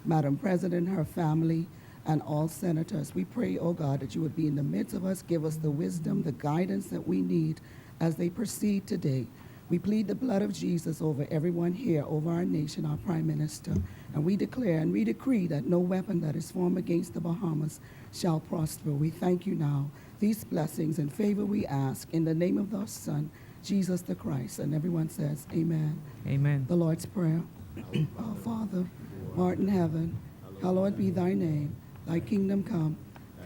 Madam President, her family, and all senators. We pray, oh God, that you would be in the midst of us, give us the wisdom, the guidance that we need as they proceed today. We plead the blood of Jesus over everyone here, over our nation, our Prime Minister, and we declare and we decree that no weapon that is formed against the Bahamas shall prosper. We thank you now. These blessings and favor we ask in the name of the Son, Jesus the Christ. And everyone says, amen. Amen. The Lord's Prayer. Our Father, who art in heaven, hallowed be thy name. Thy kingdom come,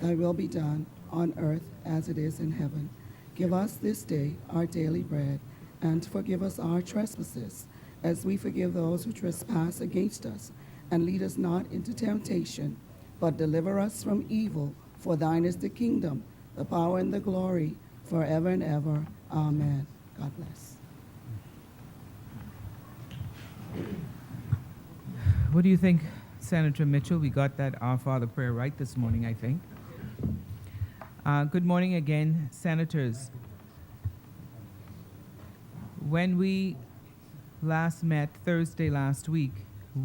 thy will be done on earth as it is in heaven. Give us this day our daily bread, and forgive us our trespasses, as we forgive those who trespass against us. And lead us not into temptation, but deliver us from evil. For thine is the kingdom, the power, and the glory, forever and ever. Amen. God bless. What do you think, Senator Mitchell? We got that Our Father prayer right this morning, I think. Good morning again, Senators. When we last met Thursday last week,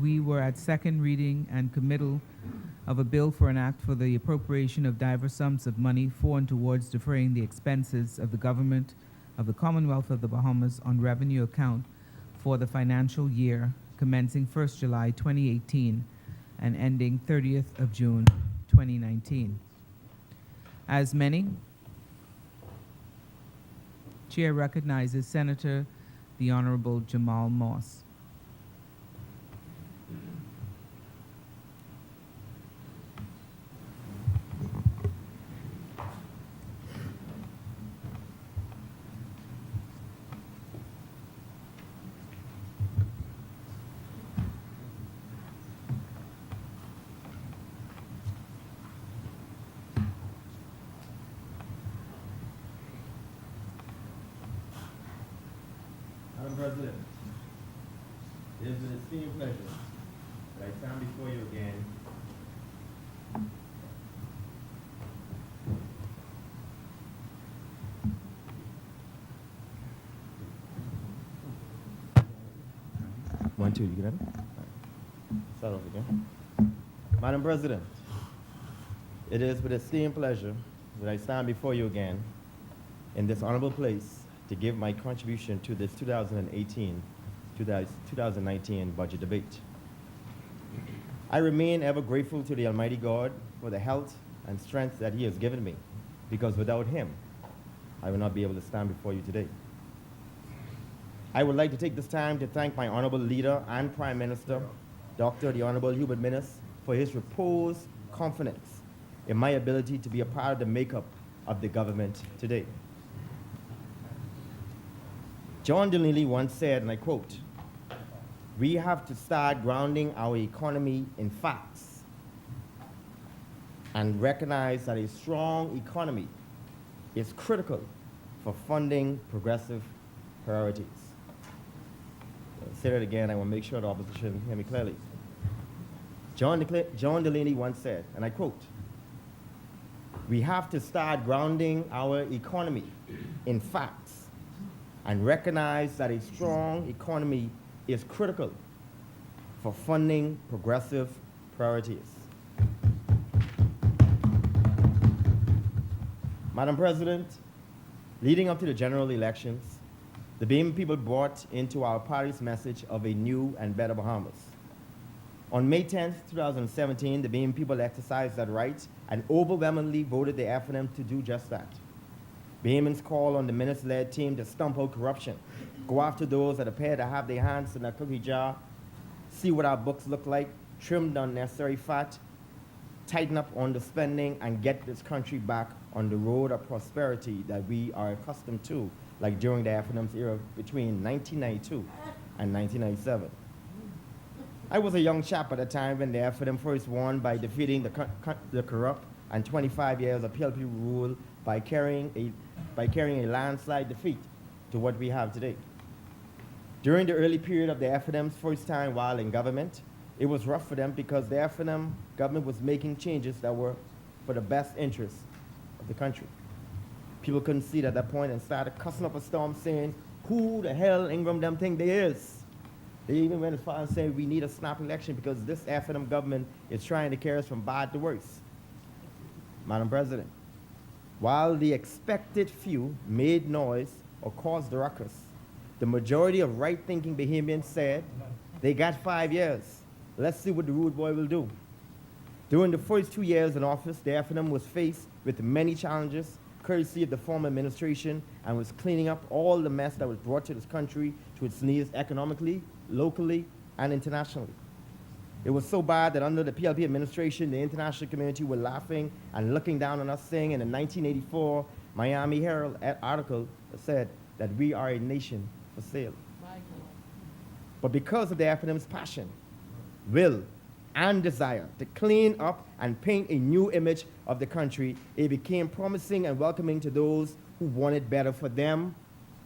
we were at second reading and committal of a bill for an act for the appropriation of diverse sums of money for and towards defraying the expenses of the government of the Commonwealth of the Bahamas on revenue account for the financial year commencing 1st July 2018 and ending 30th of June 2019. As many, Chair recognizes Senator the Honorable Jamal Moss. Madam President, it is an esteemed pleasure that I stand before you again One, two, you get it? Start off again. Madam President, it is with esteemed pleasure that I stand before you again in this honorable place to give my contribution to this 2018-2019 budget debate. I remain ever grateful to the Almighty God for the health and strength that He has given me, because without Him, I will not be able to stand before you today. I would like to take this time to thank my honorable leader and Prime Minister, Dr. the Honorable Hubert Minnis, for his reposed confidence in my ability to be a part of the makeup of the government today. John Delaney once said, and I quote, "We have to start grounding our economy in facts and recognize that a strong economy is critical for funding progressive priorities." I'll say that again. I want to make sure the opposition hear me clearly. John Delaney once said, and I quote, "We have to start grounding our economy in facts and recognize that a strong economy is critical for funding progressive priorities." Madam President, leading up to the general elections, the Bahamian people brought into our party's message of a new and better Bahamas. On May 10th, 2017, the Bahamian people exercised that right and overwhelmingly voted the FNM to do just that. Bahamians call on the Minnis-led team to stomp out corruption, go after those that appear to have their hands in a cookie jar, see what our books look like, trim the unnecessary fat, tighten up on the spending, and get this country back on the road of prosperity that we are accustomed to, like during the FNM's era between 1992 and 1997. I was a young chap at the time when the FNM first won by defeating the corrupt and 25 years of PLP rule by carrying a landslide defeat to what we have today. During the early period of the FNM's first time while in government, it was rough for them because the FNM government was making changes that were for the best interests of the country. People couldn't see it at that point and started cussing up a storm saying, "Who the hell Ingram them think they is?" They even went as far as saying we need a snap election because this FNM government is trying to carry us from bad to worse. Madam President, while the expected few made noise or caused the ruckus, the majority of right-thinking Bahamians said they got 5 years. Let's see what the rude boy will do. During the first 2 years in office, the FNM was faced with many challenges, courtesy of the former administration, and was cleaning up all the mess that was brought to this country to its knees economically, locally, and internationally. It was so bad that under the PLP administration, the international community were laughing and looking down on us, saying in the 1984 Miami Herald article said that we are a nation for sale. But because of the FNM's passion, will, and desire to clean up and paint a new image of the country, it became promising and welcoming to those who wanted better for them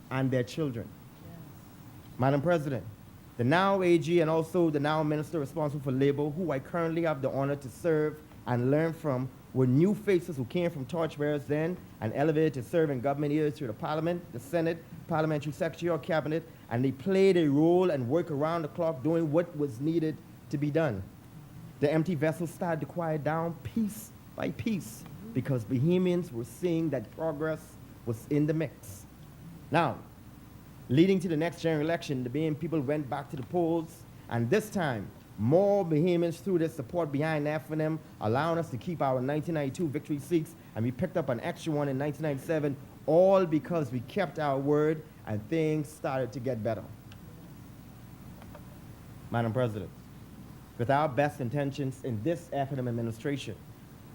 and their children. Yes. Madam President, the now AG and also the now Minister responsible for Labor, who I currently have the honor to serve and learn from, were new faces who came from torchbearers then and elevated to serve in government either through the Parliament, the Senate, Parliamentary Secretary, or Cabinet, and they played a role and work around the clock doing what was needed to be done. The empty vessels started to quiet down piece by piece because Bahamians were seeing that progress was in the mix. Now, leading to the next general election, the Bahamian people went back to the polls, and this time, more Bahamians threw their support behind FNM, allowing us to keep our 1992 victory seats, and we picked up an extra one in 1997, all because we kept our word and things started to get better. Madam President, with our best intentions in this FNM administration,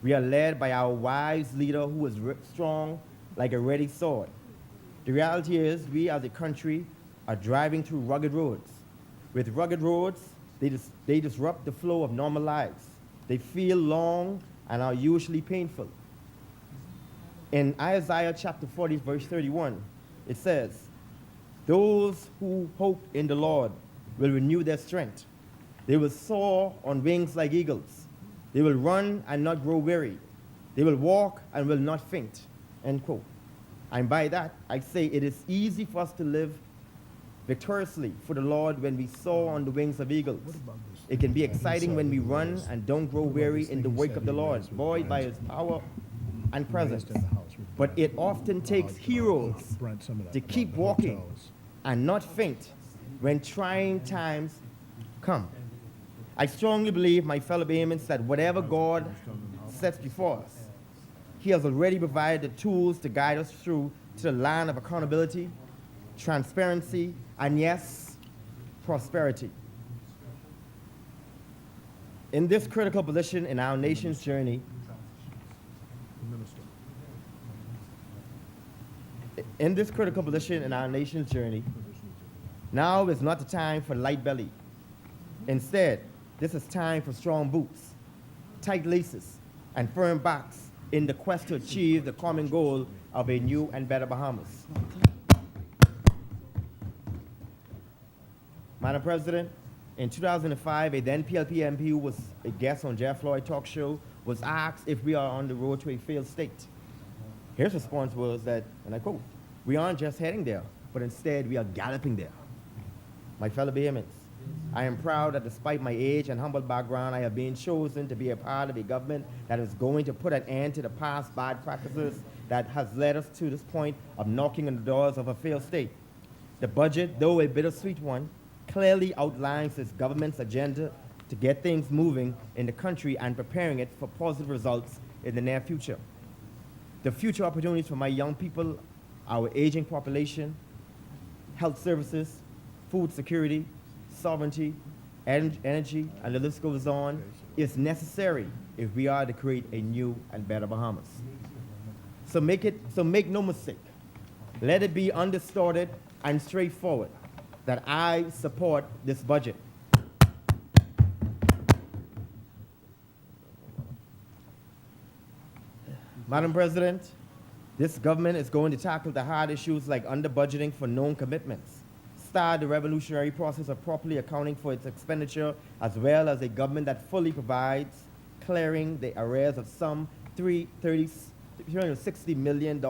we are led by our wise leader who is strong like a ready sword. The reality is we as a country are driving through rugged roads. With rugged roads, they disrupt the flow of normal lives. They feel long and are usually painful. In Isaiah chapter 40, verse 31, it says, "Those who hope in the Lord will renew their strength. They will soar on wings like eagles. They will run and not grow weary. They will walk and will not faint." End quote. And by that, I say it is easy for us to live victoriously for the Lord when we soar on the wings of eagles. It can be exciting when we run and don't grow weary in the work of the Lord, buoyed by his power and presence. But it often takes heroes to keep walking and not faint when trying times come. I strongly believe, my fellow Bahamians, that whatever God sets before us, he has already provided the tools to guide us through to the land of accountability, transparency, and yes, prosperity. In this critical position in our nation's journey, now is not the time for light belly. Instead, this is time for strong boots, tight laces, and firm backs in the quest to achieve the common goal of a new and better Bahamas. Madam President, in 2005, a then PLP MP who was a guest on Jeff Floyd talk show was asked if we are on the road to a failed state. His response was that, and I quote, "We aren't just heading there, but instead we are galloping there." My fellow Bahamians, I am proud that despite my age and humble background, I have been chosen to be a part of a government that is going to put an end to the past bad practices that has led us to this point of knocking on the doors of a failed state. The budget, though a bittersweet one, clearly outlines this government's agenda to get things moving in the country and preparing it for positive results in the near future. The future opportunities for my young people, our aging population, health services, food security, sovereignty, energy, and the list goes on, is necessary if we are to create a new and better Bahamas. So make no mistake. Let it be undistorted and straightforward that I support this budget. Madam President, this government is going to tackle the hard issues like under-budgeting for known commitments, start the revolutionary process of properly accounting for its expenditure, as well as a government that fully provides clearing the arrears of some $360 million,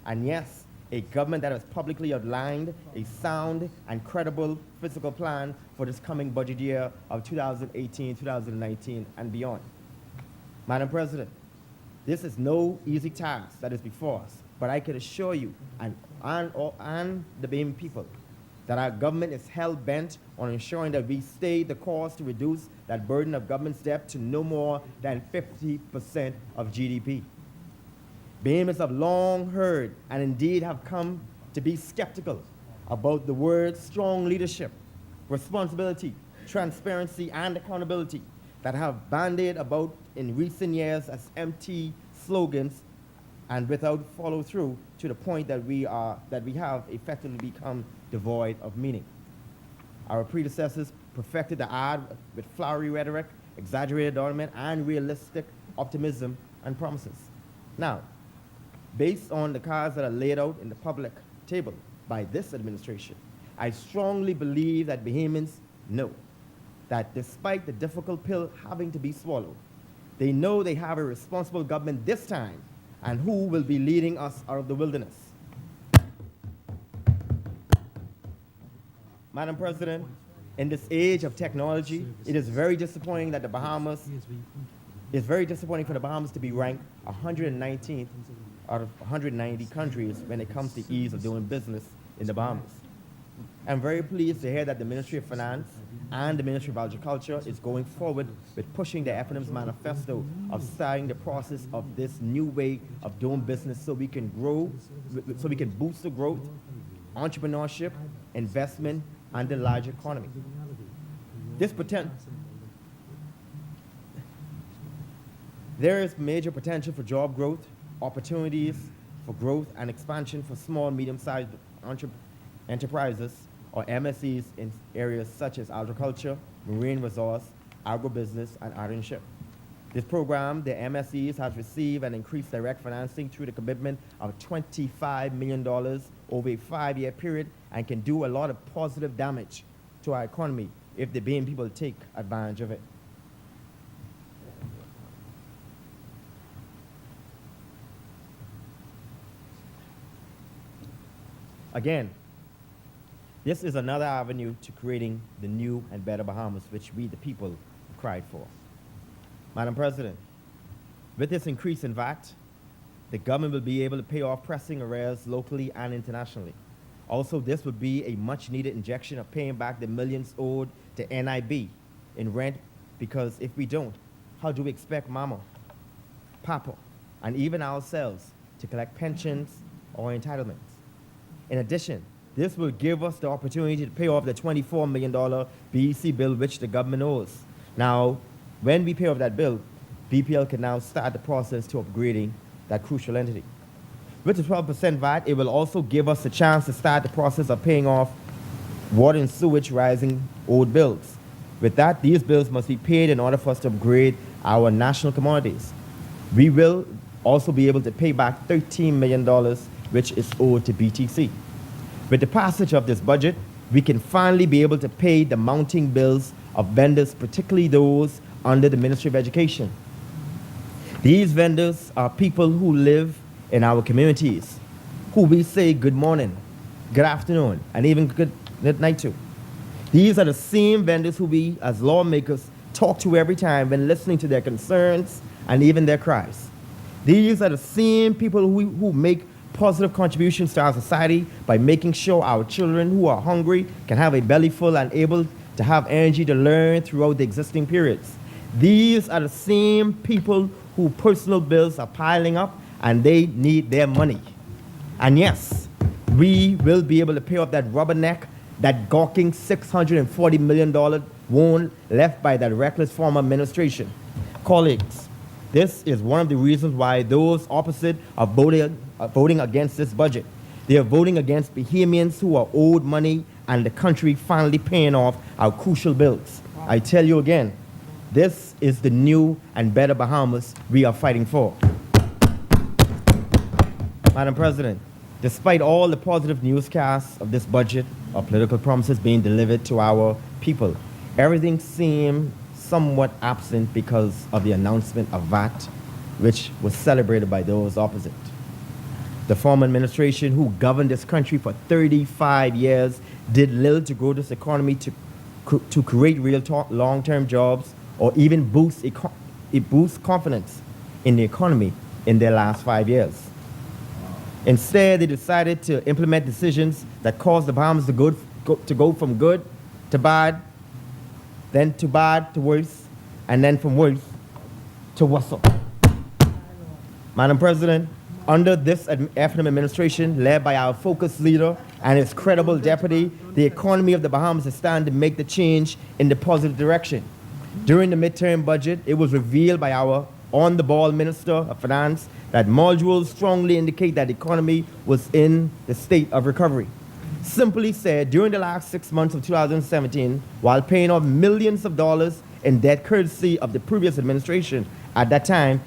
and yes, a government that has publicly outlined a sound and credible fiscal plan for this coming budget year of 2018, 2019, and beyond. Madam President, this is no easy task that is before us, but I can assure you and the Bahamian people that our government is hell-bent on ensuring that we stay the course to reduce that burden of government's debt to no more than 50% of GDP. Bahamians have long heard and indeed have come to be skeptical about the words strong leadership, responsibility, transparency, and accountability that have bandied about in recent years as empty slogans and without follow-through to the point that we have effectively become devoid of meaning. Our predecessors perfected the art with flowery rhetoric, exaggerated ornament, and realistic optimism and promises. Now, based on the cards that are laid out in the public table by this administration, I strongly believe that Bahamians know that despite the difficult pill having to be swallowed, they know they have a responsible government this time and who will be leading us out of the wilderness. Madam President, in this age of technology, it is very disappointing that it's very disappointing for the Bahamas to be ranked 119th out of 190 countries when it comes to ease of doing business in the Bahamas. I'm very pleased to hear that the Ministry of Finance and the Ministry of Agriculture is going forward with pushing the FNM's manifesto of starting the process of this new way of doing business so we can grow, so we can boost the growth, entrepreneurship, investment, and the large economy. There is major potential for job growth, opportunities for growth and expansion for small, medium-sized enterprises or MSEs in areas such as agriculture, marine resource, agribusiness, and artisanship. This program, the MSEs, has received and increased direct financing through the commitment of $25 million over a 5-year period and can do a lot of positive damage to our economy if the Bahamian people take advantage of it. Again, this is another avenue to creating the new and better Bahamas, which we, the people, cried for. Madam President, with this increase in VAT, the government will be able to pay off pressing arrears locally and internationally. Also, this would be a much-needed injection of paying back the millions owed to NIB in rent, because if we don't, how do we expect Mama, Papa, and even ourselves to collect pensions or entitlements? In addition, this will give us the opportunity to pay off the $24 million BEC bill which the government owes. Now, when we pay off that bill, BPL can now start the process to upgrading that crucial entity. With the 12% VAT, it will also give us a chance to start the process of paying off water and sewage rising owed bills. With that, these bills must be paid in order for us to upgrade our national commodities. We will also be able to pay back $13 million which is owed to BTC. With the passage of this budget, we can finally be able to pay the mounting bills of vendors, particularly those under the Ministry of Education. These vendors are people who live in our communities, who we say good morning, good afternoon, and even good night to. These are the same vendors who we, as lawmakers, talk to every time when listening to their concerns and even their cries. These are the same people who make positive contributions to our society by making sure our children who are hungry can have a belly full and able to have energy to learn throughout the existing periods. These are the same people whose personal bills are piling up and they need their money. And yes, we will be able to pay off that rubberneck, that gawking $640 million loan left by that reckless former administration. Colleagues, this is one of the reasons why those opposite are voting against this budget. They are voting against Bahamians who are owed money and the country finally paying off our crucial bills. I tell you again, this is the new and better Bahamas we are fighting for. Madam President, despite all the positive newscasts of this budget or political promises being delivered to our people, everything seemed somewhat absent because of the announcement of VAT, which was celebrated by those opposite. The former administration, who governed this country for 35 years, did little to grow this economy to create real long-term jobs or even boost confidence in the economy in their last 5 years. Instead, they decided to implement decisions that caused the Bahamas to go from good to bad, then to bad to worse, and then from worse to worse. Madam President, under this FM administration, led by our focused leader and his credible deputy, the economy of the Bahamas is starting to make the change in the positive direction. During the midterm budget, it was revealed by our on-the-ball Minister of Finance that modules strongly indicate that the economy was in the state of recovery. Simply said, during the last 6 months of 2017, while paying off millions of dollars in debt courtesy of the previous administration at that time,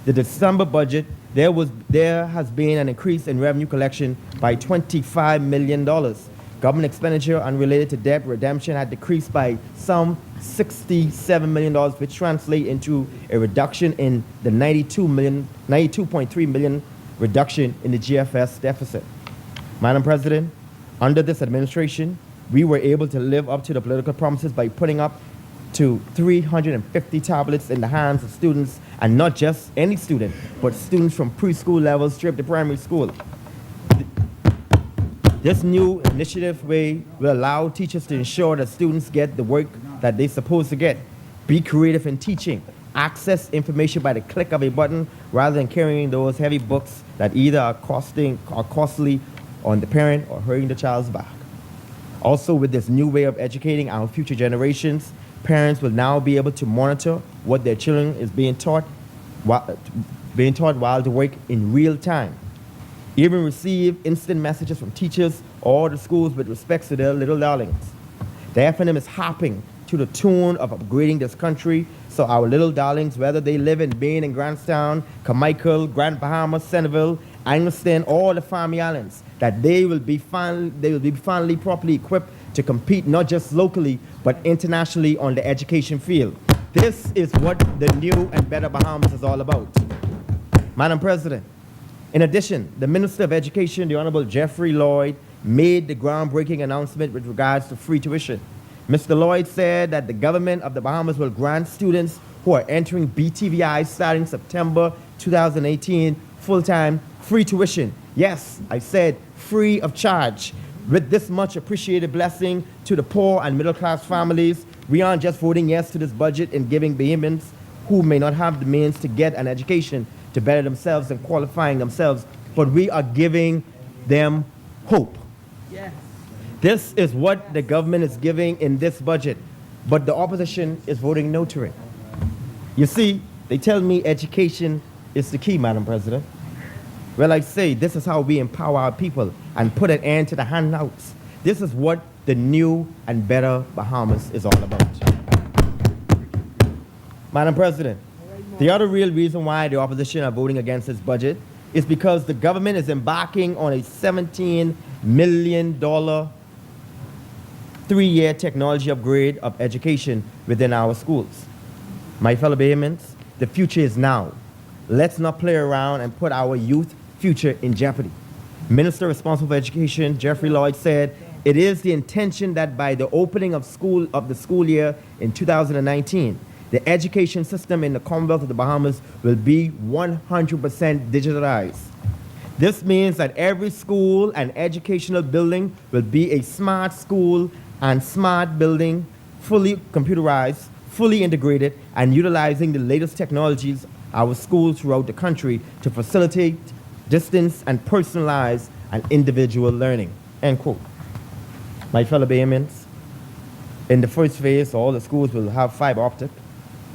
the December budget, there has been an increase in revenue collection by $25 million. Government expenditure unrelated to debt redemption had decreased by some $67 million, which translate into a reduction in the $92.3 million reduction in the GFS deficit. Madam President, under this administration, we were able to live up to the political promises by putting up to 350 tablets in the hands of students, and not just any student, but students from preschool levels straight to primary school. This new initiative will allow teachers to ensure that students get the work that they're supposed to get, be creative in teaching, access information by the click of a button rather than carrying those heavy books that either are costly on the parent or hurting the child's back. Also, with this new way of educating our future generations, parents will now be able to monitor what their children is being taught while they work in real time. Even receive instant messages from teachers or the schools with respect to their little darlings. The FNM is hopping to the tune of upgrading this country so our little darlings, whether they live in Bain and Grantstown, Carmichael, Grand Bahama, Centerville, Angleston, or the Farmy Islands, that they will be finally properly equipped to compete not just locally, but internationally on the education field. This is what the new and better Bahamas is all about. Madam President, in addition, the Minister of Education, the Honorable Jeffrey Lloyd, made the groundbreaking announcement with regards to free tuition. Mr. Lloyd said that the government of the Bahamas will grant students who are entering BTVI starting September 2018 full-time free tuition. Yes, I said free of charge. With this much appreciated blessing to the poor and middle-class families, we aren't just voting yes to this budget and giving Bahamians who may not have the means to get an education to better themselves and qualifying themselves, but we are giving them hope. Yes. This is what the government is giving in this budget, but the opposition is voting no to it. You see, they tell me education is the key, Madam President. Well, I say this is how we empower our people and put an end to the handouts. This is what the new and better Bahamas is all about. Madam President, the other real reason why the opposition are voting against this budget is because the government is embarking on a $17 million 3-year technology upgrade of education within our schools. My fellow Bahamians, the future is now. Let's not play around and put our youth future in jeopardy. Minister responsible for education, Jeffrey Lloyd, said, it is the intention that by the opening of the school year in 2019, the education system in the Commonwealth of the Bahamas will be 100% digitalized. This means that every school and educational building will be a smart school and smart building, fully computerized, fully integrated, and utilizing the latest technologies our schools throughout the country to facilitate distance and personalized and individual learning, end quote. My fellow Bahamians, in the first phase, all the schools will have fiber optic.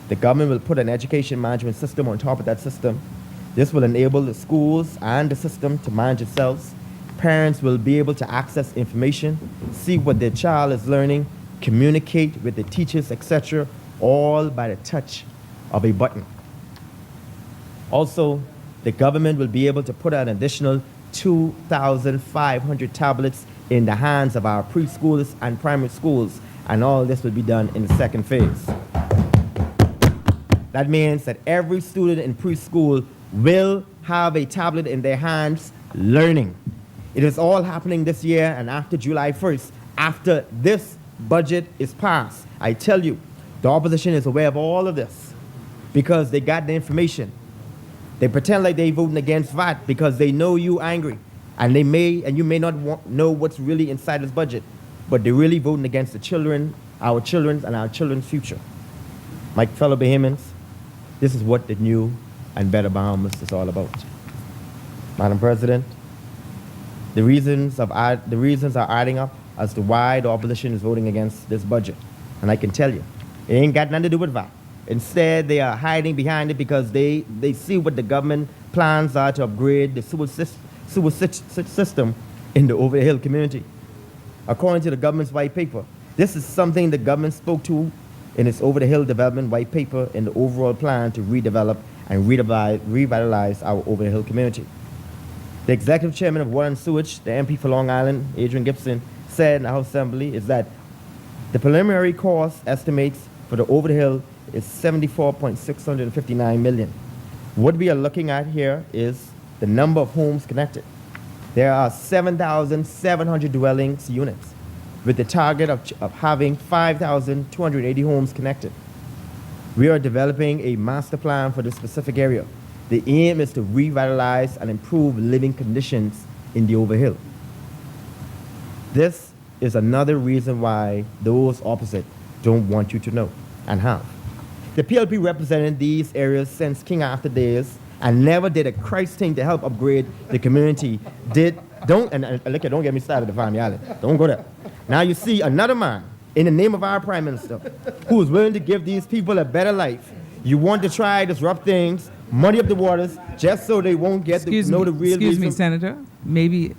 The government will put an education management system on top of that system. This will enable the schools and the system to manage itself. Parents will be able to access information, see what their child is learning, communicate with the teachers, etc., all by the touch of a button. Also, the government will be able to put an additional 2,500 tablets in the hands of our preschoolers and primary schools, and all this will be done in the second phase. That means that every student in preschool will have a tablet in their hands learning. It is all happening this year and after July 1st, after this budget is passed. I tell you, the opposition is aware of all of this because they got the information. They pretend like they're voting against VAT because they know you angry. And you may not know what's really inside this budget, but they're really voting against the children, our children's and our children's future. My fellow Bahamians, this is what the new and better Bahamas is all about. Madam President, the reasons are adding up as to why the opposition is voting against this budget. And I can tell you, it ain't got nothing to do with VAT. Instead, they are hiding behind it because they see what the government plans are to upgrade the sewer system in the Over the Hill community. According to the government's white paper, this is something the government spoke to in its Over the Hill development white paper in the overall plan to redevelop and revitalize our Over the Hill community. The executive chairman of Water and Sewage, the MP for Long Island, Adrian Gibson, said in the House Assembly is that the preliminary cost estimates for the Over the Hill is $74.659 million. What we are looking at here is the number of homes connected. There are 7,700 dwellings units with the target of having 5,280 homes connected. We are developing a master plan for this specific area. The aim is to revitalize and improve living conditions in the Over Hill. This is another reason why those opposite don't want you to know and have. The PLP represented these areas since King Arthur days and never did a Christ thing to help upgrade the community. Don't get me started with the family island. Don't go there. Now you see another man in the name of our Prime Minister who is willing to give these people a better life. You want to try to disrupt things, muddy up the waters, just so they won't get to know the real reason. Excuse me, Senator. Maybe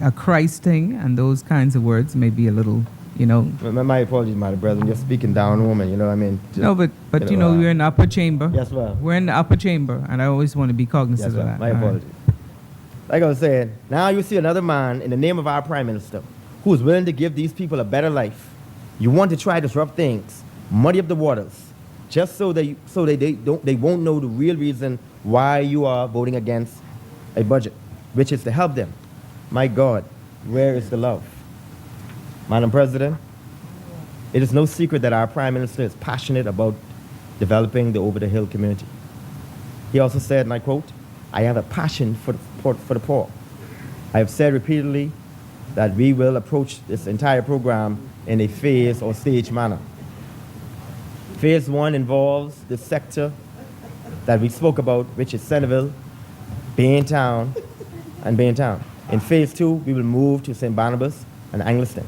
a Christ thing and those kinds of words may be a little, you know. My apologies, Madam President. You're speaking down, woman. You know what I mean? No, but we're in the upper chamber. Yes, ma'am. We're in the upper chamber, and I always want to be cognizant Yes, of ma'am. that. My All right. apologies. Like I was saying, now you see another man in the name of our Prime Minister who is willing to give these people a better life. You want to try to disrupt things, muddy up the waters, just so they won't know the real reason why you are voting against a budget, which is to help them. My God, where is the love? Madam President, it is no secret that our Prime Minister is passionate about developing the Over the Hill community. He also said, and I quote, "I have a passion for the poor. I have said repeatedly that we will approach this entire program in a phase or stage manner. Phase 1 involves the sector that we spoke about, which is Centerville, Baintown, and Baintown. In phase 2, we will move to St. Barnabas and Angliston.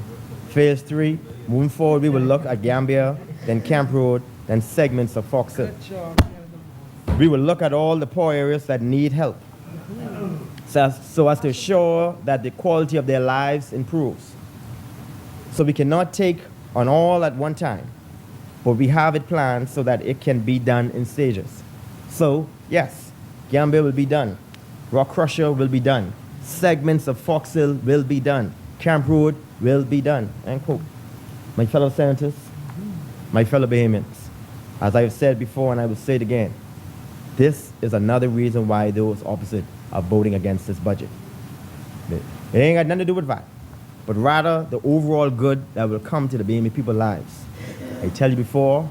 Phase 3, moving forward, we will look at Gambia, then Camp Road, then segments of Fox Hill. We will look at all the poor areas that need help, so as to ensure that the quality of their lives improves. So we cannot take on all at one time, but we have it planned so that it can be done in stages. So, yes, Gambia will be done. Rock Crusher will be done. Segments of Fox Hill will be done. Camp Road will be done." End quote. My fellow senators, my fellow Bahamians, as I've said before and I will say it again, this is another reason why those opposite are voting against this budget. It ain't got nothing to do with that, but rather the overall good that will come to the Bahamian people's lives. I tell you before,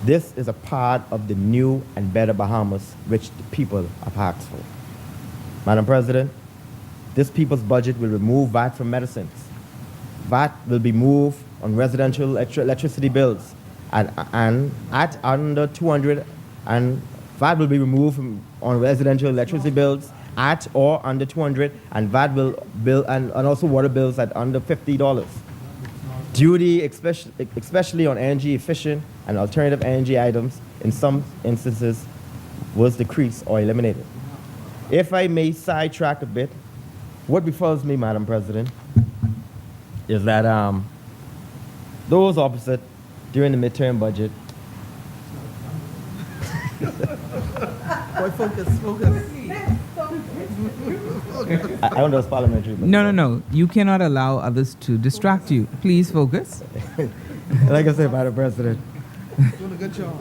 this is a part of the new and better Bahamas which the people have asked for. Madam President, this people's budget will remove VAT from medicines. VAT will be moved on residential electricity bills at under 200, and VAT will be removed on residential electricity bills at or under 200, and VAT will and also water bills at under $50. Duty, especially on energy efficient and alternative energy items, in some instances, was decreased or eliminated. If I may sidetrack a bit, what befalls me, Madam President, is that those opposite during the midterm budget. Boy, focus. I don't know if it's parliamentary. But No. You cannot allow others to distract you. Please focus. Like I said, Madam President, Doing a good job.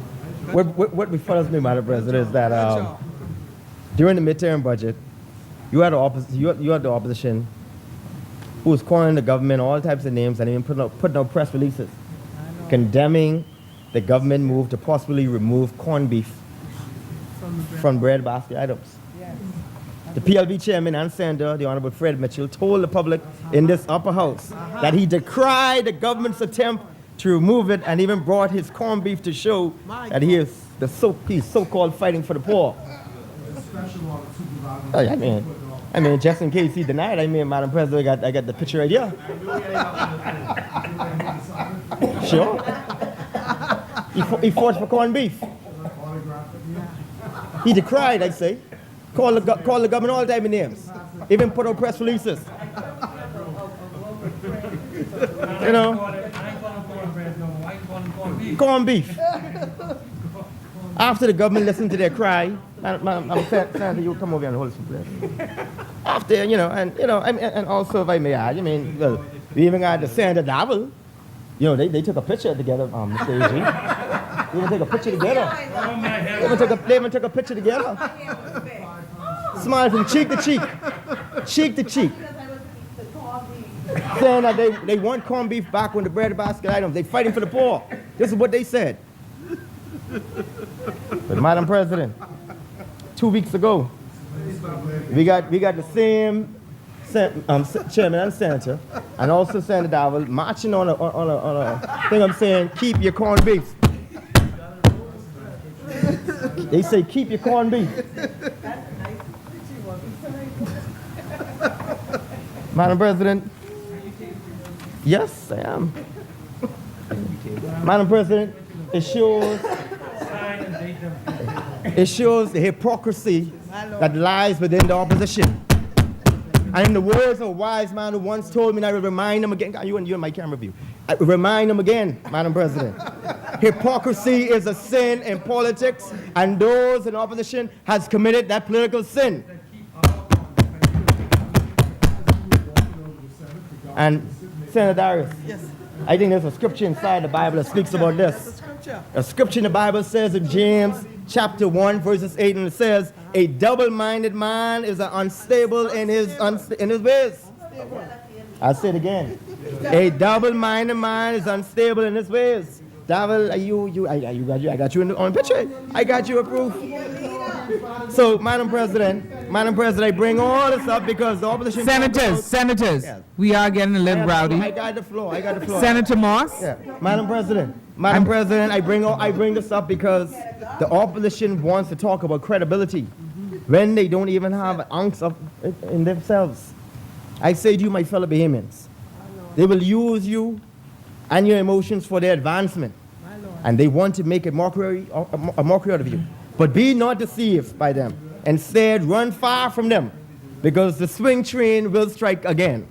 what befalls me, Madam President, is that during the midterm budget, You had the opposition who was calling the government all types of names and even putting out press releases condemning the government move to possibly remove corned beef from bread basket items. The PLV chairman and senator, the Honorable Fred Mitchell, told the public in this upper house that he decried the government's attempt to remove it and even brought his corned beef to show that he's so-called fighting for the poor. Oh, yeah, I mean, just in case he denied, Madam President, I got the picture right here. Sure. He fought for corned beef. He decried, I say. Call the government all type of names. Even put out press releases. You know. Corned beef. After the government listened to their cry, Senator, you come over here and hold some place. After, and also if I may add, well, we even got the Senator Davil. They took a picture together, Mr. AG. They even took a picture together. They even took a picture together. Smile from cheek to cheek. Cheek to cheek. Saying that they want corned beef back on the bread basket items. They fighting for the poor. This is what they said. But Madam President, 2 weeks ago, we got the same chairman and senator, and also Senator Davil marching on a thing. I'm saying, keep your corned beef. They say, keep your corned beef. Madam President, yes, I am. Madam President, it shows the hypocrisy that lies within the opposition. And in the words of a wise man who once told me, and I will remind him again, you and my camera view, I will remind him again, Madam President, hypocrisy is a sin in politics, and those in opposition has committed that political sin. And Senator Darius, yes. I think there's a scripture inside the Bible that speaks about this. A scripture in the Bible says in James chapter 1 verses 8, and it says, a double-minded man is unstable in his ways. I'll say it again. A double-minded man is unstable in his ways. Davil, I got you on picture. I got you approved. So, Madam President, I bring all this up because the opposition... Senators, yes. We are getting a little rowdy. I got the floor. Senator Moss? Yeah. Madam President, I bring this up because the opposition wants to talk about credibility when they don't even have an ounce of it in themselves. I say to you, my fellow Bahamians, they will use you and your emotions for their advancement. And they want to make a mockery out of you. But be not deceived by them. Instead, run far from them, because the swing train will strike again.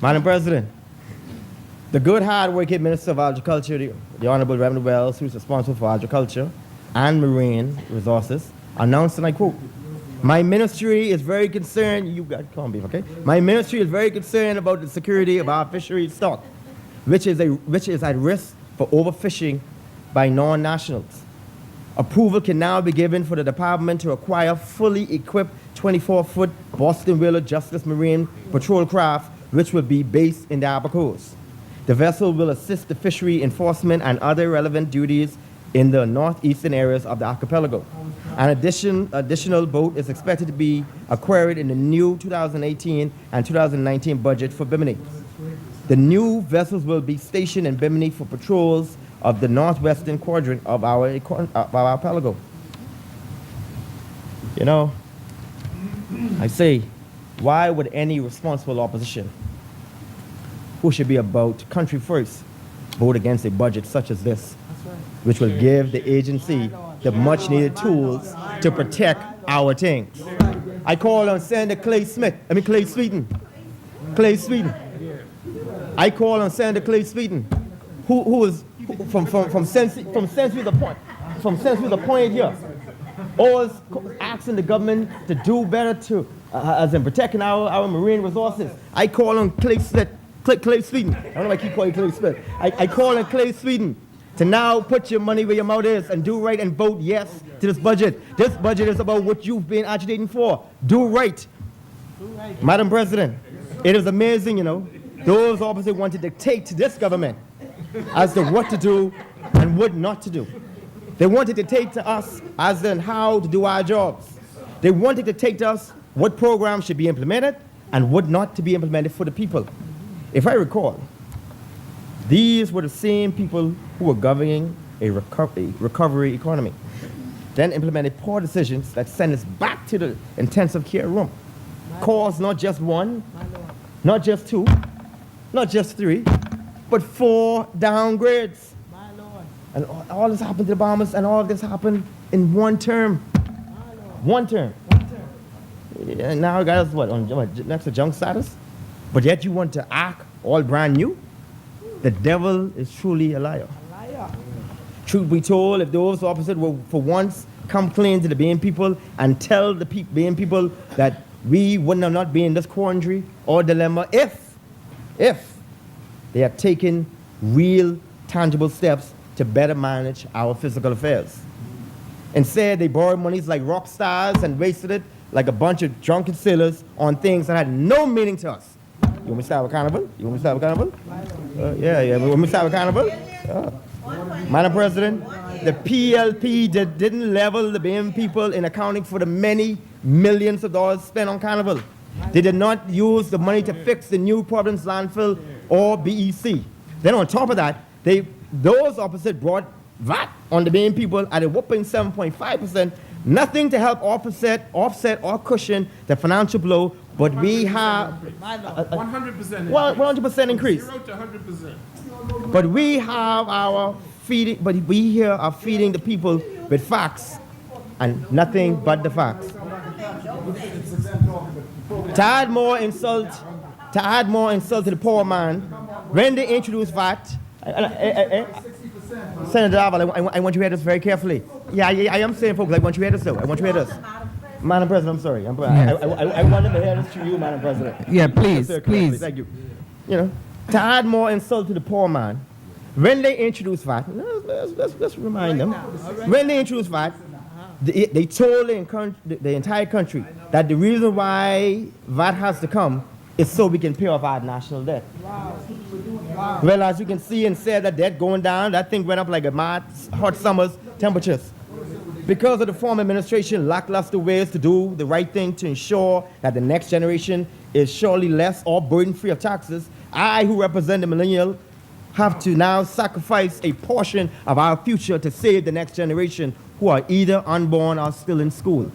Madam President, the good, hard-working Minister of Agriculture, the Honorable Reverend Wells, who is responsible for agriculture and marine resources, announced, and I quote, my ministry is very concerned, you got corned beef, okay? My ministry is very concerned about the security of our fishery stock, which is at risk for overfishing by non-nationals. Approval can now be given for the department to acquire fully equipped 24-foot Boston Whaler Justice Marine Patrol craft, which will be based in the Upper Coast. The vessel will assist the fishery enforcement and other relevant duties in the northeastern areas of the archipelago. An additional boat is expected to be acquired in the new 2018 and 2019 budget for Bimini. The new vessels will be stationed in Bimini for patrols of the northwestern quadrant of our archipelago. You know, I say, why would any responsible opposition who should be about country first vote against a budget such as this, which will give the agency the much needed tools to protect our things? I call on Senator Clay Sweeten. I call on Senator Clay Sweeten, who is from Sensory the Point here, always asking the government to do better to, as in protecting our marine resources. I call on Clay Sweeten. I don't know why I keep calling Clay Smith. I call on Clay Sweeten to now put your money where your mouth is and do right and vote yes to this budget. This budget is about what you've been agitating for. Do right. Madam President, it is amazing, you know, those opposite want to dictate to this government as to what to do and what not to do. They want to dictate to us as in how to do our jobs. They want to dictate to us what programs should be implemented and what not to be implemented for the people. If I recall, these were the same people who were governing a recovery economy, then implemented poor decisions that sent us back to the intensive care room. Caused not just one, not just two, not just three, but 4 downgrades. And all this happened to the Bahamas, and all of this happened in one term. One term. And now you got us what, next to junk status? But yet you want to act all brand new? The devil is truly a liar. Truth be told, if those opposite will for once come clean to the Bahian people and tell the Bahian people that we would not be in this quandary or dilemma if they had taken real, tangible steps to better manage our physical affairs. Instead, they borrowed monies like rock stars and wasted it like a bunch of drunken sailors on things that had no meaning to us. You want me to start with carnival? You want me to start with carnival? Yeah. You want me to start with carnival? Madam President, the PLP didn't level the Bahian people in accounting for the many millions of dollars spent on carnival. They did not use the money to fix the New Providence landfill or BEC. Then on top of that, those opposite brought VAT on the Bahian people at a whopping 7.5%, nothing to help offset or cushion the financial blow, but we have 100%. 100% increase. 0 to 100%. But we have we here are feeding the people with facts and nothing but the facts. To add more insult to the poor man, when they introduce VAT, Senator Daval, I want you to hear this very carefully. Yeah, I am saying, folks, I want you to hear this though. I want you to hear this. Madam President, I'm sorry. I wanted to hear this to you, Madam President. Yeah, please, please. Thank you. You know, to add more insult to the poor man, when they introduce VAT, let's remind them, when they introduce VAT, they told the entire country that the reason why VAT has to come is so we can pay off our national debt. Wow. Well, as you can see, instead of that debt going down, that thing went up like a mad hot summer's temperatures. Because of the former administration lackluster ways to do the right thing to ensure that the next generation is surely less or burden-free of taxes, I, who represent the millennial, have to now sacrifice a portion of our future to save the next generation who are either unborn or still in school.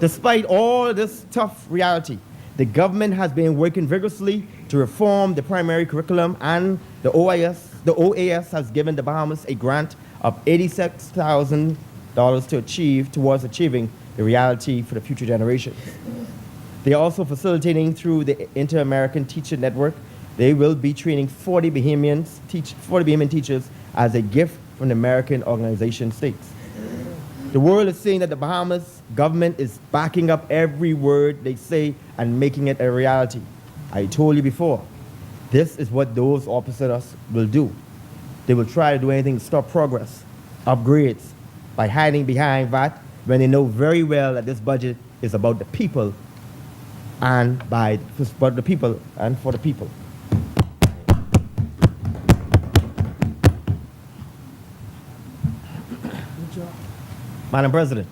Despite all this tough reality, the government has been working vigorously to reform the primary curriculum, and the OAS has given the Bahamas a grant of $86,000 towards achieving the reality for the future generations. They are also facilitating through the Inter-American Teacher Network. They will be training 40 Bahamian teachers as a gift from the American organization states. The world is saying that the Bahamas government is backing up every word they say and making it a reality. I told you before, this is what those opposite us will do. They will try to do anything to stop progress, upgrades, by hiding behind VAT when they know very well that this budget is about the people and for the people. Madam President,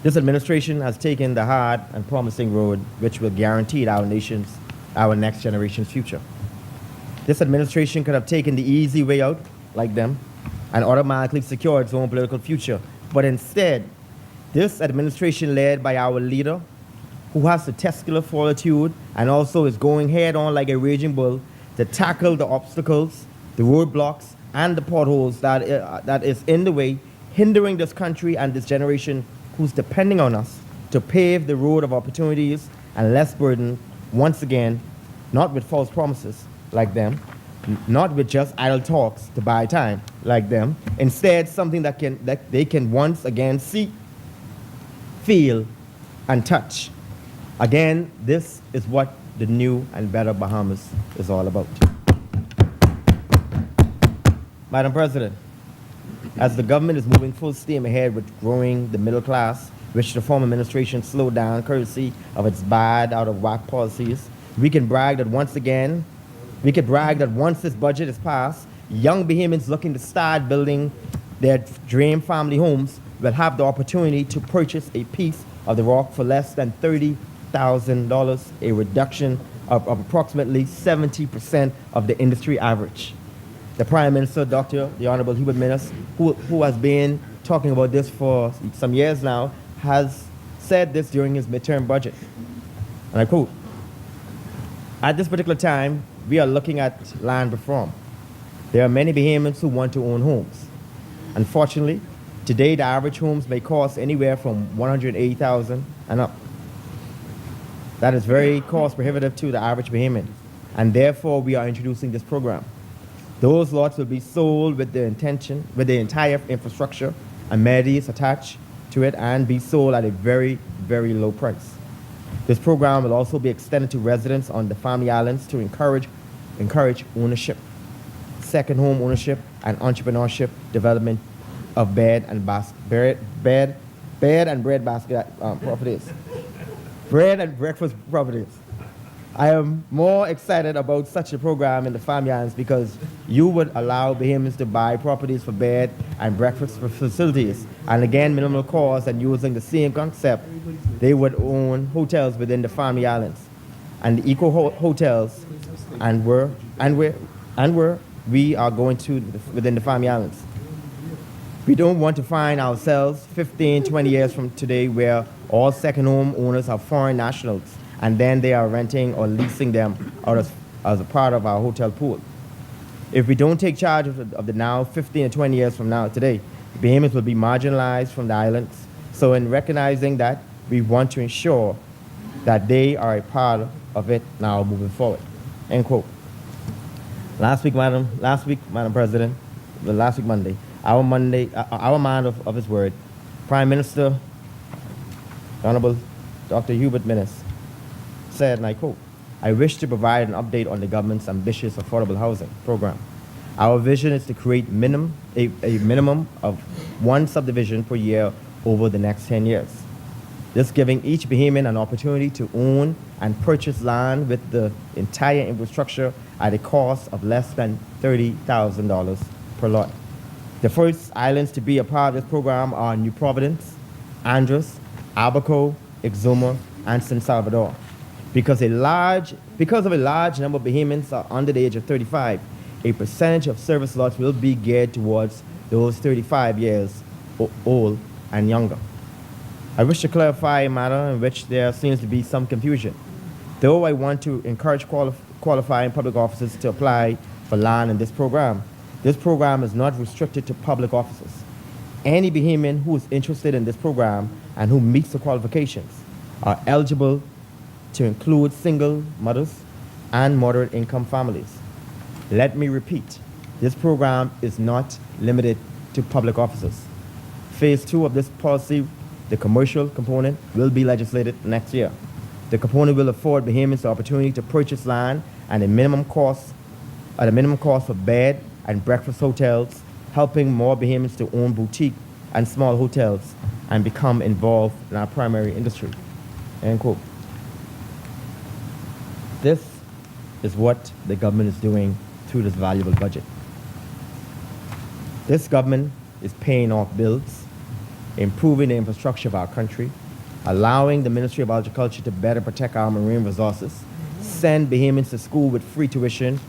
this administration has taken the hard and promising road which will guarantee our next generation's future. This administration could have taken the easy way out, like them, and automatically secured its own political future. But instead, this administration led by our leader, who has the testicular fortitude and also is going head on like a raging bull to tackle the obstacles, the roadblocks, and the potholes that is in the way, hindering this country and this generation who's depending on us to pave the road of opportunities and less burden, once again, not with false promises like them, not with just idle talks to buy time like them, instead something that they can once again see, feel, and touch. Again, this is what the new and better Bahamas is all about. Madam President, as the government is moving full steam ahead with growing the middle class, which the former administration slowed down courtesy of its bad, out of whack policies, we can brag that once this budget is passed, young Bahamians looking to start building their dream family homes will have the opportunity to purchase a piece of the rock for less than $30,000, a reduction of approximately 70% of the industry average. The Prime Minister, the Honorable Hubert Minnis, who has been talking about this for some years now, has said this during his midterm budget. And I quote, "At this particular time, we are looking at land reform. There are many Bahamians who want to own homes. Unfortunately, today the average homes may cost anywhere from $180,000 and up. That is very cost prohibitive to the average Bahamian, and therefore we are introducing this program. Those lots will be sold with the entire infrastructure, amenities attached to it, and be sold at a very, very low price. This program will also be extended to residents on the family islands to encourage ownership, second home ownership, and entrepreneurship development of bed and bread basket properties, bread and breakfast properties. I am more excited about such a program in the family islands because you would allow Bahamians to buy properties for bed and breakfast facilities, and again, minimal cost, and using the same concept, they would own hotels within the family islands and the eco hotels, and where we are going to within the family islands. We don't want to find ourselves 15, 20 years from today where all second home owners are foreign nationals, and then they are renting or leasing them out as a part of our hotel pool. If we don't take charge of the now, 15 and 20 years from now today, Bahamians will be marginalized from the islands. So in recognizing that, we want to ensure that they are a part of it now moving forward." End quote. Last week, Madam President, last week Monday, our man of his word, Prime Minister, Honorable Dr. Hubert Minnis, said, and I quote, "I wish to provide an update on the government's ambitious affordable housing program. Our vision is to create a minimum of one subdivision per year over the next 10 years. This giving each Bahamian an opportunity to own and purchase land with the entire infrastructure at a cost of less than $30,000 per lot. The first islands to be a part of this program are New Providence, Andros, Abaco, Exuma, and San Salvador. Because of a large number of Bahamians are under the age of 35, a percentage of service lots will be geared towards those 35 years old and younger. I wish to clarify a matter in which there seems to be some confusion. Though I want to encourage qualifying public officers to apply for land in this program is not restricted to public officers. Any Bahamian who is interested in this program and who meets the qualifications are eligible, to include single mothers and moderate income families. Let me repeat, this program is not limited to public officers. Phase 2 of this policy, the commercial component, will be legislated next year. The component will afford Bahamians the opportunity to purchase land at a minimum cost for bed and breakfast hotels, helping more Bahamians to own boutique and small hotels and become involved in our primary industry." End quote. This is what the government is doing through this valuable budget. This government is paying off bills, improving the infrastructure of our country, allowing the Ministry of Agriculture to better protect our marine resources, send Bahamians to school with free tuition,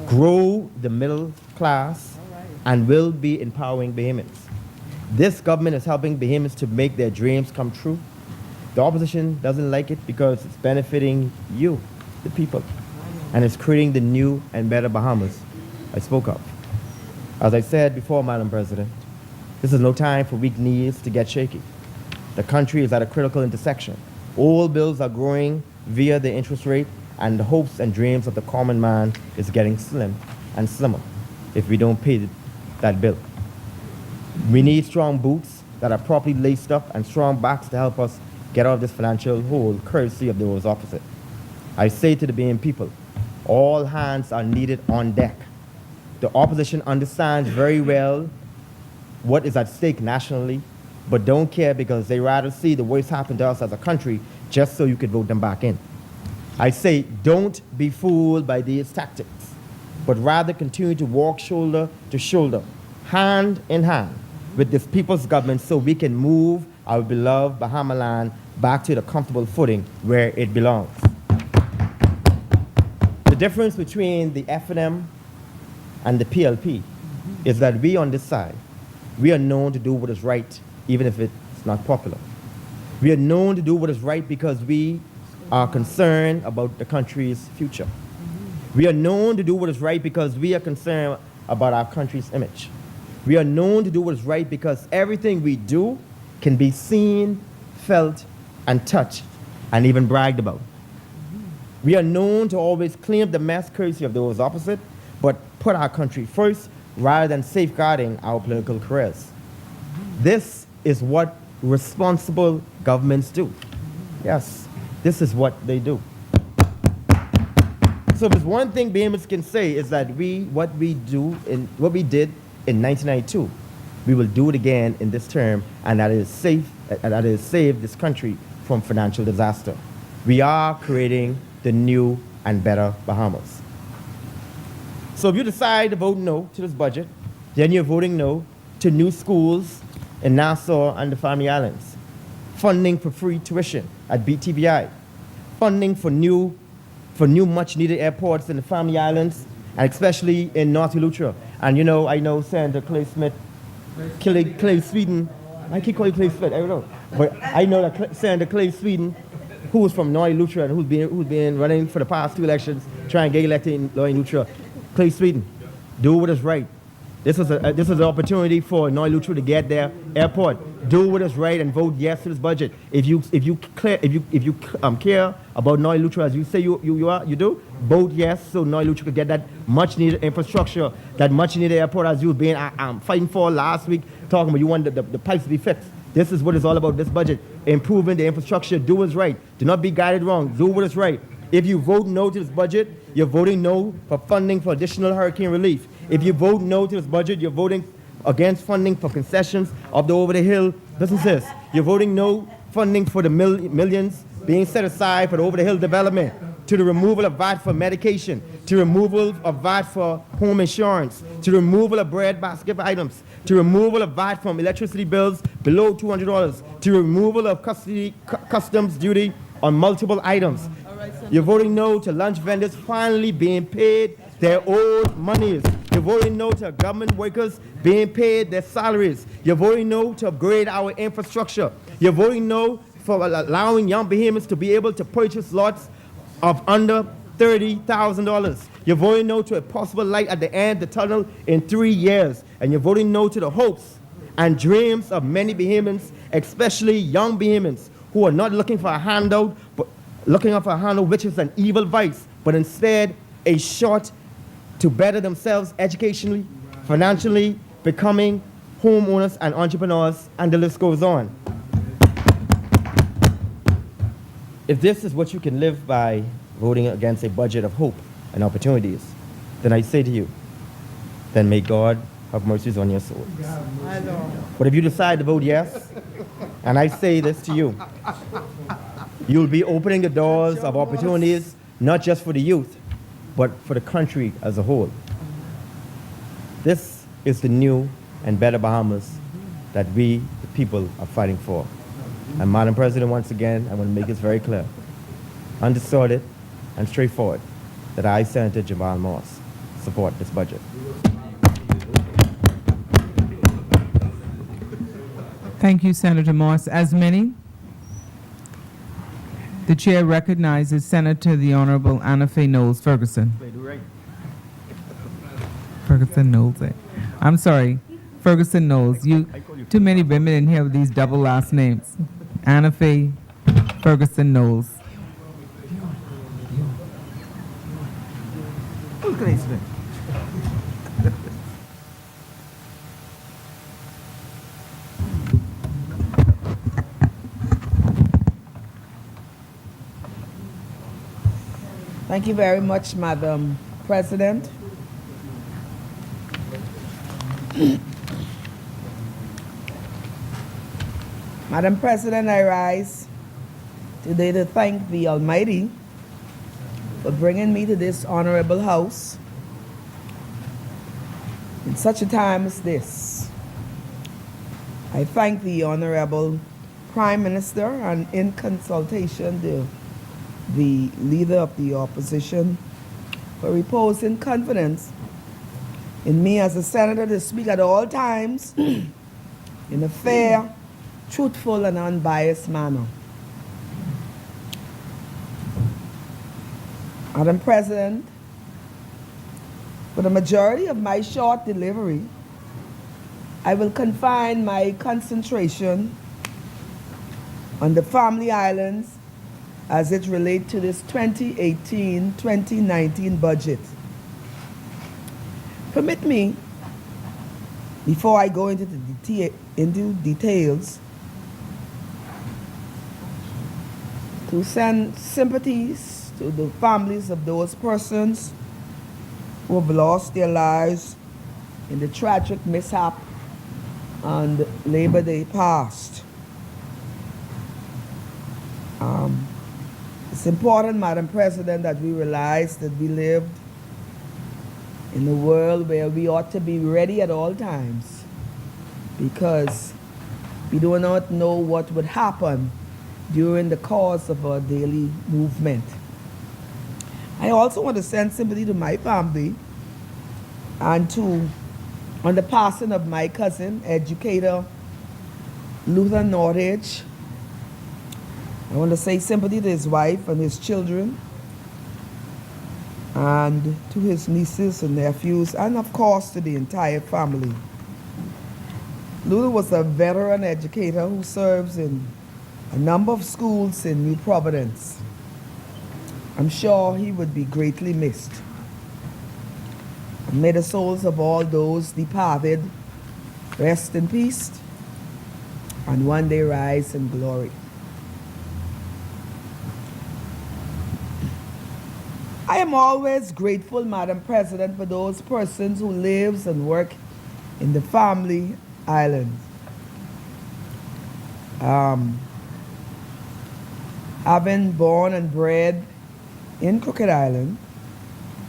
grow the middle class, and will be empowering Bahamians. This government is helping Bahamians to make their dreams come true. The opposition doesn't like it because it's benefiting you, the people, and it's creating the new and better Bahamas I spoke of. As I said before, Madam President, this is no time for weak knees to get shaky. The country is at a critical intersection. All bills are growing via the interest rate, and the hopes and dreams of the common man is getting slim and slimmer if we don't pay that bill. We need strong boots that are properly laced up and strong backs to help us get out of this financial hole, courtesy of those opposite. I say to the Bahamian people, all hands are needed on deck. the opposition understands very well what is at stake nationally, but don't care because they rather see the worst happen to us as a country just so you could vote them back in. I say, don't be fooled by these tactics, but rather continue to walk shoulder to shoulder, hand in hand with this people's government so we can move our beloved Bahama land back to the comfortable footing where it belongs. The difference between the F&M and the PLP is that we on this side, we are known to do what is right, even if it's not popular. We are known to do what is right because we are concerned about the country's future. We are known to do what is right because we are concerned about our country's image. We are known to do what is right because everything we do can be seen, felt, and touched, and even bragged about. We are known to always clean up the mess courtesy of those opposite, but put our country first rather than safeguarding our political careers. This is what responsible governments do. Yes, this is what they do. So if there's one thing Bahamians can say is that what we did in 1992, we will do it again in this term, and that is save this country from financial disaster. We are creating the new and better Bahamas. So if you decide to vote no to this budget, then you're voting no to new schools in Nassau and the Family Islands, funding for free tuition at BTBI, funding for new much needed airports in the Family Islands, and especially in North Eleuthera. And I know Senator Clay Smith, Clay Sweden, I keep calling Clay Smith, I don't know. But I know that Senator Clay Sweden, who was from North Eleuthera and who's been running for the past 2 elections, trying to get elected in North Eleuthera. Clay Sweden, do what is right. This is an opportunity for North Eleuthera to get their airport. Do what is right and vote yes to this budget. If you care about North Eleuthera as you say you do, vote yes so North Eleuthera could get that much needed infrastructure, that much needed airport as you've been fighting for last week, talking about you want the pipes to be fixed. This is what it's all about, this budget. Improving the infrastructure, do what's right. Do not be guided wrong, do what is right. If you vote no to this budget, you're voting no for funding for additional hurricane relief. If you vote no to this budget, you're voting against funding for concessions of the over-the-hill businesses. You're voting no funding for the millions being set aside for the over-the-hill development, to the removal of VAT for medication, to removal of VAT for home insurance, to removal of bread basket items, to removal of VAT from electricity bills below $200, to removal of customs duty on multiple items. You're voting no to lunch vendors finally being paid their old monies. You're voting no to government workers being paid their salaries. You're voting no to upgrade our infrastructure. You're voting no for allowing young Bahamians to be able to purchase lots of under $30,000. You're voting no to a possible light at the end of the tunnel in 3 years. And you're voting no to the hopes and dreams of many Bahamians, especially young Bahamians, who are not looking for a handout, but looking for a handout which is an evil vice, but instead a shot to better themselves educationally, financially, becoming homeowners and entrepreneurs, and the list goes on. If this is what you can live by, voting against a budget of hope and opportunities, then I say to you, then may God have mercies on your souls. But if you decide to vote yes, and I say this to you, you'll be opening the doors of opportunities, not just for the youth, but for the country as a whole. This is the new and better Bahamas that we, the people, are fighting for. And Madam President, once again, I want to make this very clear, undistorted and straightforward, that I, Senator Jamal Moss, support this budget. Thank you, Senator Moss. As many, the chair recognizes Senator the Honorable Anna Faye Knowles Ferguson. Ferguson Knowles. I'm sorry, Ferguson Knowles. Too many women in here with these double last names. Anna Faye Ferguson Knowles. Thank you very much, Madam President. Madam President, I rise today to thank the Almighty for bringing me to this honorable house in such a time as this. I thank the Honorable Prime Minister and in consultation the Leader of the Opposition for reposing confidence in me as a senator to speak at all times in a fair, truthful, and unbiased manner. Madam President, for the majority of my short delivery, I will confine my concentration on the family islands as it relates to this 2018-2019 budget. Permit me, before I go into details, to send sympathies to the families of those persons who have lost their lives in the tragic mishap on Labor Day past. It's important, Madam President, that we realize that we live in a world where we ought to be ready at all times, because we do not know what would happen during the course of our daily movement. I also want to send sympathy to my family and on the passing of my cousin, educator Luther Nordage. I want to say sympathy to his wife and his children, and to his nieces and nephews, and of course to the entire family. Luther was a veteran educator who serves in a number of schools in New Providence. I'm sure he would be greatly missed. And may the souls of all those departed rest in peace and one day rise in glory. I am always grateful, Madam President, for those persons who live and work in the family islands. Having born and bred in Crooked Island,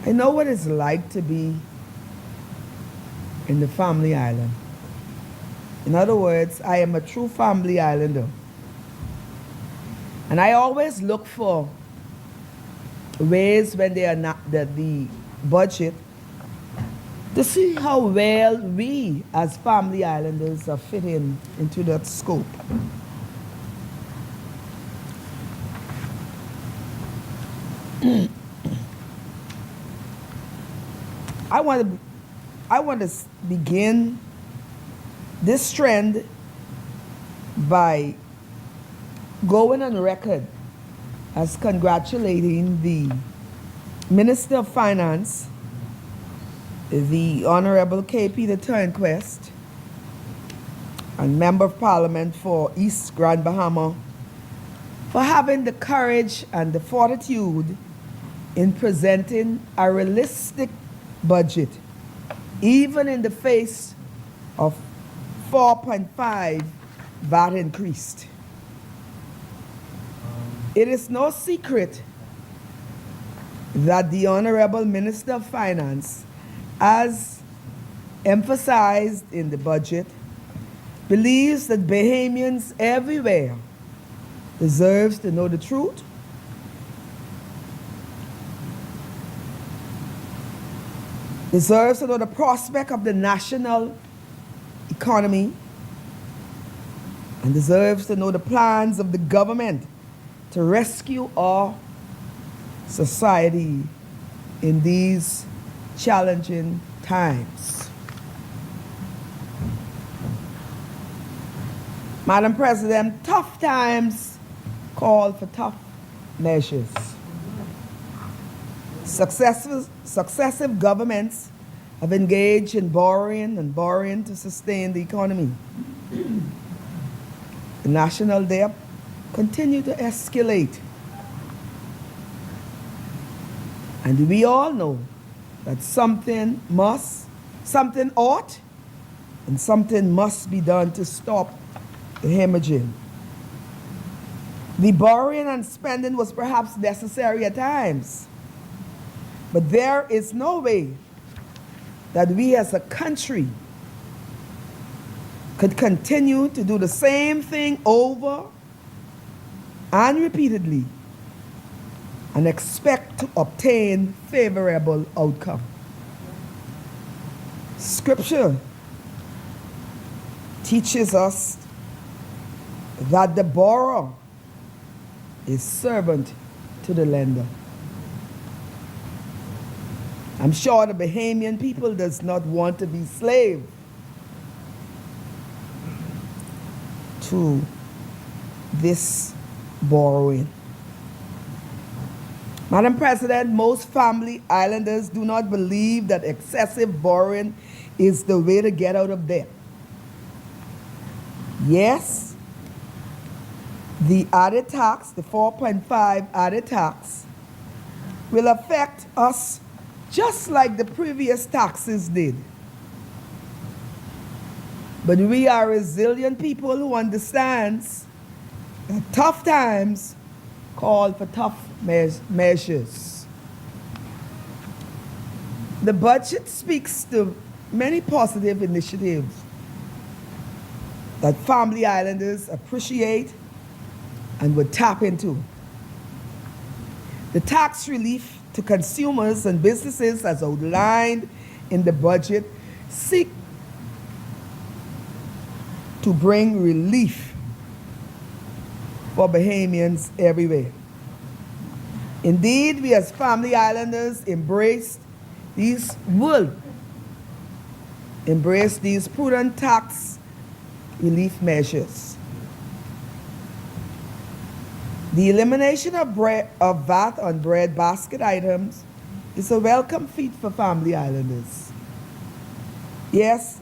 I know what it's like to be in the family island. In other words, I am a true family islander. And I always look for ways when they are not the budget to see how well we as family islanders are fitting into that scope. I want to begin this trend by going on record as congratulating the Minister of Finance, the Honorable K.P. Turnquest, and Member of Parliament for East Grand Bahama, for having the courage and the fortitude in presenting a realistic budget, even in the face of 4.5 VAT increased. It is no secret that the Honorable Minister of Finance, as emphasized in the budget, believes that Bahamians everywhere deserves to know the truth, deserves to know the prospect of the national economy, and deserves to know the plans of the government to rescue our society in these challenging times. Madam President, tough times call for tough measures. Successive governments have engaged in borrowing to sustain the economy. The national debt continue to escalate. And we all know that something ought and something must be done to stop the hemorrhaging. The borrowing and spending was perhaps necessary at times, but there is no way that we as a country could continue to do the same thing over and repeatedly and expect to obtain favorable outcome. Scripture teaches us that the borrower is servant to the lender. I'm sure the Bahamian people does not want to be slave to this borrowing. Madam President, most family islanders do not believe that excessive borrowing is the way to get out of debt. Yes, the added tax, the 4.5 added tax, will affect us just like the previous taxes did. But we are resilient people who understands that tough times call for tough measures. The budget speaks to many positive initiatives that family islanders appreciate and would tap into. The tax relief to consumers and businesses as outlined in the budget seek to bring relief for Bahamians everywhere. Indeed, we as family islanders will embrace these prudent tax relief measures. The elimination of VAT on bread basket items is a welcome feat for family islanders. Yes,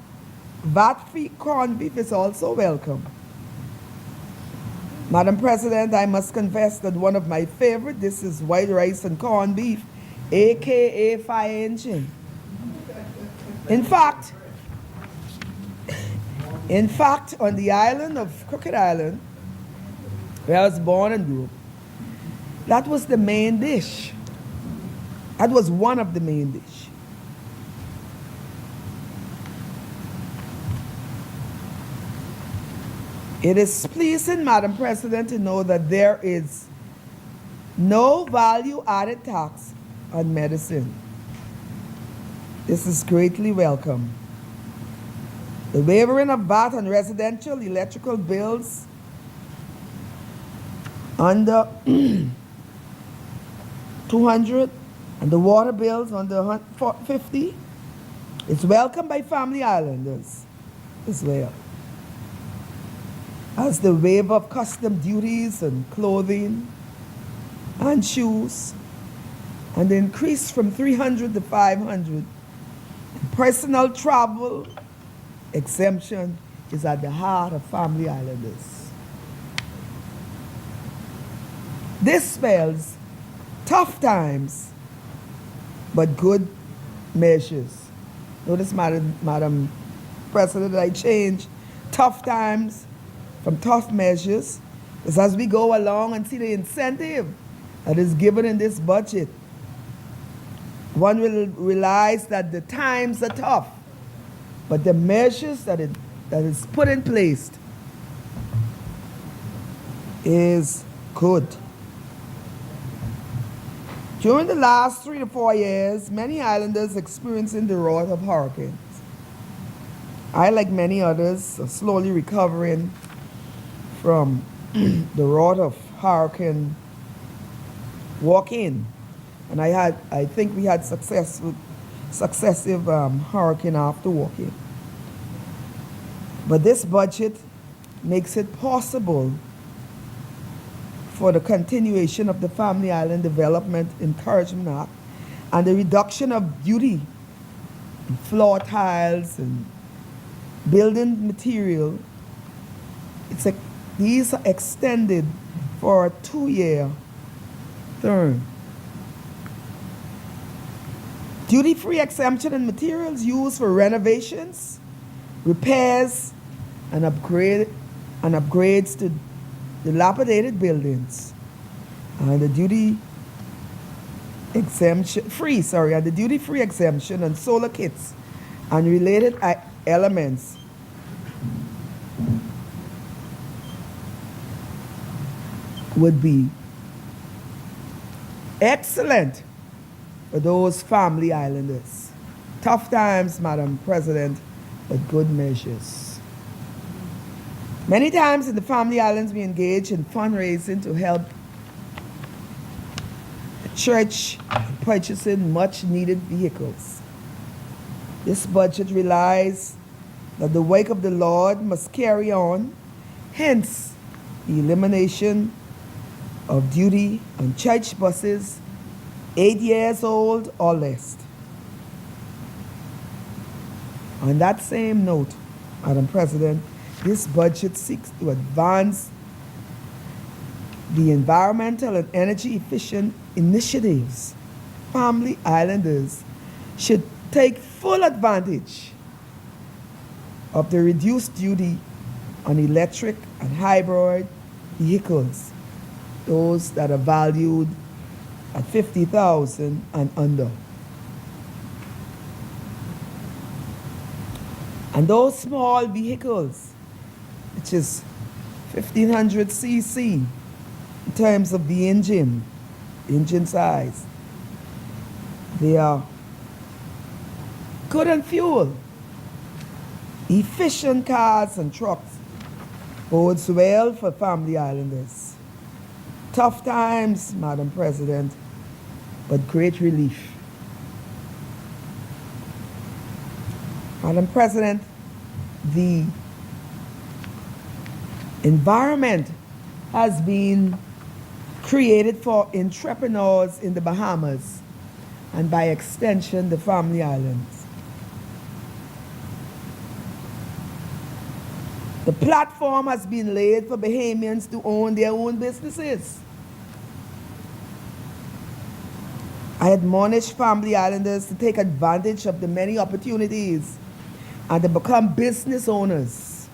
VAT-free corned beef is also welcome. Madam President, I must confess that one of my favorite dishes is white rice and corned beef, aka fire engine. In fact, on the island of Crooked Island, where I was born and grew up, that was the main dish. That was one of the main dishes. It is pleasing, Madam President, to know that there is no value-added tax on medicine. This is greatly welcome. The waiving of VAT on residential electrical bills under 200 and the water bills under 50 is welcomed by family islanders as well. As the waiver of custom duties on clothing and shoes, and the increase from 300 to 500. Personal travel exemption is at the heart of family islanders. This spells tough times, but good measures. Notice, Madam President, I changed tough times from tough measures, is as we go along and see the incentive that is given in this budget, one will realize that the times are tough, but the measures that is put in place is good. During the last 3 to 4 years, many islanders experiencing the wrath of hurricanes. I, like many others, are slowly recovering from the wrath of Hurricane Joaquin, and I think we had successive hurricane after Joaquin. But this budget makes it possible for the continuation of the Family Island Development Encouragement Act and the reduction of duty on floor tiles and building material. These are extended for a 2-year term. Duty-free exemption in materials used for renovations repairs and upgrades to dilapidated buildings, and the duty free exemption on solar kits and related elements would be excellent for those family islanders. Tough times, Madam President, but good measures. Many times in the family islands, we engage in fundraising to help the church purchasing much needed vehicles. This budget relies that the work of the Lord must carry on, hence the elimination of duty on church buses 8 years old or less. On that same note, Madam President, this budget seeks to advance the environmental and energy efficient initiatives. Family islanders should take full advantage of the reduced duty on electric and hybrid vehicles, those that are valued at $50,000 and under. And those small vehicles, which is 1500 cc in terms of the engine size, they are good on fuel. Efficient cars and trucks bodes well for family islanders. Tough times, Madam President, but great relief. Madam President, the environment has been created for entrepreneurs in the Bahamas and by extension the family islands. The platform has been laid for Bahamians to own their own businesses. I admonish family islanders to take advantage of the many opportunities and to become business owners.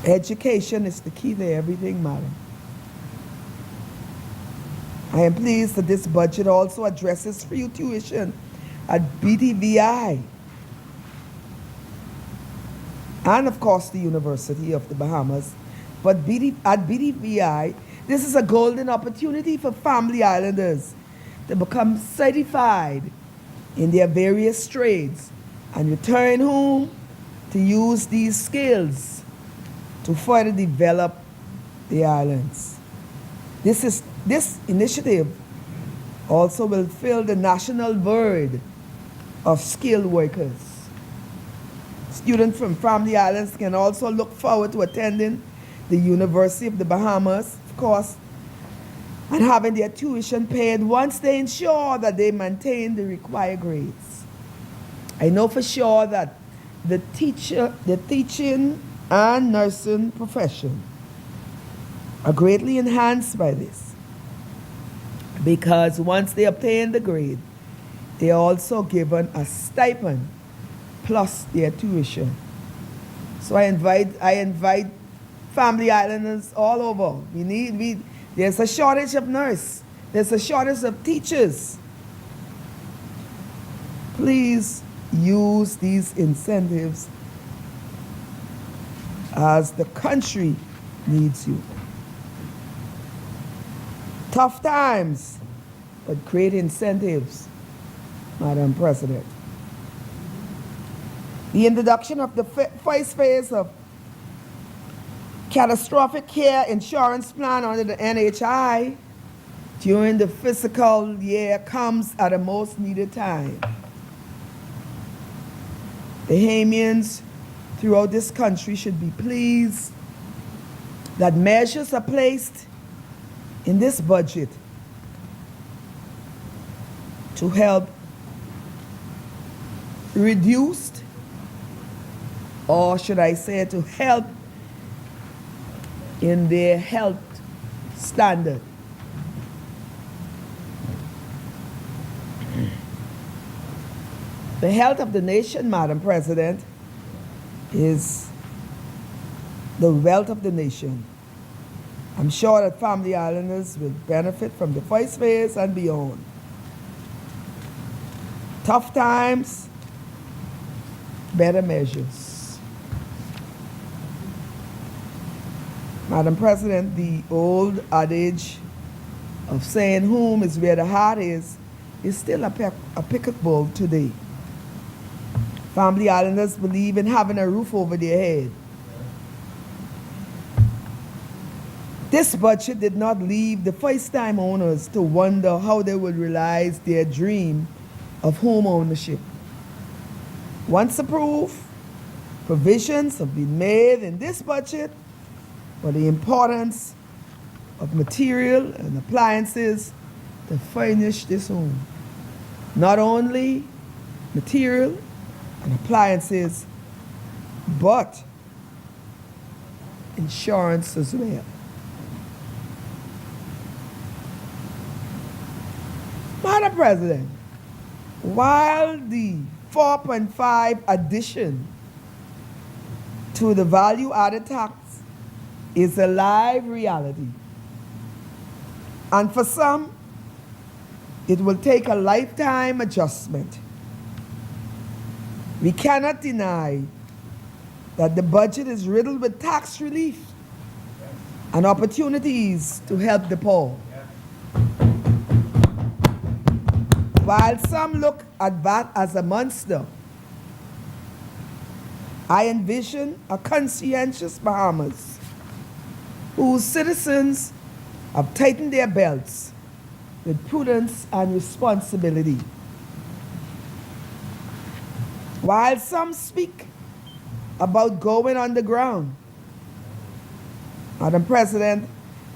Education is the key to everything, madam. I am pleased that this budget also addresses free tuition at BDVI and, of course, the University of the Bahamas. But at BDVI, this is a golden opportunity for family islanders to become certified in their various trades and return home to use these skills to further develop the islands. This initiative also will fill the national void of skilled workers. Students from family islands can also look forward to attending the University of the Bahamas, of course, and having their tuition paid once they ensure that they maintain the required grades. I know for sure that the teaching and nursing profession are greatly enhanced by this, because once they obtain the grade, they are also given a stipend plus their tuition. So I invite family islanders all over. There's a shortage of nurses. There's a shortage of teachers. Please use these incentives as the country needs you. Tough times, but great incentives, Madam President. The introduction of the first phase of catastrophic care insurance plan under the NHI during the fiscal year comes at a most needed time. Bahamians throughout this country should be pleased that measures are placed in this budget to help reduce, or should I say to help in their health standard. The health of the nation, Madam President, is the wealth of the nation. I'm sure that Family Islanders will benefit from the first phase and beyond. Tough times, better measures. Madam President, the old adage of saying home is where the heart is still applicable today. Family Islanders believe in having a roof over their head. This budget did not leave the first-time owners to wonder how they would realize their dream of home ownership. Once approved, provisions have been made in this budget for the importance of material and appliances to furnish this home. Not only material and appliances, but insurance as well. Madam President, while the 4.5 addition to the value-added tax is a live reality, and for some, it will take a lifetime adjustment, we cannot deny that the budget is riddled with tax relief and opportunities to help the poor. While some look at that as a monster, I envision a conscientious Bahamas whose citizens have tightened their belts with prudence and responsibility. While some speak about going underground, Madam President,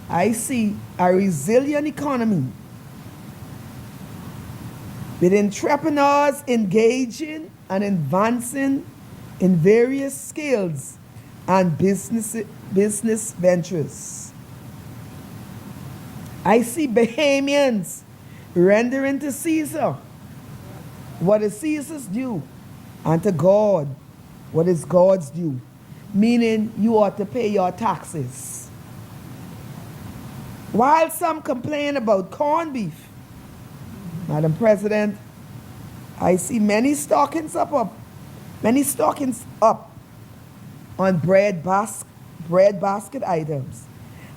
I see a resilient economy with entrepreneurs engaging and advancing in various skills and business ventures. I see Bahamians rendering to Caesar what is Caesar's due, and to God what is God's due, meaning you ought to pay your taxes. While some complain about corned beef, Madam President, I see many stockings up on bread basket items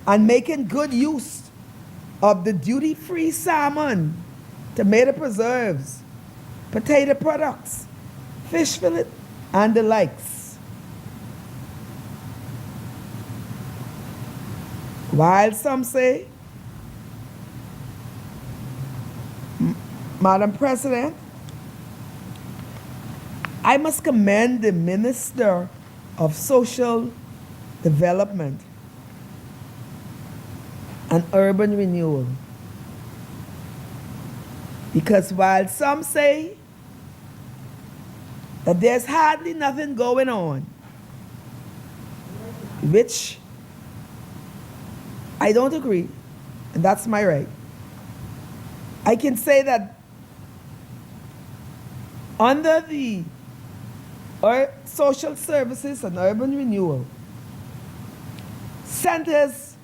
and making good use of the duty-free salmon, tomato preserves, potato products, fish fillet, and the likes. While some say, Madam President, I must commend the Minister of Social Development and Urban Renewal, because while some say that there's hardly nothing going on, which I don't agree, and that's my right, I can say that under the Social Services and Urban Renewal, centers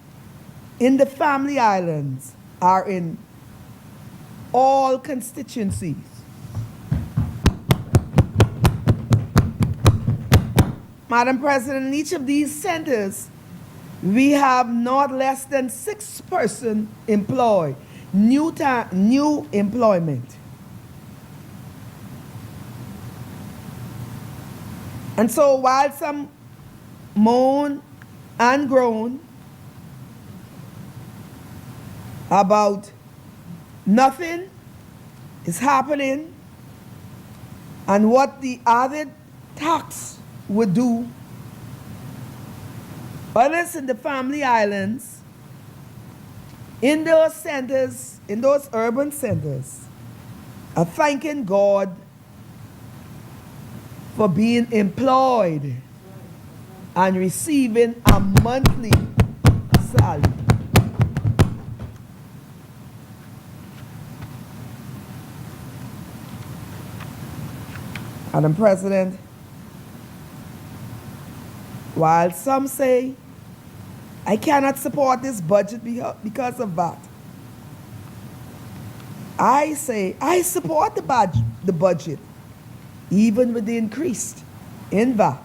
in the Family Islands are in all constituencies. Madam President, in each of these centers, we have not less than 6 persons employed, new employment. And so while some moan and groan about nothing is happening and what the added tax would do, others in the Family Islands, in those centers, in those urban centers, are thanking God for being employed and receiving a monthly salary. Madam President, while some say I cannot support this budget because of that, I say I support the budget, even with the increase in VAT,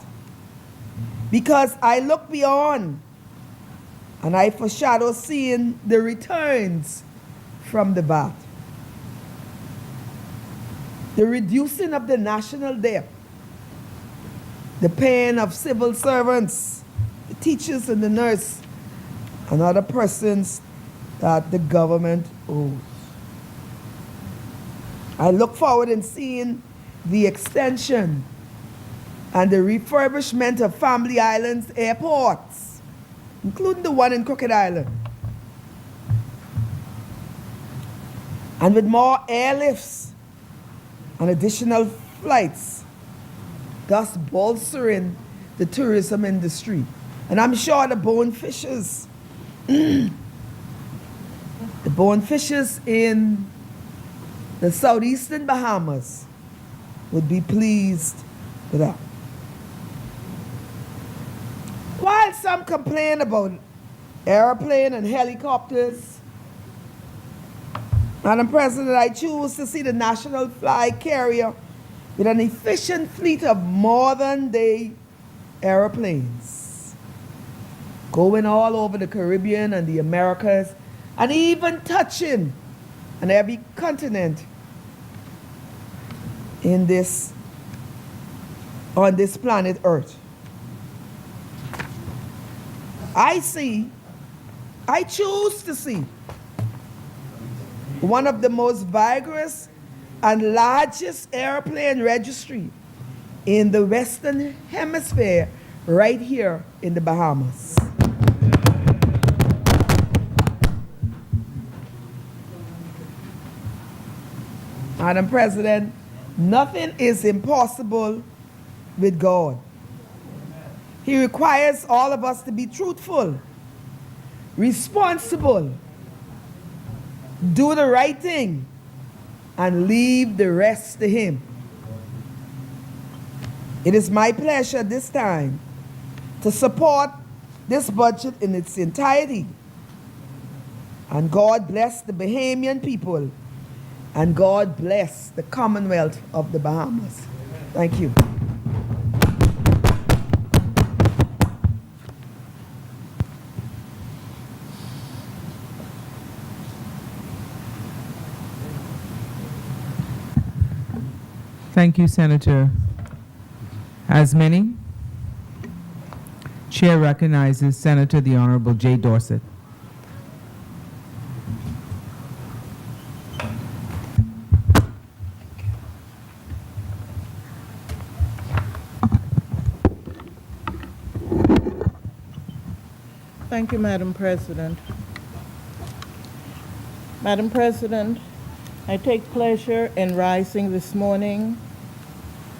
because I look beyond and I foreshadow seeing the returns from the VAT. The reducing of the national debt, the paying of civil servants, the teachers and the nurses, and other persons that the government owes. I look forward in seeing the extension and the refurbishment of Family Island's airports, including the one in Crooked Island. And with more airlifts and additional flights, thus bolstering the tourism industry. And I'm sure the bonefishers, the bonefishers in the southeastern Bahamas would be pleased with that. While some complain about airplane and helicopters, Madam President, I choose to see the national flag carrier with an efficient fleet of modern-day airplanes going all over the Caribbean and the Americas, and even touching on every continent on this planet Earth. I choose to see one of the most vigorous and largest airplane registry in the Western Hemisphere right here in the Bahamas. Madam President, nothing is impossible with God. He requires all of us to be truthful, responsible, do the right thing, and leave the rest to Him. It is my pleasure this time to support this budget in its entirety. And God bless the Bahamian people, and God bless the Commonwealth of the Bahamas. Thank you. Thank you, Senator. As many, Chair recognizes Senator the Honorable Jay Dorsett. Thank you, Madam President. Madam President, I take pleasure in rising this morning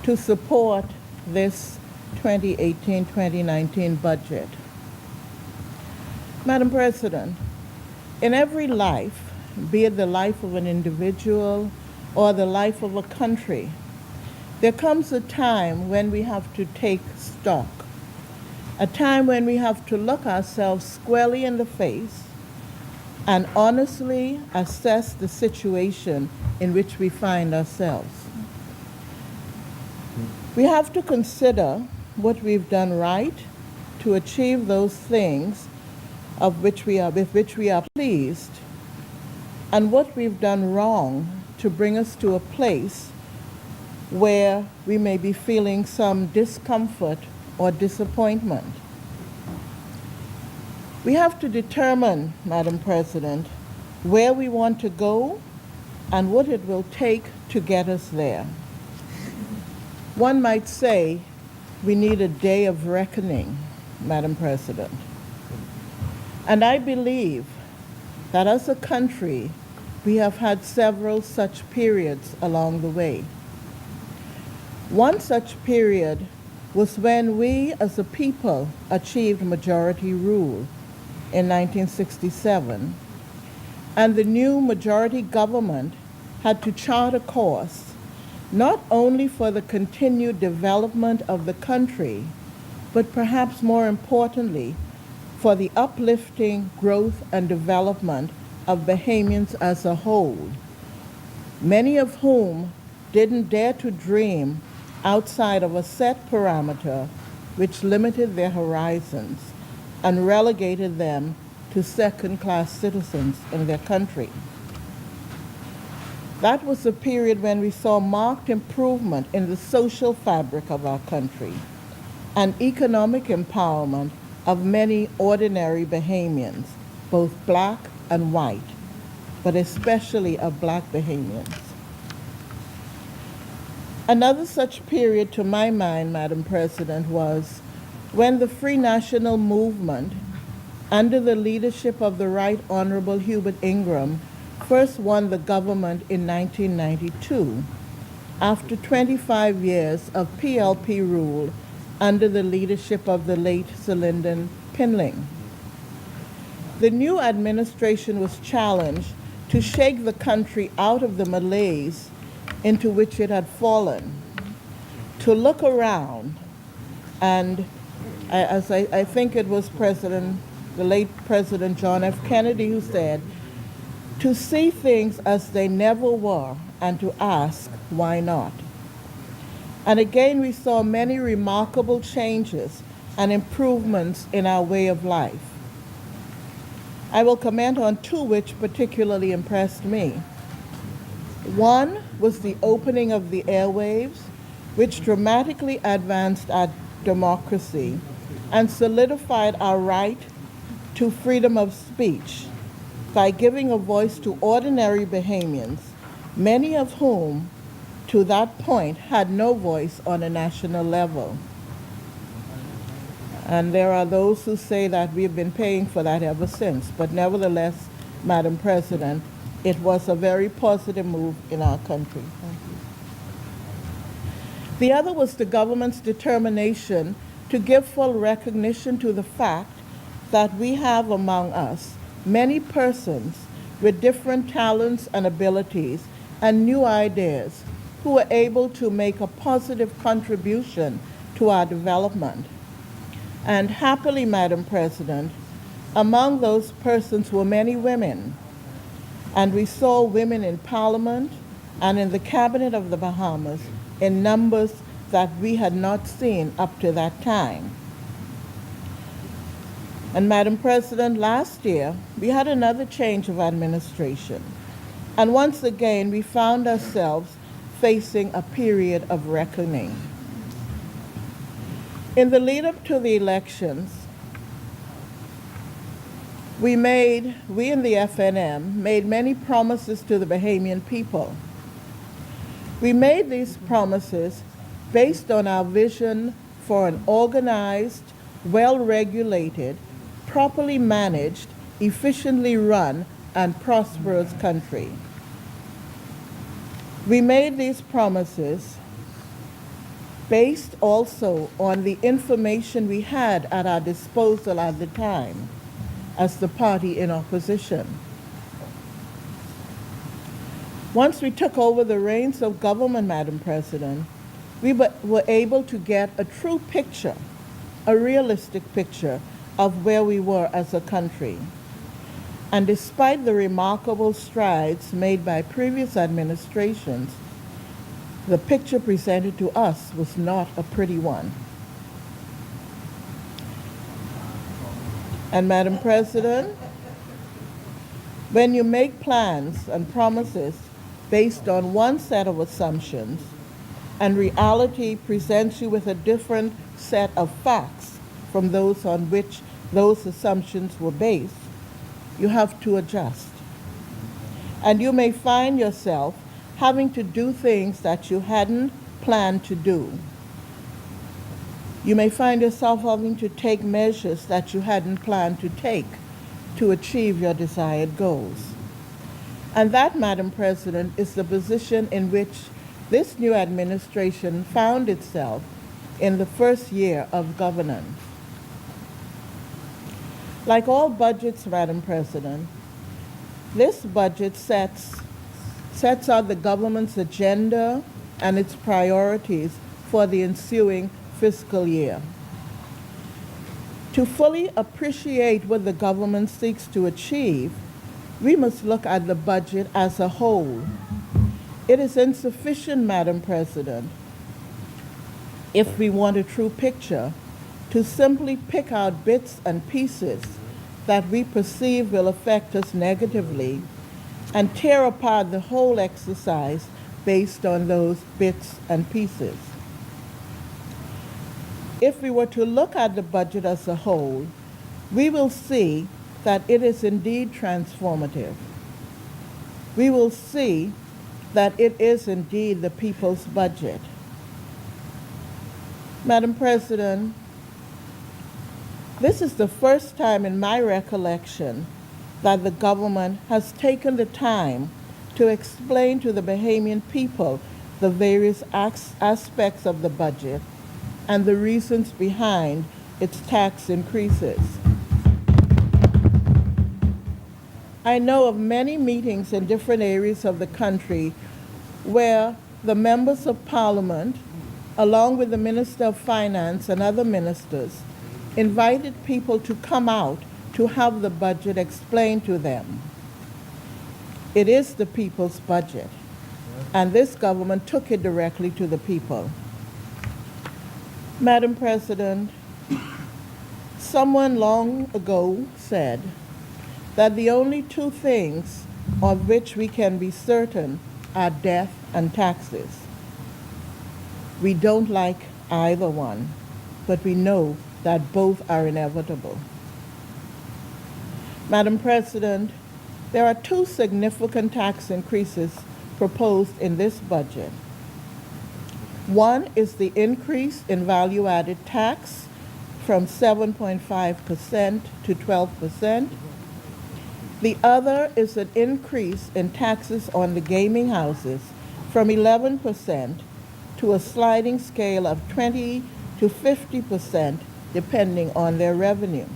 to support this 2018-2019 budget. Madam President, in every life, be it the life of an individual or the life of a country, there comes a time when we have to take stock, a time when we have to look ourselves squarely in the face and honestly assess the situation in which we find ourselves. We have to consider what we've done right to achieve those things with which we are pleased, and what we've done wrong to bring us to a place where we may be feeling some discomfort or disappointment. We have to determine, Madam President, where we want to go and what it will take to get us there. One might say we need a day of reckoning, Madam President. And I believe that as a country, we have had several such periods along the way. One such period was when we as a people achieved majority rule in 1967, and the new majority government had to chart a course not only for the continued development of the country, but perhaps more importantly, for the uplifting growth and development of Bahamians as a whole, many of whom didn't dare to dream outside of a set parameter which limited their horizons and relegated them to second-class citizens in their country. That was a period when we saw marked improvement in the social fabric of our country and economic empowerment of many ordinary Bahamians, both black and white, but especially of black Bahamians. Another such period to my mind, Madam President, was when the Free National Movement, under the leadership of the Right Honorable Hubert Ingram, first won the government in 1992, after 25 years of PLP rule under the leadership of the late Sir Lyndon Pinling. The new administration was challenged to shake the country out of the malaise into which it had fallen, to look around, and I think it was the late President John F. Kennedy who said, to see things as they never were and to ask, why not? And again, we saw many remarkable changes and improvements in our way of life. I will comment on two which particularly impressed me. One was the opening of the airwaves, which dramatically advanced our democracy and solidified our right to freedom of speech by giving a voice to ordinary Bahamians, many of whom, to that point, had no voice on a national level. And there are those who say that we've been paying for that ever since, but nevertheless, Madam President, it was a very positive move in our country. Thank you. The other was the government's determination to give full recognition to the fact that we have among us many persons with different talents and abilities and new ideas who are able to make a positive contribution to our development. And happily, Madam President, among those persons were many women. And we saw women in Parliament and in the Cabinet of the Bahamas in numbers that we had not seen up to that time. And Madam President, last year, we had another change of administration. And once again, we found ourselves facing a period of reckoning. In the lead up to the elections, we in the FNM made many promises to the Bahamian people. We made these promises based on our vision for an organized, well-regulated, properly managed, efficiently run, and prosperous country. We made these promises based also on the information we had at our disposal at the time as the party in opposition. Once we took over the reins of government, Madam President, we were able to get a true picture, a realistic picture of where we were as a country. And despite the remarkable strides made by previous administrations, the picture presented to us was not a pretty one. And Madam President, when you make plans and promises based on one set of assumptions, and reality presents you with a different set of facts from those on which those assumptions were based, you have to adjust. And you may find yourself having to do things that you hadn't planned to do. You may find yourself having to take measures that you hadn't planned to take to achieve your desired goals. And that, Madam President, is the position in which this new administration found itself in the first year of governance. Like all budgets, Madam President, this budget sets out the government's agenda and its priorities for the ensuing fiscal year. To fully appreciate what the government seeks to achieve, we must look at the budget as a whole. It is insufficient, Madam President, if we want a true picture, to simply pick out bits and pieces that we perceive will affect us negatively and tear apart the whole exercise based on those bits and pieces. If we were to look at the budget as a whole, we will see that it is indeed transformative. We will see that it is indeed the people's budget. Madam President, this is the first time in my recollection that the government has taken the time to explain to the Bahamian people the various aspects of the budget and the reasons behind its tax increases. I know of many meetings in different areas of the country where the members of Parliament, along with the Minister of Finance and other ministers, invited people to come out to have the budget explained to them. It is the people's budget, and this government took it directly to the people. Madam President, someone long ago said that the only two things of which we can be certain are death and taxes. We don't like either one, but we know that both are inevitable. Madam President, there are two significant tax increases proposed in this budget. One is the increase in value-added tax from 7.5% to 12%. The other is an increase in taxes on the gaming houses from 11% to a sliding scale of 20 to 50%, depending on their revenue.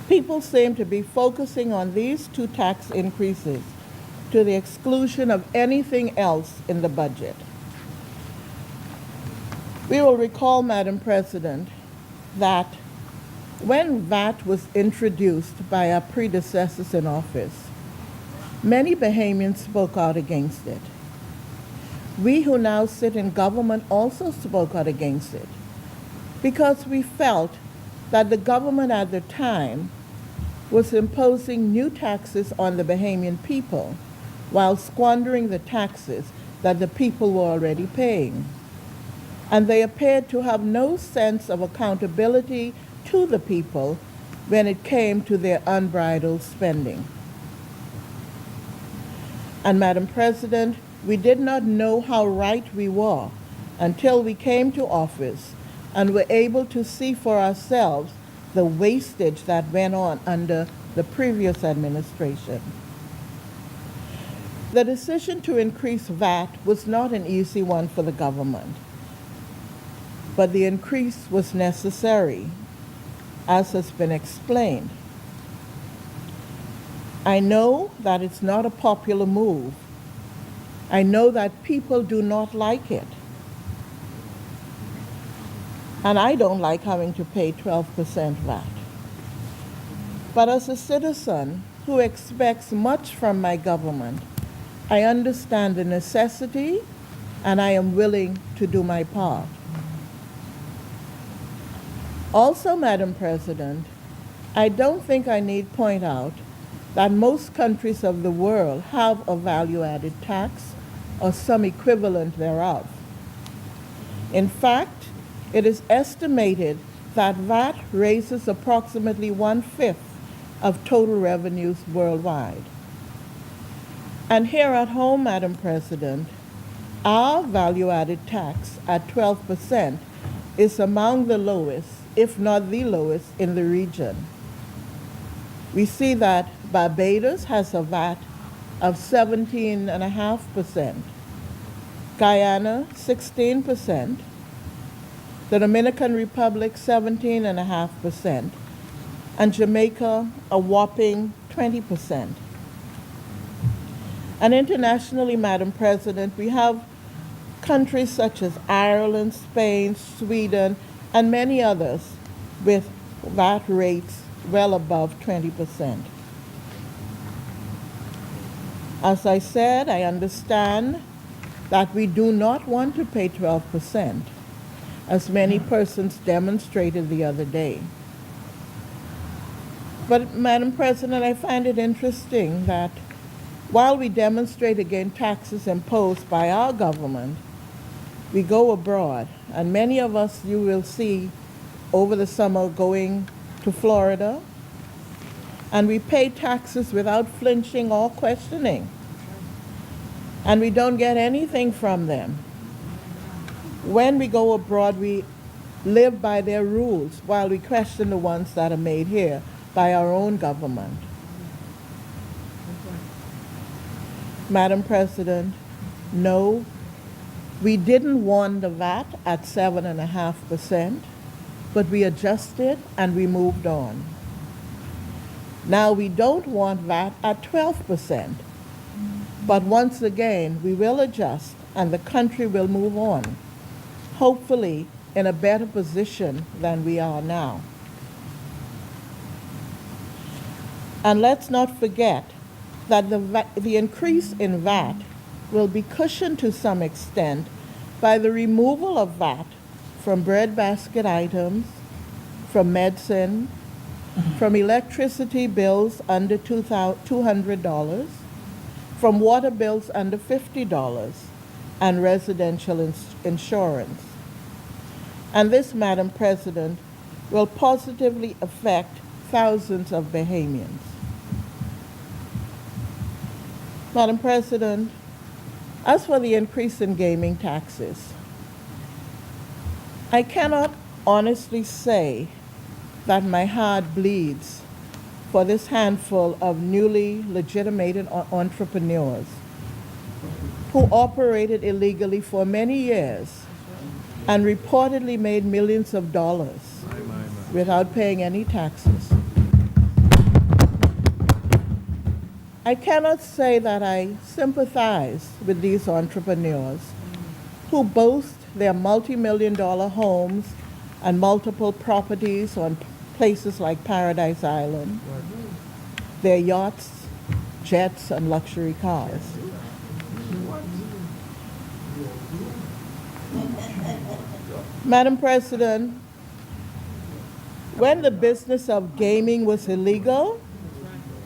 People seem to be focusing on these two tax increases to the exclusion of anything else in the budget. We will recall, Madam President, that when VAT was introduced by our predecessors in office, many Bahamians spoke out against it. We who now sit in government also spoke out against it because we felt that the government at the time was imposing new taxes on the Bahamian people while squandering the taxes that the people were already paying. And they appeared to have no sense of accountability to the people when it came to their unbridled spending. And Madam President, we did not know how right we were until we came to office and were able to see for ourselves the wastage that went on under the previous administration. The decision to increase VAT was not an easy one for the government, but the increase was necessary, as has been explained. I know that it's not a popular move. I know that people do not like it. And I don't like having to pay 12% VAT. But as a citizen who expects much from my government, I understand the necessity and I am willing to do my part. Also, Madam President, I don't think I need point out that most countries of the world have a value-added tax or some equivalent thereof. In fact, it is estimated that VAT raises approximately 1/5 of total revenues worldwide. And here at home, Madam President, our value-added tax at 12% is among the lowest, if not the lowest, in the region. We see that Barbados has a VAT of 17.5%, Guyana 16%, the Dominican Republic 17.5%, and Jamaica a whopping 20%. And internationally, Madam President, we have countries such as Ireland, Spain, Sweden, and many others with VAT rates well above 20%. As I said, I understand that we do not want to pay 12%, as many persons demonstrated the other day. But, Madam President, I find it interesting that while we demonstrate against taxes imposed by our government, we go abroad, and many of us you will see over the summer going to Florida, and we pay taxes without flinching or questioning, and we don't get anything from them. When we go abroad, we live by their rules while we question the ones that are made here by our own government. Madam President, no, we didn't want the VAT at 7.5%, but we adjusted and we moved on. Now we don't want VAT at 12%, but once again, we will adjust and the country will move on, hopefully in a better position than we are now. And let's not forget that the increase in VAT will be cushioned to some extent by the removal of VAT from breadbasket items, from medicine, from electricity bills under $200, from water bills under $50, and residential insurance. And this, Madam President, will positively affect thousands of Bahamians. Madam President, as for the increase in gaming taxes, I cannot honestly say that my heart bleeds for this handful of newly legitimated entrepreneurs who operated illegally for many years and reportedly made millions of dollars without paying any taxes. I cannot say that I sympathize with these entrepreneurs who boast their multi-million-dollar homes and multiple properties on places like Paradise Island, their yachts, jets, and luxury cars. Madam President, when the business of gaming was illegal,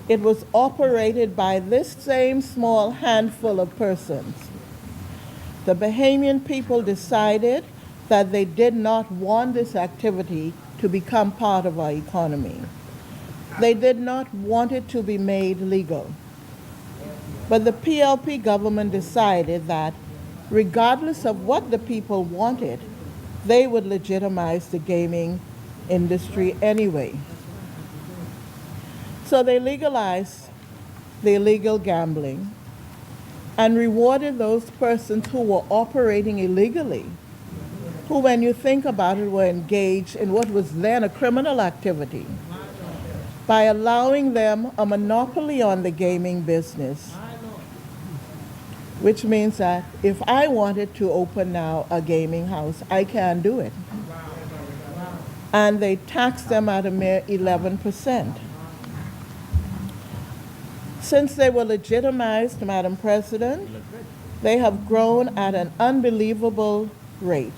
it was operated by this same small handful of persons. The Bahamian people decided that they did not want this activity to become part of our economy. They did not want it to be made legal. But the PLP government decided that regardless of what the people wanted, they would legitimize the gaming industry anyway. So they legalized the illegal gambling and rewarded those persons who were operating illegally, who, when you think about it, were engaged in what was then a criminal activity, by allowing them a monopoly on the gaming business, which means that if I wanted to open now a gaming house, I can do it. And they tax them at a mere 11%. Since they were legitimized, Madam President, they have grown at an unbelievable rate,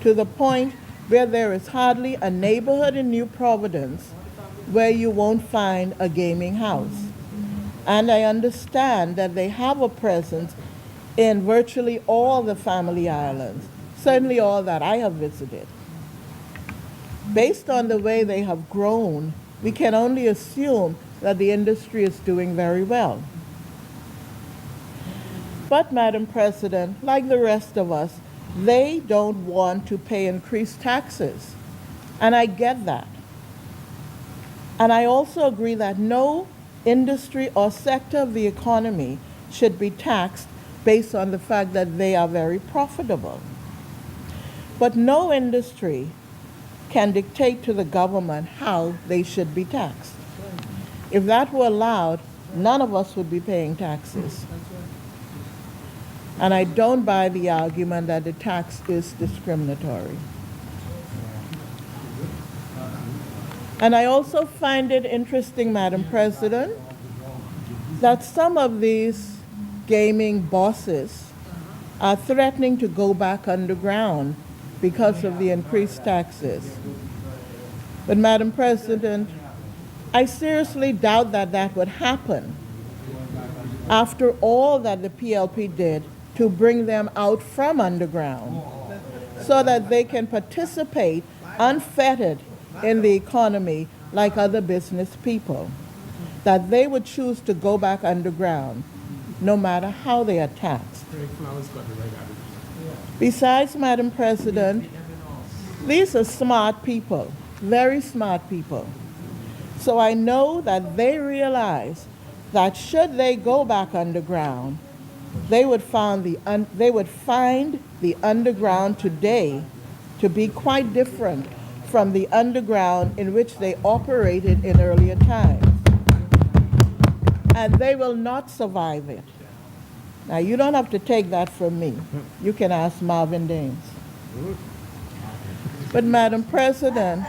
to the point where there is hardly a neighborhood in New Providence where you won't find a gaming house. And I understand that they have a presence in virtually all the family islands, certainly all that I have visited. Based on the way they have grown, we can only assume that the industry is doing very well. But, Madam President, like the rest of us, they don't want to pay increased taxes. And I get that. And I also agree that no industry or sector of the economy should be taxed based on the fact that they are very profitable. But no industry can dictate to the government how they should be taxed. If that were allowed, none of us would be paying taxes. And I don't buy the argument that the tax is discriminatory. And I also find it interesting, Madam President, that some of these gaming bosses are threatening to go back underground because of the increased taxes. But Madam President, I seriously doubt that that would happen after all that the PLP did to bring them out from underground so that they can participate unfettered in the economy like other business people, that they would choose to go back underground no matter how they are taxed. Besides, Madam President, these are smart people, very smart people. So I know that they realize that should they go back underground, they would find the underground today to be quite different from the underground in which they operated in earlier times. And they will not survive it. Now, you don't have to take that from me. You can ask Marvin Daines. But Madam President,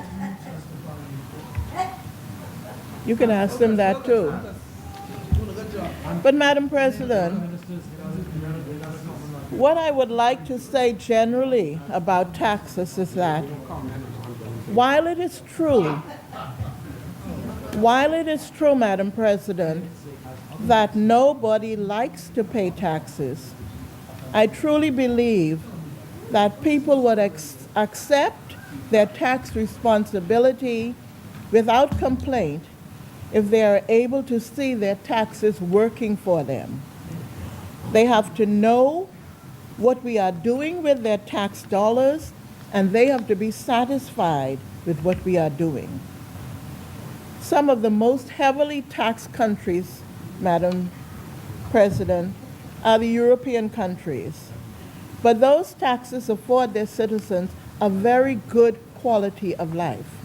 you can ask them that too. But Madam President, what I would like to say generally about taxes is that while it is true, Madam President, that nobody likes to pay taxes, I truly believe that people would accept their tax responsibility without complaint if they are able to see their taxes working for them. They have to know what we are doing with their tax dollars, and they have to be satisfied with what we are doing. Some of the most heavily taxed countries, Madam President, are the European countries. But those taxes afford their citizens a very good quality of life.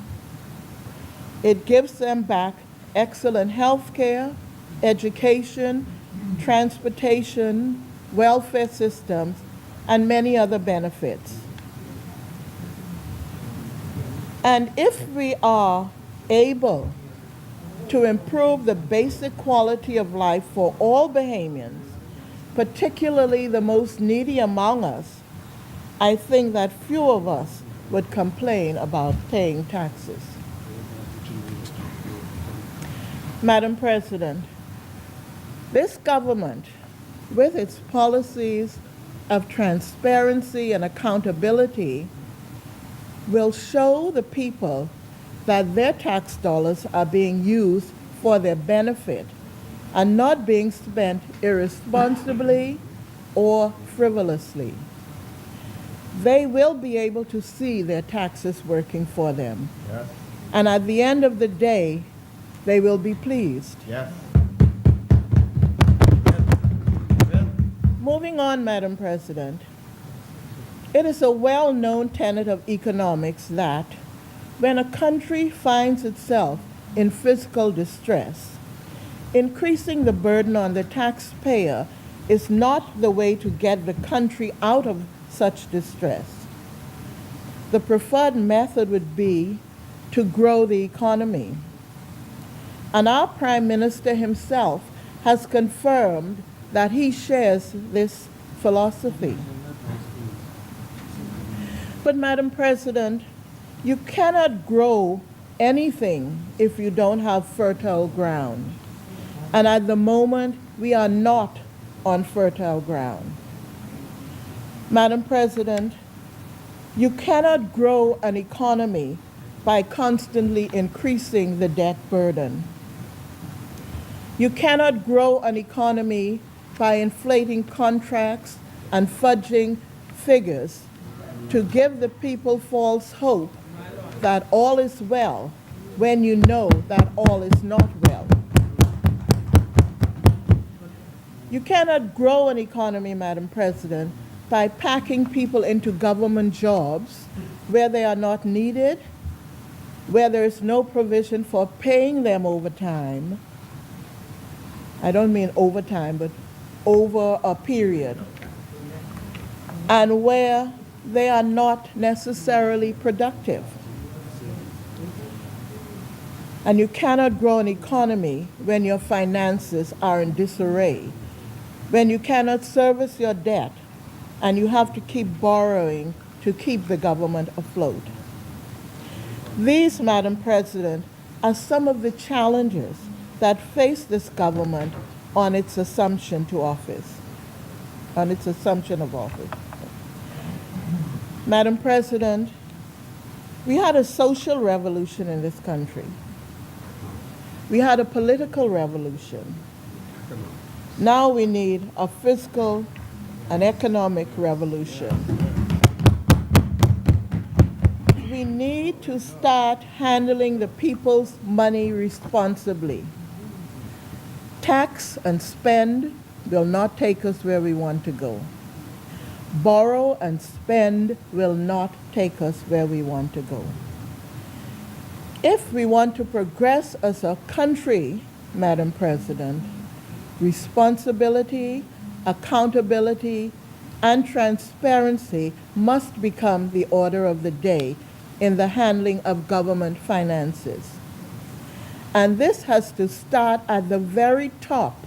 It gives them back excellent health care, education, transportation, welfare systems, and many other benefits. And if we are able to improve the basic quality of life for all Bahamians, particularly the most needy among us, I think that few of us would complain about paying taxes. Madam President, this government, with its policies of transparency and accountability, will show the people that their tax dollars are being used for their benefit and not being spent irresponsibly or frivolously. They will be able to see their taxes working for them. Yes. And at the end of the day, they will be pleased. Yes. Moving on, Madam President, it is a well-known tenet of economics that when a country finds itself in fiscal distress, increasing the burden on the taxpayer is not the way to get the country out of such distress. The preferred method would be to grow the economy. And our Prime Minister himself has confirmed that he shares this philosophy. But Madam President, you cannot grow anything if you don't have fertile ground. And at the moment, we are not on fertile ground. Madam President, you cannot grow an economy by constantly increasing the debt burden. You cannot grow an economy by inflating contracts and fudging figures to give the people false hope that all is well when you know that all is not well. You cannot grow an economy, Madam President, by packing people into government jobs where they are not needed, where there is no provision for paying them overtime. I don't mean overtime, but over a period. and where they are not necessarily productive. And you cannot grow an economy when your finances are in disarray, when you cannot service your debt, and you have to keep borrowing to keep the government afloat. These, Madam President, are some of the challenges that face this government on its assumption of office. Madam President, we had a social revolution in this country. We had a political revolution. Now we need a fiscal and economic revolution. We need to start handling the people's money responsibly. Tax and spend will not take us where we want to go. Borrow and spend will not take us where we want to go. If we want to progress as a country, Madam President, responsibility, accountability, and transparency must become the order of the day in the handling of government finances. And this has to start at the very top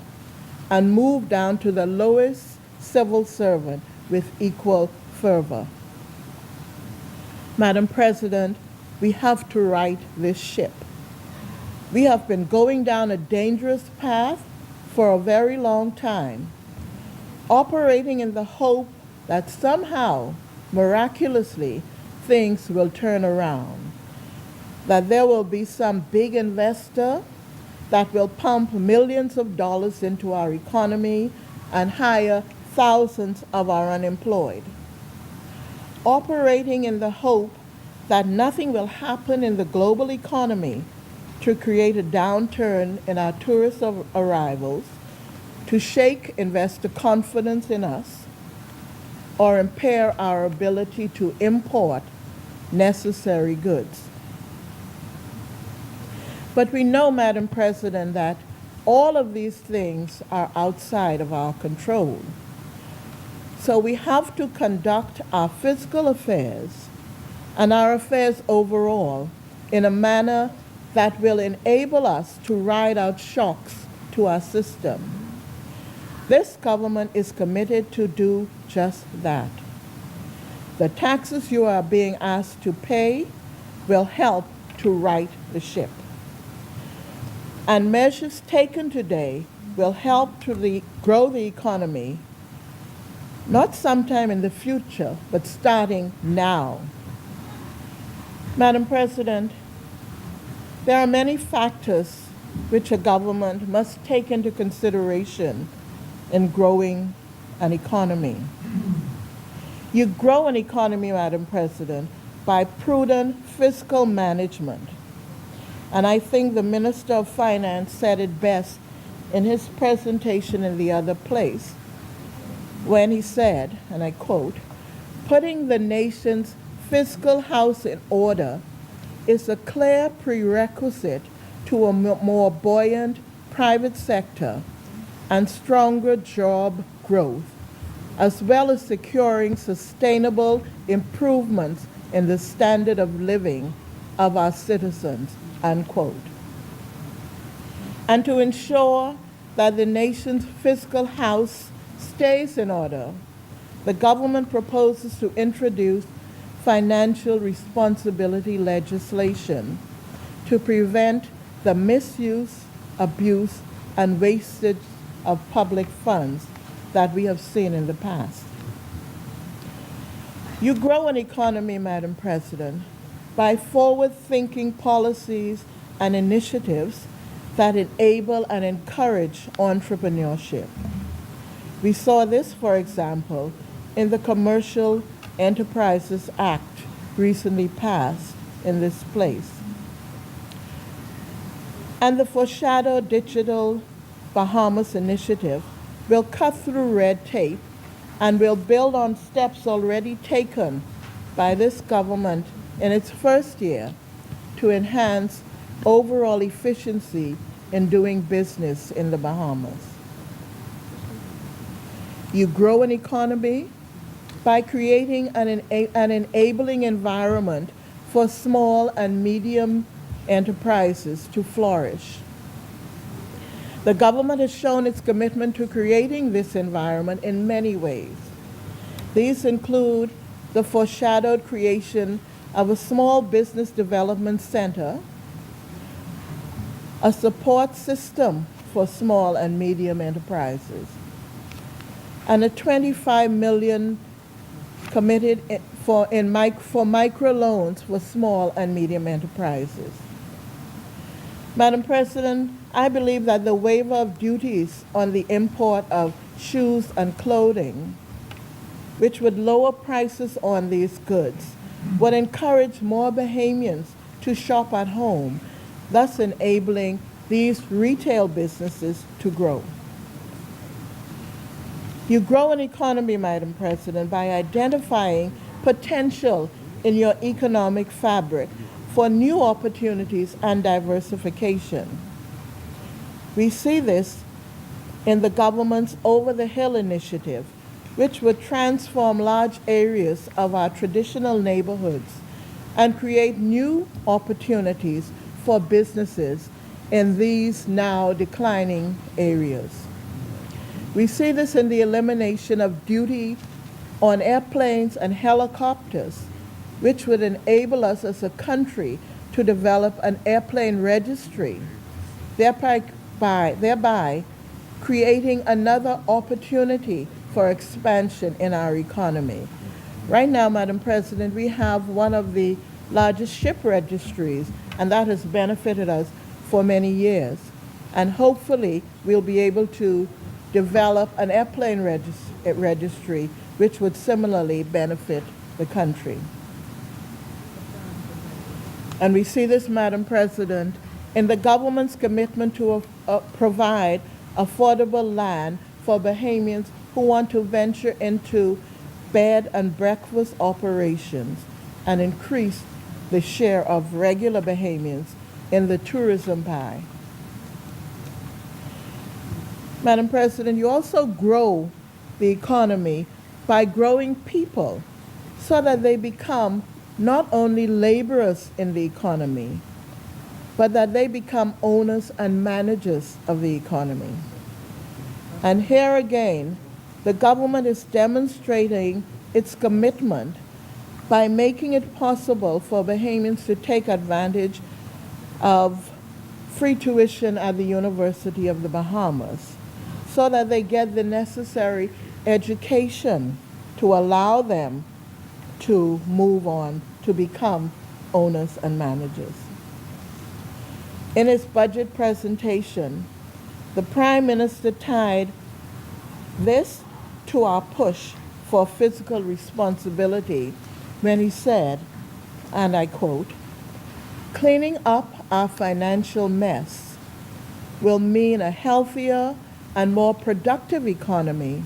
and move down to the lowest civil servant with equal fervor. Madam President, we have to right this ship. We have been going down a dangerous path for a very long time, operating in the hope that somehow, miraculously, things will turn around, that there will be some big investor that will pump millions of dollars into our economy and hire thousands of our unemployed. Operating in the hope that nothing will happen in the global economy to create a downturn in our tourist arrivals, to shake investor confidence in us, or impair our ability to import necessary goods. But we know, Madam President, that all of these things are outside of our control. So we have to conduct our fiscal affairs and our affairs overall in a manner that will enable us to ride out shocks to our system. This government is committed to do just that. The taxes you are being asked to pay will help to right the ship. And measures taken today will help to grow the economy, not sometime in the future, but starting now. Madam President, there are many factors which a government must take into consideration in growing an economy. You grow an economy, Madam President, by prudent fiscal management. And I think the Minister of Finance said it best in his presentation in the other place when he said, and I quote, "Putting the nation's fiscal house in order is a clear prerequisite to a more buoyant private sector and stronger job growth, as well as securing sustainable improvements in the standard of living of our citizens," unquote. And to ensure that the nation's fiscal house stays in order, the government proposes to introduce financial responsibility legislation to prevent the misuse, abuse, and wastage of public funds that we have seen in the past. You grow an economy, Madam President, by forward-thinking policies and initiatives that enable and encourage entrepreneurship. We saw this, for example, in the Commercial Enterprises Act recently passed in this place. And the foreshadowed Digital Bahamas initiative will cut through red tape and will build on steps already taken by this government in its first year to enhance overall efficiency in doing business in the Bahamas. You grow an economy by creating an enabling environment for small and medium enterprises to flourish. The government has shown its commitment to creating this environment in many ways. These include the foreshadowed creation of a small business development center, a support system for small and medium enterprises, and a $25 million committed for microloans for small and medium enterprises. Madam President, I believe that the waiver of duties on the import of shoes and clothing, which would lower prices on these goods, would encourage more Bahamians to shop at home, thus enabling these retail businesses to grow. You grow an economy, Madam President, by identifying potential in your economic fabric for new opportunities and diversification. We see this in the government's Over the Hill initiative, which would transform large areas of our traditional neighborhoods and create new opportunities for businesses in these now declining areas. We see this in the elimination of duty on airplanes and helicopters, which would enable us as a country to develop an airplane registry, thereby creating another opportunity for expansion in our economy. Right now, Madam President, we have one of the largest ship registries, and that has benefited us for many years. And hopefully, we'll be able to develop an airplane registry, which would similarly benefit the country. And we see this, Madam President, in the government's commitment to provide affordable land for Bahamians who want to venture into bed and breakfast operations and increase the share of regular Bahamians in the tourism pie. Madam President, you also grow the economy by growing people so that they become not only laborers in the economy, but that they become owners and managers of the economy. And here again, the government is demonstrating its commitment by making it possible for Bahamians to take advantage of free tuition at the University of the Bahamas, so that they get the necessary education to allow them to move on to become owners and managers. In his budget presentation, the Prime Minister tied this to our push for fiscal responsibility when he said, and I quote, "Cleaning up our financial mess will mean a healthier and more productive economy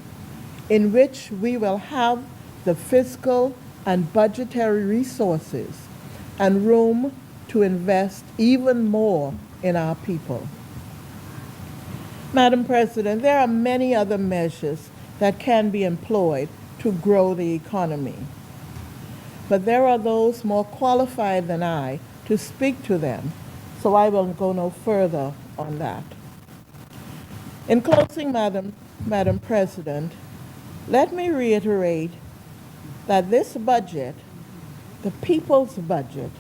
in which we will have the fiscal and budgetary resources and room to invest even more in our people." Madam President, there are many other measures that can be employed to grow the economy, but there are those more qualified than I to speak to them, so I will go no further on that. In closing, Madam President, let me reiterate that this budget, the people's budget,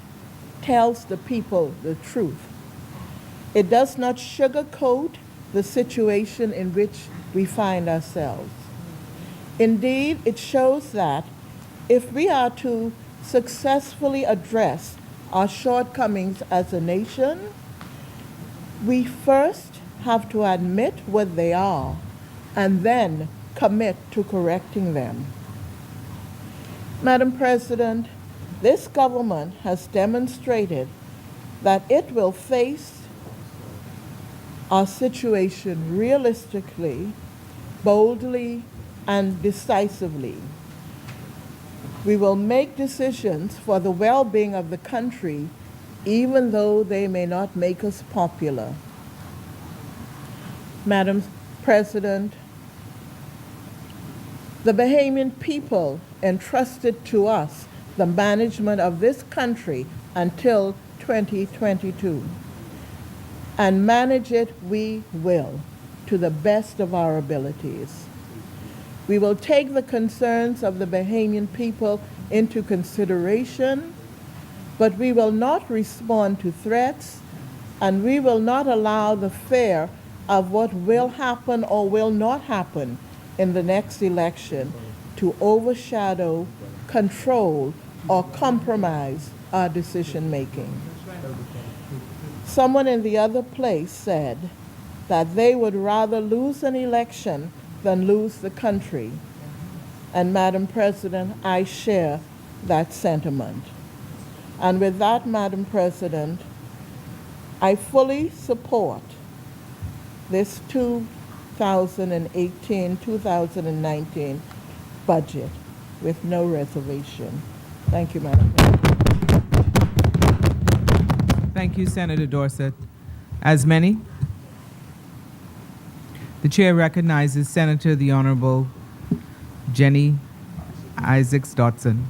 tells the people the truth. It does not sugarcoat the situation in which we find ourselves. Indeed, it shows that if we are to successfully address our shortcomings as a nation, we first have to admit what they are and then commit to correcting them. Madam President, this government has demonstrated that it will face our situation realistically, boldly, and decisively. We will make decisions for the well-being of the country, even though they may not make us popular. Madam President, the Bahamian people entrusted to us the management of this country until 2022. And manage it we will, to the best of our abilities. We will take the concerns of the Bahamian people into consideration, but we will not respond to threats, and we will not allow the fear of what will happen or will not happen in the next election to overshadow, control, or compromise our decision making. Someone in the other place said that they would rather lose an election than lose the country. And Madam President, I share that sentiment. And with that, Madam President, I fully support this 2018-2019 budget with no reservation. Thank you, Madam President. Thank you, Senator Dorset. As many, the chair recognizes Senator the Honorable Jenny Isaacs Dotson.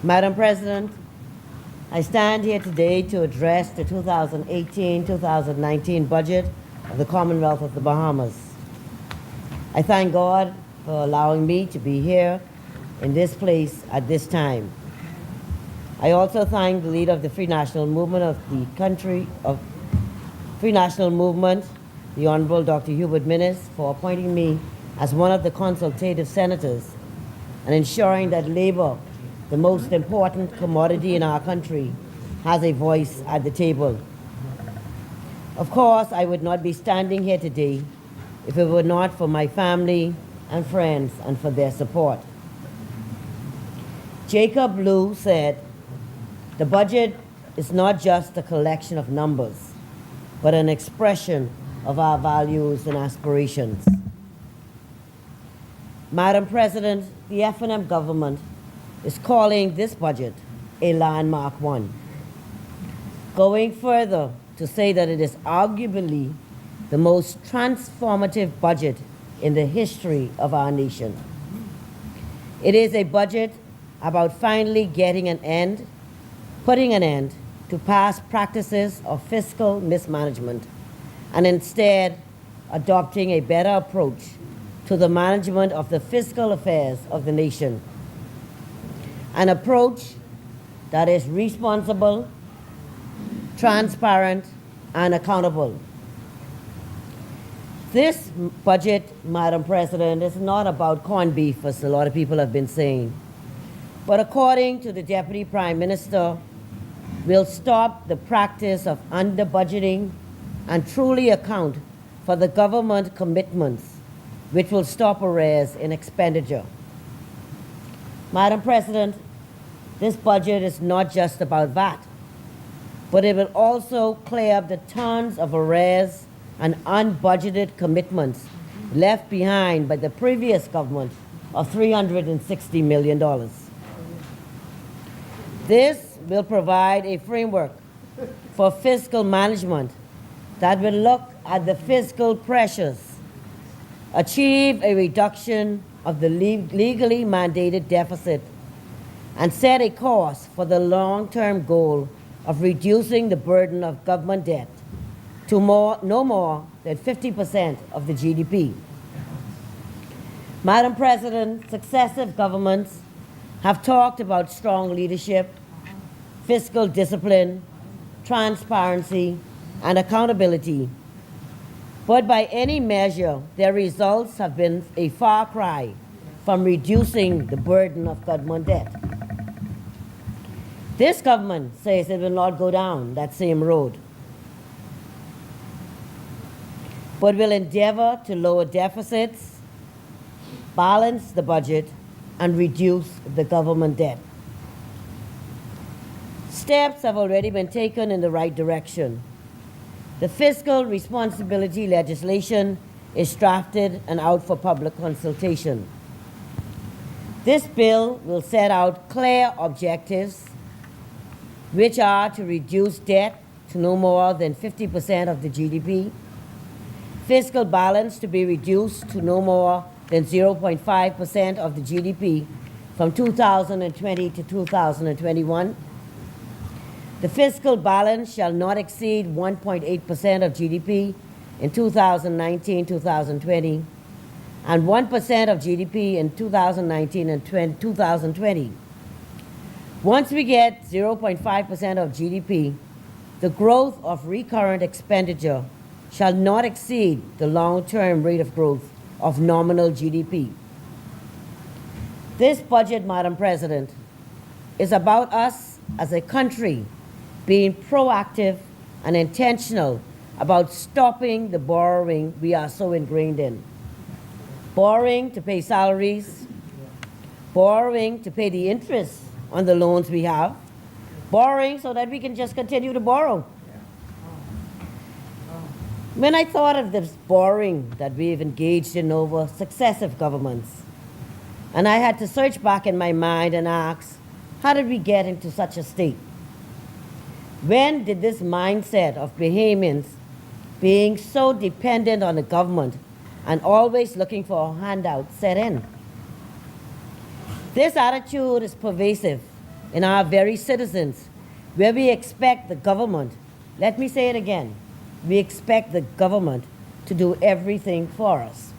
Madam President, I stand here today to address the 2018-2019 budget of the Commonwealth of the Bahamas. I thank God for allowing me to be here in this place at this time. I also thank the leader of the Free National Movement of the country, of Free National Movement, the Honorable Dr. Hubert Minnis, for appointing me as one of the consultative senators and ensuring that labor, the most important commodity in our country, has a voice at the table. Of course, I would not be standing here today if it were not for my family and friends and for their support. Jacob Lew said, "The budget is not just a collection of numbers, but an expression of our values and aspirations." Madam President, the F&M government is calling this budget a landmark one, going further to say that it is arguably the most transformative budget in the history of our nation. It is a budget about finally putting an end to past practices of fiscal mismanagement and instead adopting a better approach to the management of the fiscal affairs of the nation. An approach that is responsible, transparent, and accountable. This budget, Madam President, is not about corned beef, as a lot of people have been saying, but according to the Deputy Prime Minister, will stop the practice of under-budgeting and truly account for the government commitments, which will stop arrears in expenditure. Madam President, this budget is not just about VAT, but it will also clear up the tons of arrears and unbudgeted commitments left behind by the previous government of $360 million. This will provide a framework for fiscal management that will look at the fiscal pressures, achieve a reduction of the legally mandated deficit, and set a course for the long-term goal of reducing the burden of government debt to no more than 50% of the GDP. Madam President, successive governments have talked about strong leadership, fiscal discipline, transparency, and accountability. But by any measure, their results have been a far cry from reducing the burden of government debt. This government says it will not go down that same road, but will endeavor to lower deficits, balance the budget, and reduce the government debt. Steps have already been taken in the right direction. The fiscal responsibility legislation is drafted and out for public consultation. This bill will set out clear objectives, which are to reduce debt to no more than 50% of the GDP, fiscal balance to be reduced to no more than 0.5% of the GDP from 2020 to 2021. The fiscal balance shall not exceed 1.8% of GDP in 2019-2020 and 1% of GDP in 2019 and 2020. Once we get 0.5% of GDP, the growth of recurrent expenditure shall not exceed the long-term rate of growth of nominal GDP. This budget, Madam President, is about us as a country being proactive and intentional about stopping the borrowing we are so ingrained in. Borrowing to pay salaries, borrowing to pay the interest on the loans we have, borrowing so that we can just continue to borrow. When I thought of this borrowing that we've engaged in over successive governments, and I had to search back in my mind and ask, how did we get into such a state? When did this mindset of Bahamians being so dependent on the government and always looking for a handout set in? This attitude is pervasive in our very citizens, where we expect the government, let me say it again, we expect the government to do everything for us.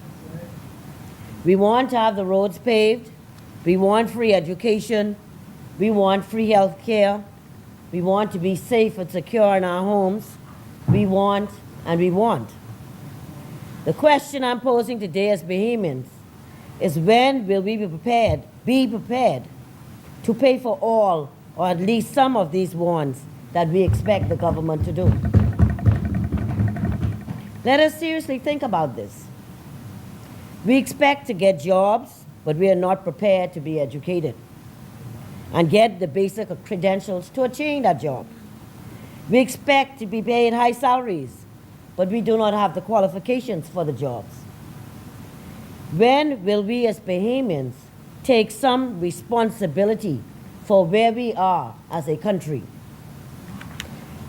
We want to have the roads paved, we want free education, we want free health care, we want to be safe and secure in our homes, we want and we want. The question I'm posing today as Bahamians is, when will we be prepared to pay for all or at least some of these wants that we expect the government to do? Let us seriously think about this. We expect to get jobs, but we are not prepared to be educated and get the basic credentials to attain that job. We expect to be paid high salaries, but we do not have the qualifications for the jobs. When will we as Bahamians take some responsibility for where we are as a country?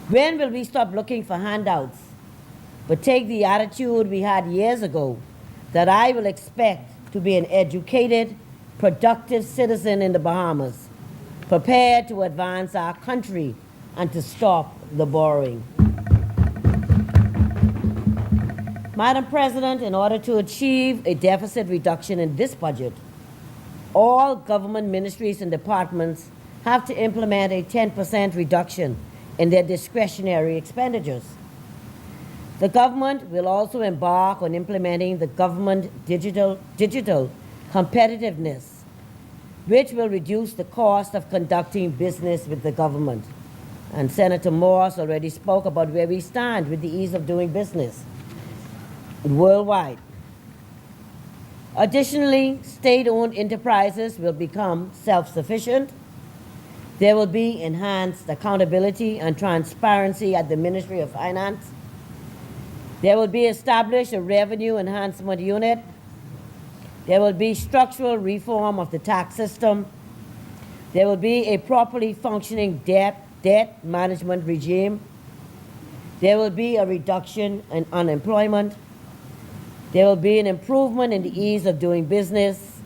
When will we stop looking for handouts, but take the attitude we had years ago that I will expect to be an educated, productive citizen in the Bahamas, prepared to advance our country and to stop the borrowing? Madam President, in order to achieve a deficit reduction in this budget, all government ministries and departments have to implement a 10% reduction in their discretionary expenditures. The government will also embark on implementing the government digital competitiveness, which will reduce the cost of conducting business with the government. And Senator Morse already spoke about where we stand with the ease of doing business worldwide. Additionally, state-owned enterprises will become self-sufficient. There will be enhanced accountability and transparency at the Ministry of Finance. There will be established a revenue enhancement unit. There will be structural reform of the tax system. There will be a properly functioning debt management regime. There will be a reduction in unemployment. There will be an improvement in the ease of doing business.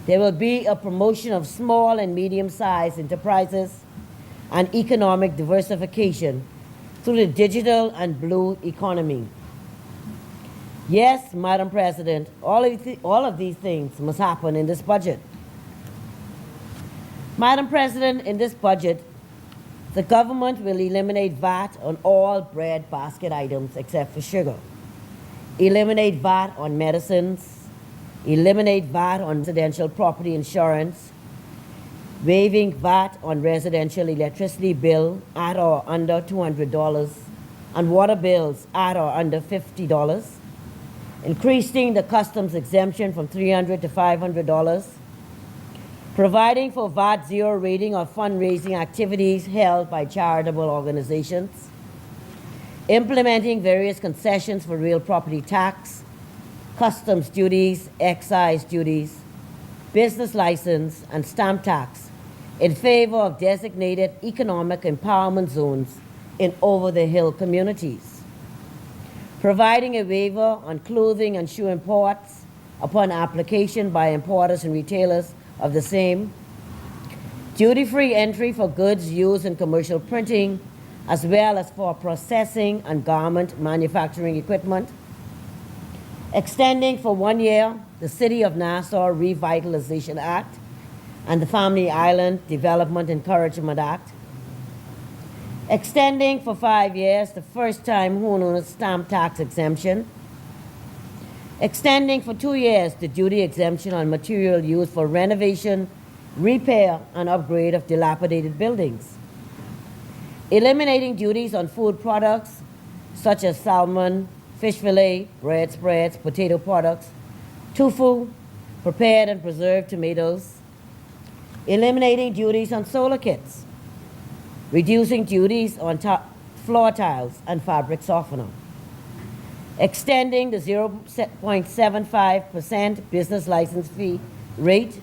There will be a promotion of small and medium-sized enterprises and economic diversification through the digital and blue economy. Yes, Madam President, all of these things must happen in this budget. Madam President, in this budget, the government will eliminate VAT on all bread basket items except for sugar, eliminate VAT on medicines, eliminate VAT on residential property insurance, waiving VAT on residential electricity bill at or under $200 and water bills at or under $50, increasing the customs exemption from $300 to $500, providing for VAT zero rating of fundraising activities held by charitable organizations, implementing various concessions for real property tax, customs duties, excise duties, business license, and stamp tax in favor of designated economic empowerment zones in over-the-hill communities, providing a waiver on clothing and shoe imports upon application by importers and retailers of the same, duty-free entry for goods used in commercial printing, as well as for processing and garment manufacturing equipment, extending for 1 year the City of Nassau Revitalization Act and the Family Island Development Encouragement Act, extending for 5 years the first-time homeowners stamp tax exemption, extending for 2 years the duty exemption on material used for renovation, repair, and upgrade of dilapidated buildings, eliminating duties on food products such as salmon, fish fillet, bread spreads, potato products, tofu, prepared and preserved tomatoes, eliminating duties on solar kits, reducing duties on floor tiles and fabric softener, extending the 0.75% business license fee rate.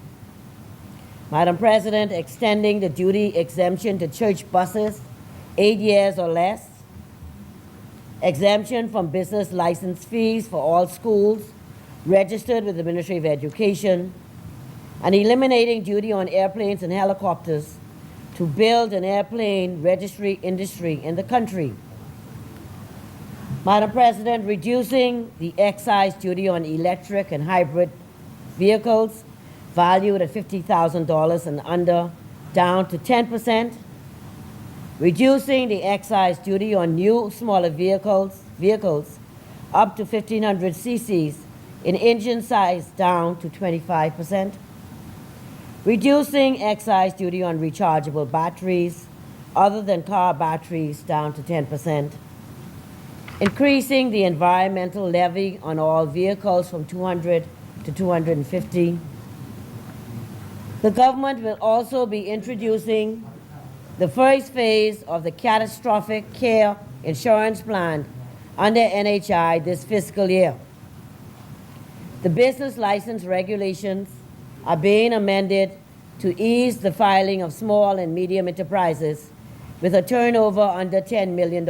Madam President, extending the duty exemption to church buses 8 years or less, exemption from business license fees for all schools registered with the Ministry of Education, and eliminating duty on airplanes and helicopters to build an airplane registry industry in the country. Madam President, reducing the excise duty on electric and hybrid vehicles valued at $50,000 and under down to 10%, reducing the excise duty on new smaller vehicles up to 1,500 cc's in engine size down to 25%, reducing excise duty on rechargeable batteries other than car batteries down to 10%, increasing the environmental levy on all vehicles from 200 to 250. The government will also be introducing the first phase of the catastrophic care insurance plan under NHI this fiscal year. The business license regulations are being amended to ease the filing of small and medium enterprises with a turnover under $10 million.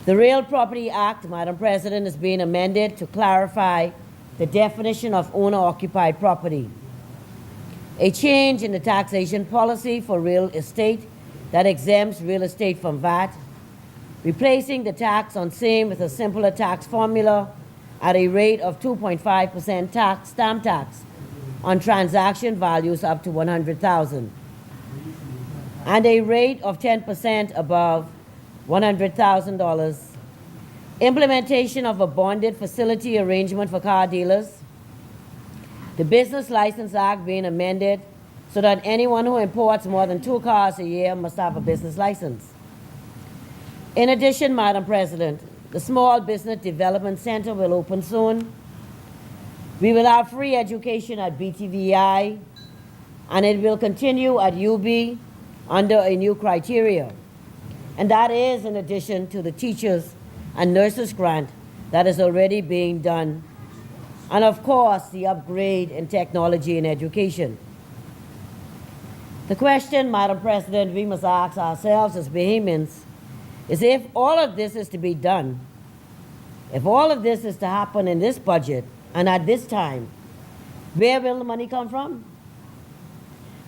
The Real Property Act, Madam President, is being amended to clarify the definition of owner-occupied property. A change in the taxation policy for real estate that exempts real estate from VAT, replacing the tax on same with a simpler tax formula at a rate of 2.5% stamp tax on transaction values up to $100,000, and a rate of 10% above $100,000, implementation of a bonded facility arrangement for car dealers, the Business License Act being amended so that anyone who imports more than 2 cars a year must have a business license. In addition, Madam President, the Small Business Development Center will open soon. We will have free education at BTVI, and it will continue at UB under a new criteria. And that is in addition to the teachers and nurses grant that is already being done. And of course, the upgrade in technology and education. The question, Madam President, we must ask ourselves as Bahamians is if all of this is to be done, if all of this is to happen in this budget and at this time, where will the money come from?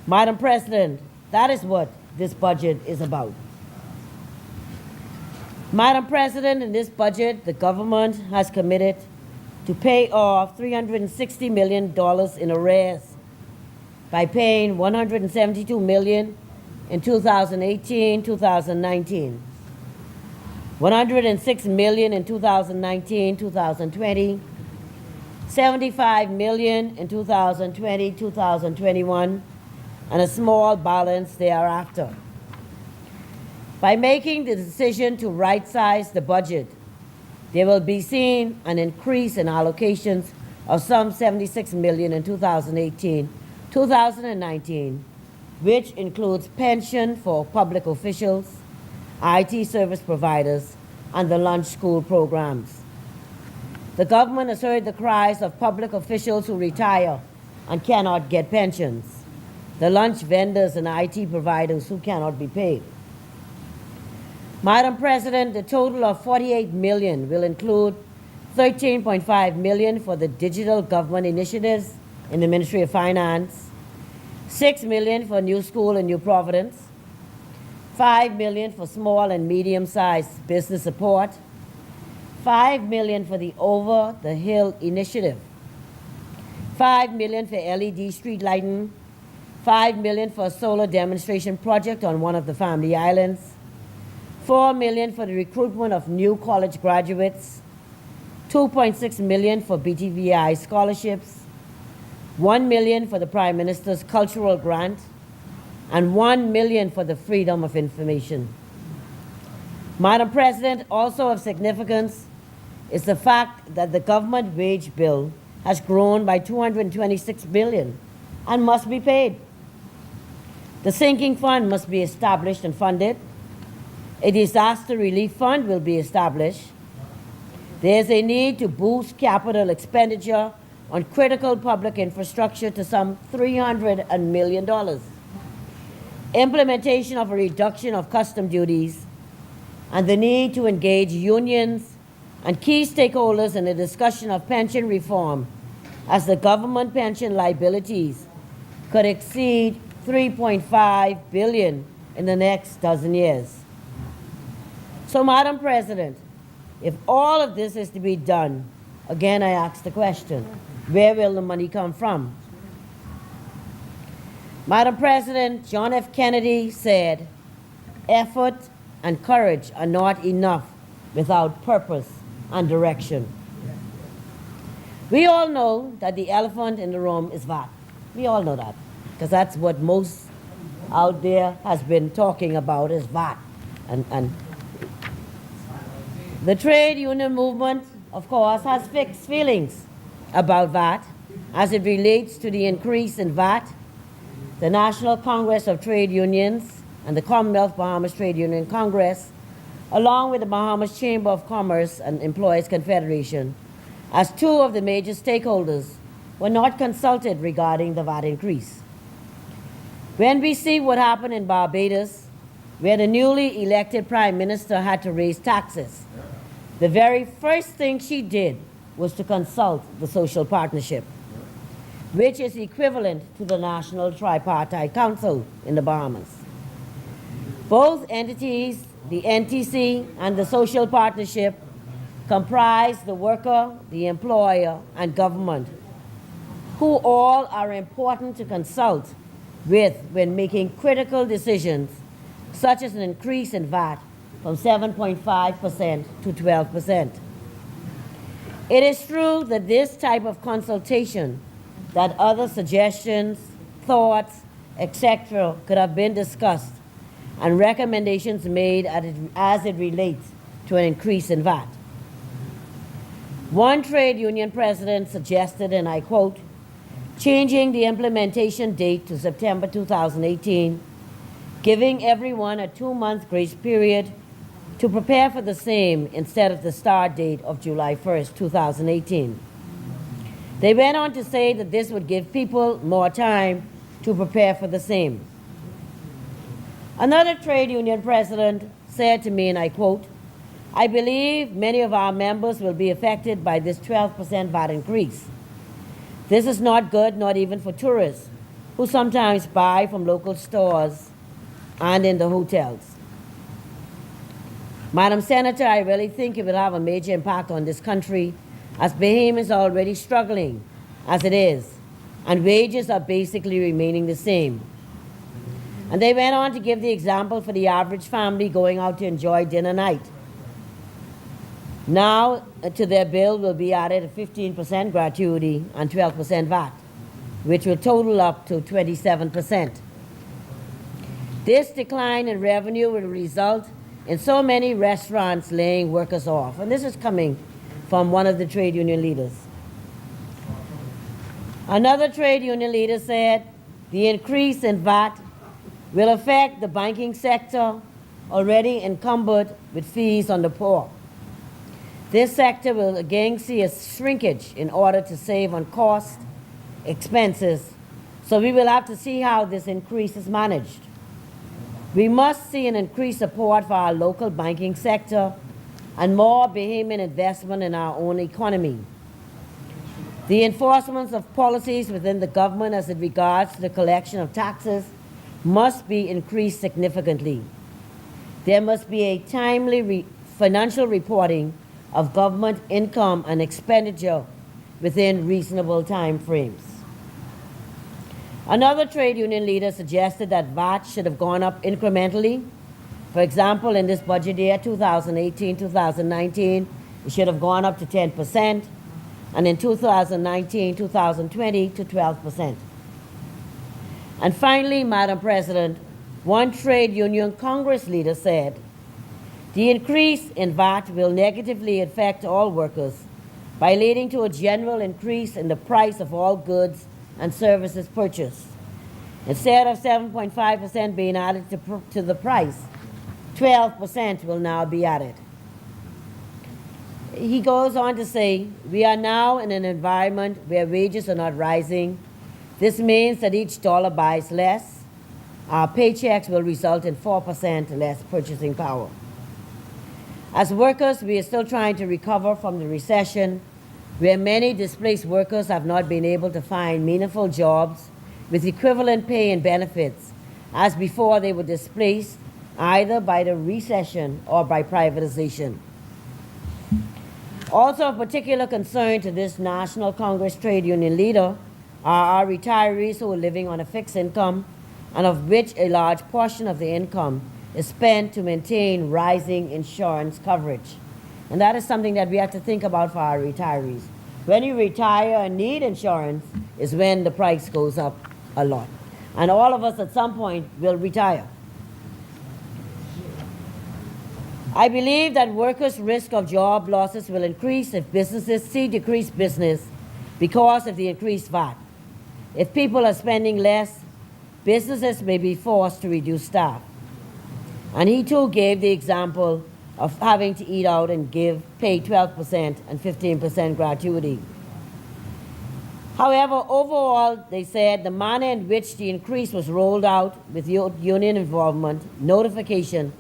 Madam President, that is what this budget is about. Madam President, in this budget, the government has committed to pay off $360 million in arrears by paying $172 million in 2018-2019, $106 million in 2019-2020, $75 million in 2020-2021, and a small balance thereafter. By making the decision to right-size the budget, there will be seen an increase in allocations of some $76 million in 2018 2019, which includes pension for public officials, IT service providers, and the lunch school programs. The government has heard the cries of public officials who retire and cannot get pensions, the lunch vendors and IT providers who cannot be paid. Madam President, the total of $48 million will include $13.5 million for the digital government initiatives in the Ministry of Finance, $6 million for New School in New Providence, $5 million for small and medium-sized business support, $5 million for the Over the Hill initiative, $5 million for LED street lighting, $5 million for a solar demonstration project on one of the family islands, $4 million for the recruitment of new college graduates, $2.6 million for BTVI scholarships, $1 million for the Prime Minister's cultural grant, and $1 million for the freedom of information. Madam President, also of significance is the fact that the government wage bill has grown by $226 billion and must be paid. The sinking fund must be established and funded. A disaster relief fund will be established. There's a need to boost capital expenditure on critical public infrastructure to some $300 million. Implementation of a reduction of custom duties, and the need to engage unions and key stakeholders in a discussion of pension reform, as the government pension liabilities could exceed $3.5 billion in the next dozen years. So, Madam President, if all of this is to be done, again I ask the question, where will the money come from? Madam President, John F. Kennedy said, effort and courage are not enough without purpose and direction. We all know that the elephant in the room is VAT. We all know that, because that's what most out there has been talking about, is VAT. And the trade union movement, of course, has fixed feelings about VAT as it relates to the increase in VAT. The National Congress of Trade Unions and the Commonwealth Bahamas Trade Union Congress, along with the Bahamas Chamber of Commerce and Employees Confederation, as two of the major stakeholders, were not consulted regarding the VAT increase. When we see what happened in Barbados, where the newly elected Prime Minister had to raise taxes, the very first thing she did was to consult the Social Partnership, which is equivalent to the National Tripartite Council in the Bahamas. Both entities, the NTC and the Social Partnership, comprise the worker, the employer, and government, who all are important to consult with when making critical decisions, such as an increase in VAT from 7.5% to 12%. It is true that this type of consultation, that other suggestions, thoughts, etc., could have been discussed and recommendations made as it relates to an increase in VAT. One trade union president suggested, and I quote, changing the implementation date to September 2018, giving everyone a 2-month grace period to prepare for the same instead of the start date of July 1st, 2018. They went on to say that this would give people more time to prepare for the same. Another trade union president said to me, and I quote, I believe many of our members will be affected by this 12% VAT increase. This is not good, not even for tourists, who sometimes buy from local stores and in the hotels. Madam Senator, I really think it will have a major impact on this country, as Bahamians are already struggling as it is, and wages are basically remaining the same. And they went on to give the example for the average family going out to enjoy dinner night. Now to their bill will be added a 15% gratuity and 12% VAT, which will total up to 27%. This decline in revenue will result in so many restaurants laying workers off. And this is coming from one of the trade union leaders. Another trade union leader said, the increase in VAT will affect the banking sector, already encumbered with fees on the poor. This sector will again see a shrinkage in order to save on cost, expenses, so we will have to see how this increase is managed. We must see an increased support for our local banking sector and more vehement investment in our own economy. The enforcement of policies within the government as it regards to the collection of taxes must be increased significantly. There must be a timely financial reporting of government income and expenditure within reasonable time frames. Another trade union leader suggested that VAT should have gone up incrementally. For example, in this budget year, 2018-2019, it should have gone up to 10%, and in 2019-2020 to 12%. And finally, Madam President, one trade union Congress leader said, the increase in VAT will negatively affect all workers by leading to a general increase in the price of all goods and services purchased. Instead of 7.5% being added to the price, 12% will now be added. He goes on to say, we are now in an environment where wages are not rising. This means that each dollar buys less. Our paychecks will result in 4% less purchasing power. As workers, we are still trying to recover from the recession, where many displaced workers have not been able to find meaningful jobs with equivalent pay and benefits as before they were displaced either by the recession or by privatization. Also of particular concern to this National Congress trade union leader are our retirees who are living on a fixed income and of which a large portion of the income is spent to maintain rising insurance coverage. And that is something that we have to think about for our retirees. When you retire and need insurance is when the price goes up a lot. And all of us at some point will retire. I believe that workers' risk of job losses will increase if businesses see decreased business because of the increased VAT. If people are spending less, businesses may be forced to reduce staff. And he too gave the example of having to eat out and pay 12% and 15% gratuity. However, overall, they said the manner in which the increase was rolled out with union involvement, notification,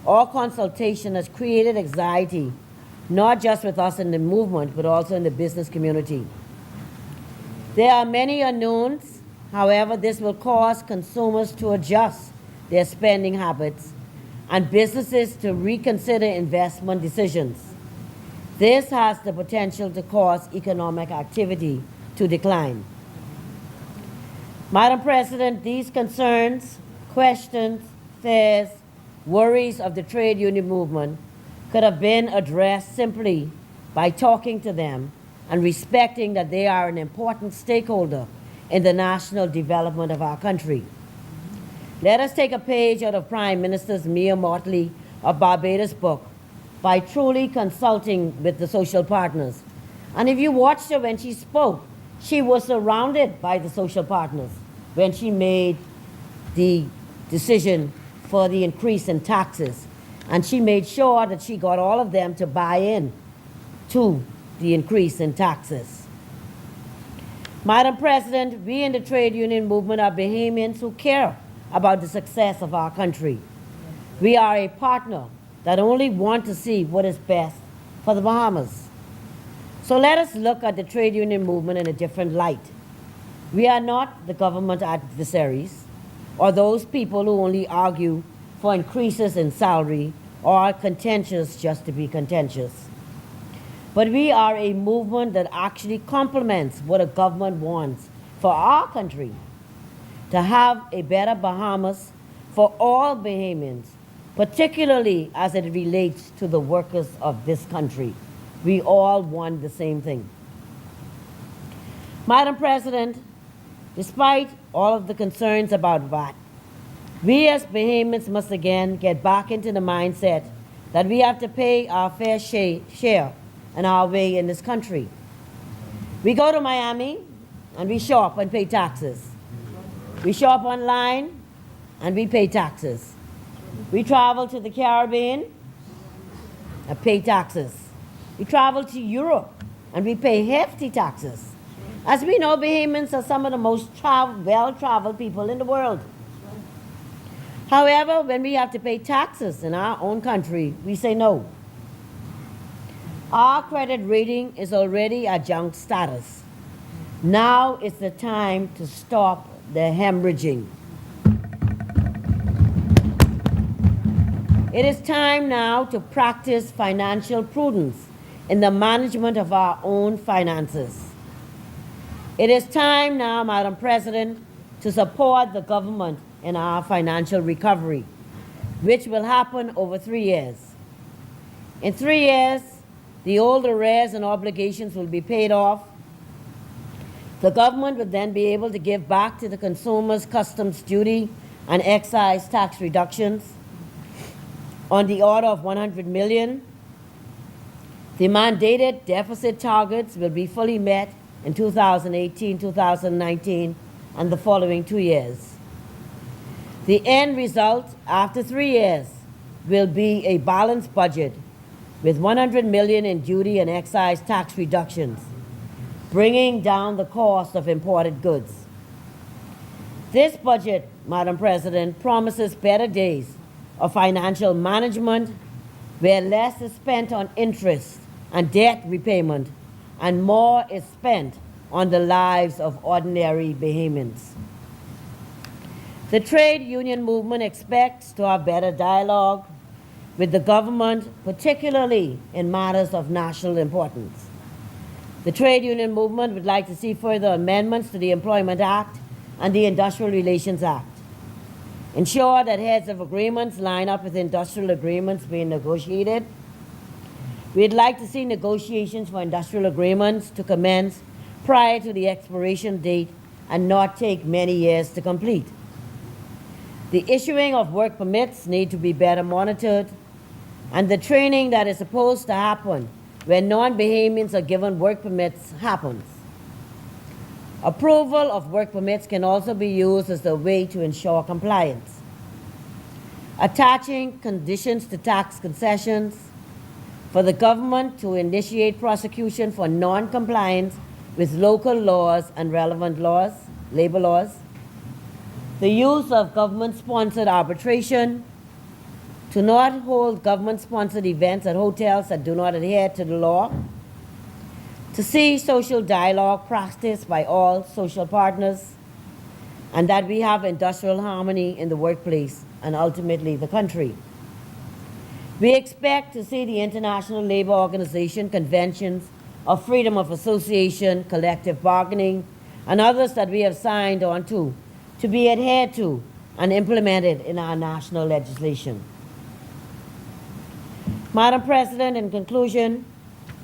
or consultation has created anxiety, not just with us in the movement, but also in the business community. There are many unknowns. However, this will cause consumers to adjust their spending habits and businesses to reconsider investment decisions. This has the potential to cause economic activity to decline. Madam President, these concerns, questions, fears, worries of the trade union movement could have been addressed simply by talking to them and respecting that they are an important stakeholder in the national development of our country. Let us take a page out of Prime Minister Mia Mottley of Barbados' book by truly consulting with the social partners. And if you watched her when she spoke, she was surrounded by the social partners when she made the decision for the increase in taxes. And she made sure that she got all of them to buy in to the increase in taxes. Madam President, we in the trade union movement are Bahamians who care about the success of our country. We are a partner that only want to see what is best for the Bahamas. So let us look at the trade union movement in a different light. We are not the government adversaries or those people who only argue for increases in salary or are contentious just to be contentious. But we are a movement that actually complements what a government wants for our country, to have a better Bahamas for all Bahamians, particularly as it relates to the workers of this country. We all want the same thing. Madam President, despite all of the concerns about VAT, we as Bahamians must again get back into the mindset that we have to pay our fair share and our way in this country. We go to Miami and we shop and pay taxes. We shop online and we pay taxes. We travel to the Caribbean and pay taxes. We travel to Europe and we pay hefty taxes. As we know, Bahamians are some of the most well-traveled people in the world. However, when we have to pay taxes in our own country, we say no. Our credit rating is already at junk status. Now is the time to stop the hemorrhaging. It is time now to practice financial prudence in the management of our own finances. It is time now, Madam President, to support the government in our financial recovery, which will happen over 3 years. In 3 years, the old arrears and obligations will be paid off. The government would then be able to give back to the consumers customs duty and excise tax reductions on the order of $100 million. The mandated deficit targets will be fully met in 2018, 2019, and the following 2 years. The end result after 3 years will be a balanced budget with $100 million in duty and excise tax reductions, bringing down the cost of imported goods. This budget, Madam President, promises better days of financial management where less is spent on interest and debt repayment and more is spent on the lives of ordinary Bahamians. The trade union movement expects to have better dialogue with the government, particularly in matters of national importance. The trade union movement would like to see further amendments to the Employment Act and the Industrial Relations Act. Ensure that heads of agreements line up with industrial agreements being negotiated. We'd like to see negotiations for industrial agreements to commence prior to the expiration date and not take many years to complete. The issuing of work permits need to be better monitored, and the training that is supposed to happen when non-Bahamians are given work permits happens. Approval of work permits can also be used as a way to ensure compliance. Attaching conditions to tax concessions for the government to initiate prosecution for non-compliance with local laws and relevant laws, labor laws. The use of government-sponsored arbitration, to not hold government-sponsored events at hotels that do not adhere to the law, to see social dialogue practiced by all social partners, and that we have industrial harmony in the workplace and ultimately the country. We expect to see the International Labour Organization conventions of freedom of association, collective bargaining, and others that we have signed on to be adhered to and implemented in our national legislation. Madam President, in conclusion,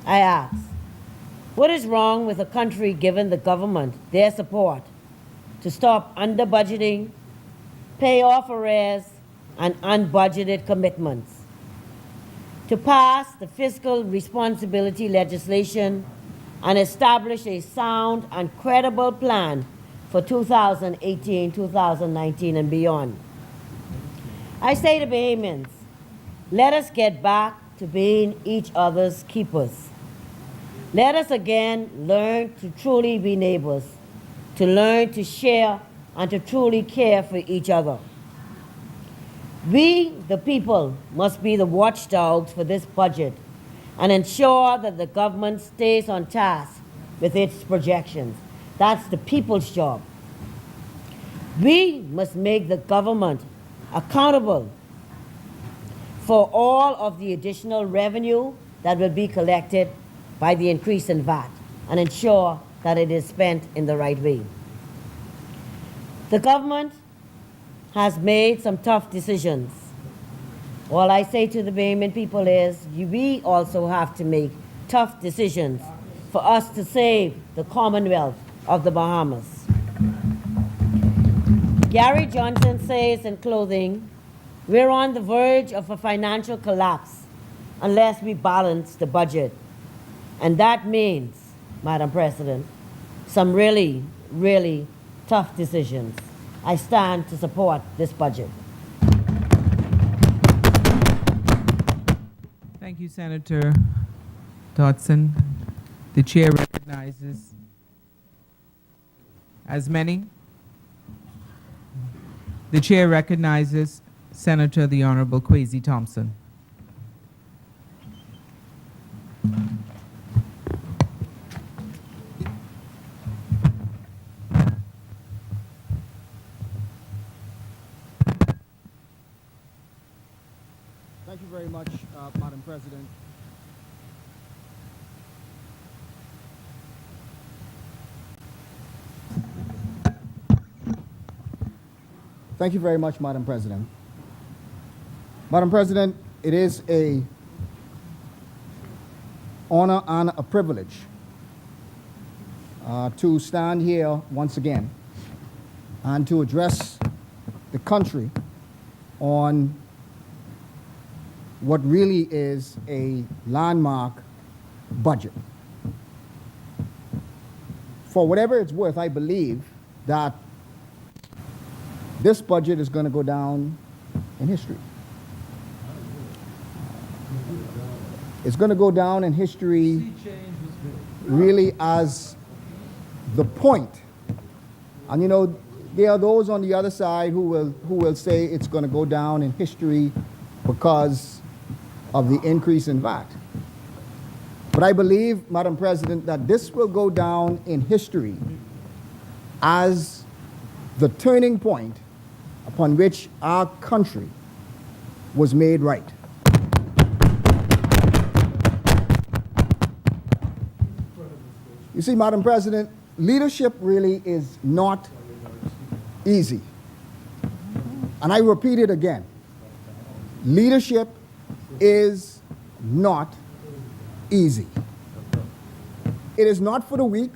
I ask, what is wrong with a country giving the government their support to stop under-budgeting, pay off arrears, and unbudgeted commitments, to pass the fiscal responsibility legislation and establish a sound and credible plan for 2018, 2019, and beyond? I say to Bahamians, let us get back to being each other's keepers. Let us again learn to truly be neighbors, to learn to share and to truly care for each other. We, the people, must be the watchdogs for this budget and ensure that the government stays on task with its projections. That's the people's job. We must make the government accountable for all of the additional revenue that will be collected by the increase in VAT and ensure that it is spent in the right way. The government has made some tough decisions. All I say to the Bahamian people is, we also have to make tough decisions for us to save the Commonwealth of the Bahamas. Gary Johnson says in closing, we're on the verge of a financial collapse unless we balance the budget. And that means, Madam President, some really, really tough decisions. I stand to support this budget. Thank you, Senator Dodson. The chair recognizes as many. The chair recognizes Senator the Honorable Kwesi Thompson. Thank you very much, Madam President. Thank you very much, Madam President. Madam President, it is an honor and a privilege to stand here once again and to address the country on what really is a landmark budget. For whatever it's worth, I believe that this budget is going to go down in history. It's going to go down in history really as the point. And you know, there are those on the other side who will say it's going to go down in history because of the increase in VAT. But I believe, Madam President, that this will go down in history as the turning point upon which our country was made right. You see, Madam President, leadership really is not easy. And I repeat it again. Leadership is not easy. It is not for the weak.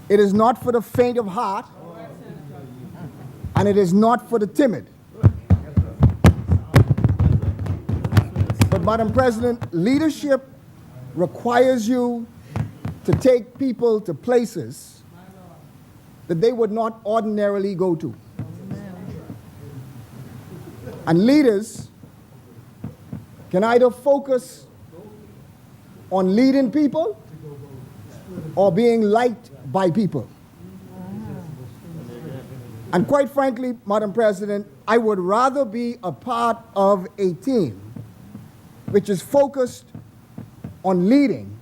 It is not for the faint of heart. And it is not for the timid. But, Madam President, leadership requires you to take people to places that they would not ordinarily go to. And leaders can either focus on leading people or being liked by people. And quite frankly, Madam President, I would rather be a part of a team which is focused on leading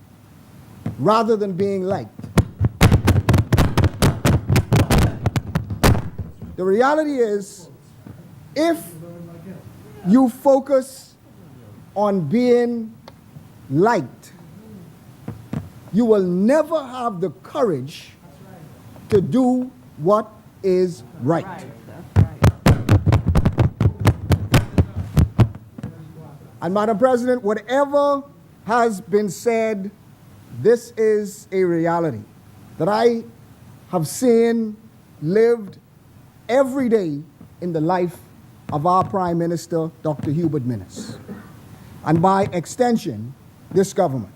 rather than being liked. The reality is, if you focus on being liked, you will never have the courage to do what is right. And Madam President, whatever has been said, this is a reality that I have seen lived every day in the life of our Prime Minister, Dr. Hubert Minnis, and by extension, this government.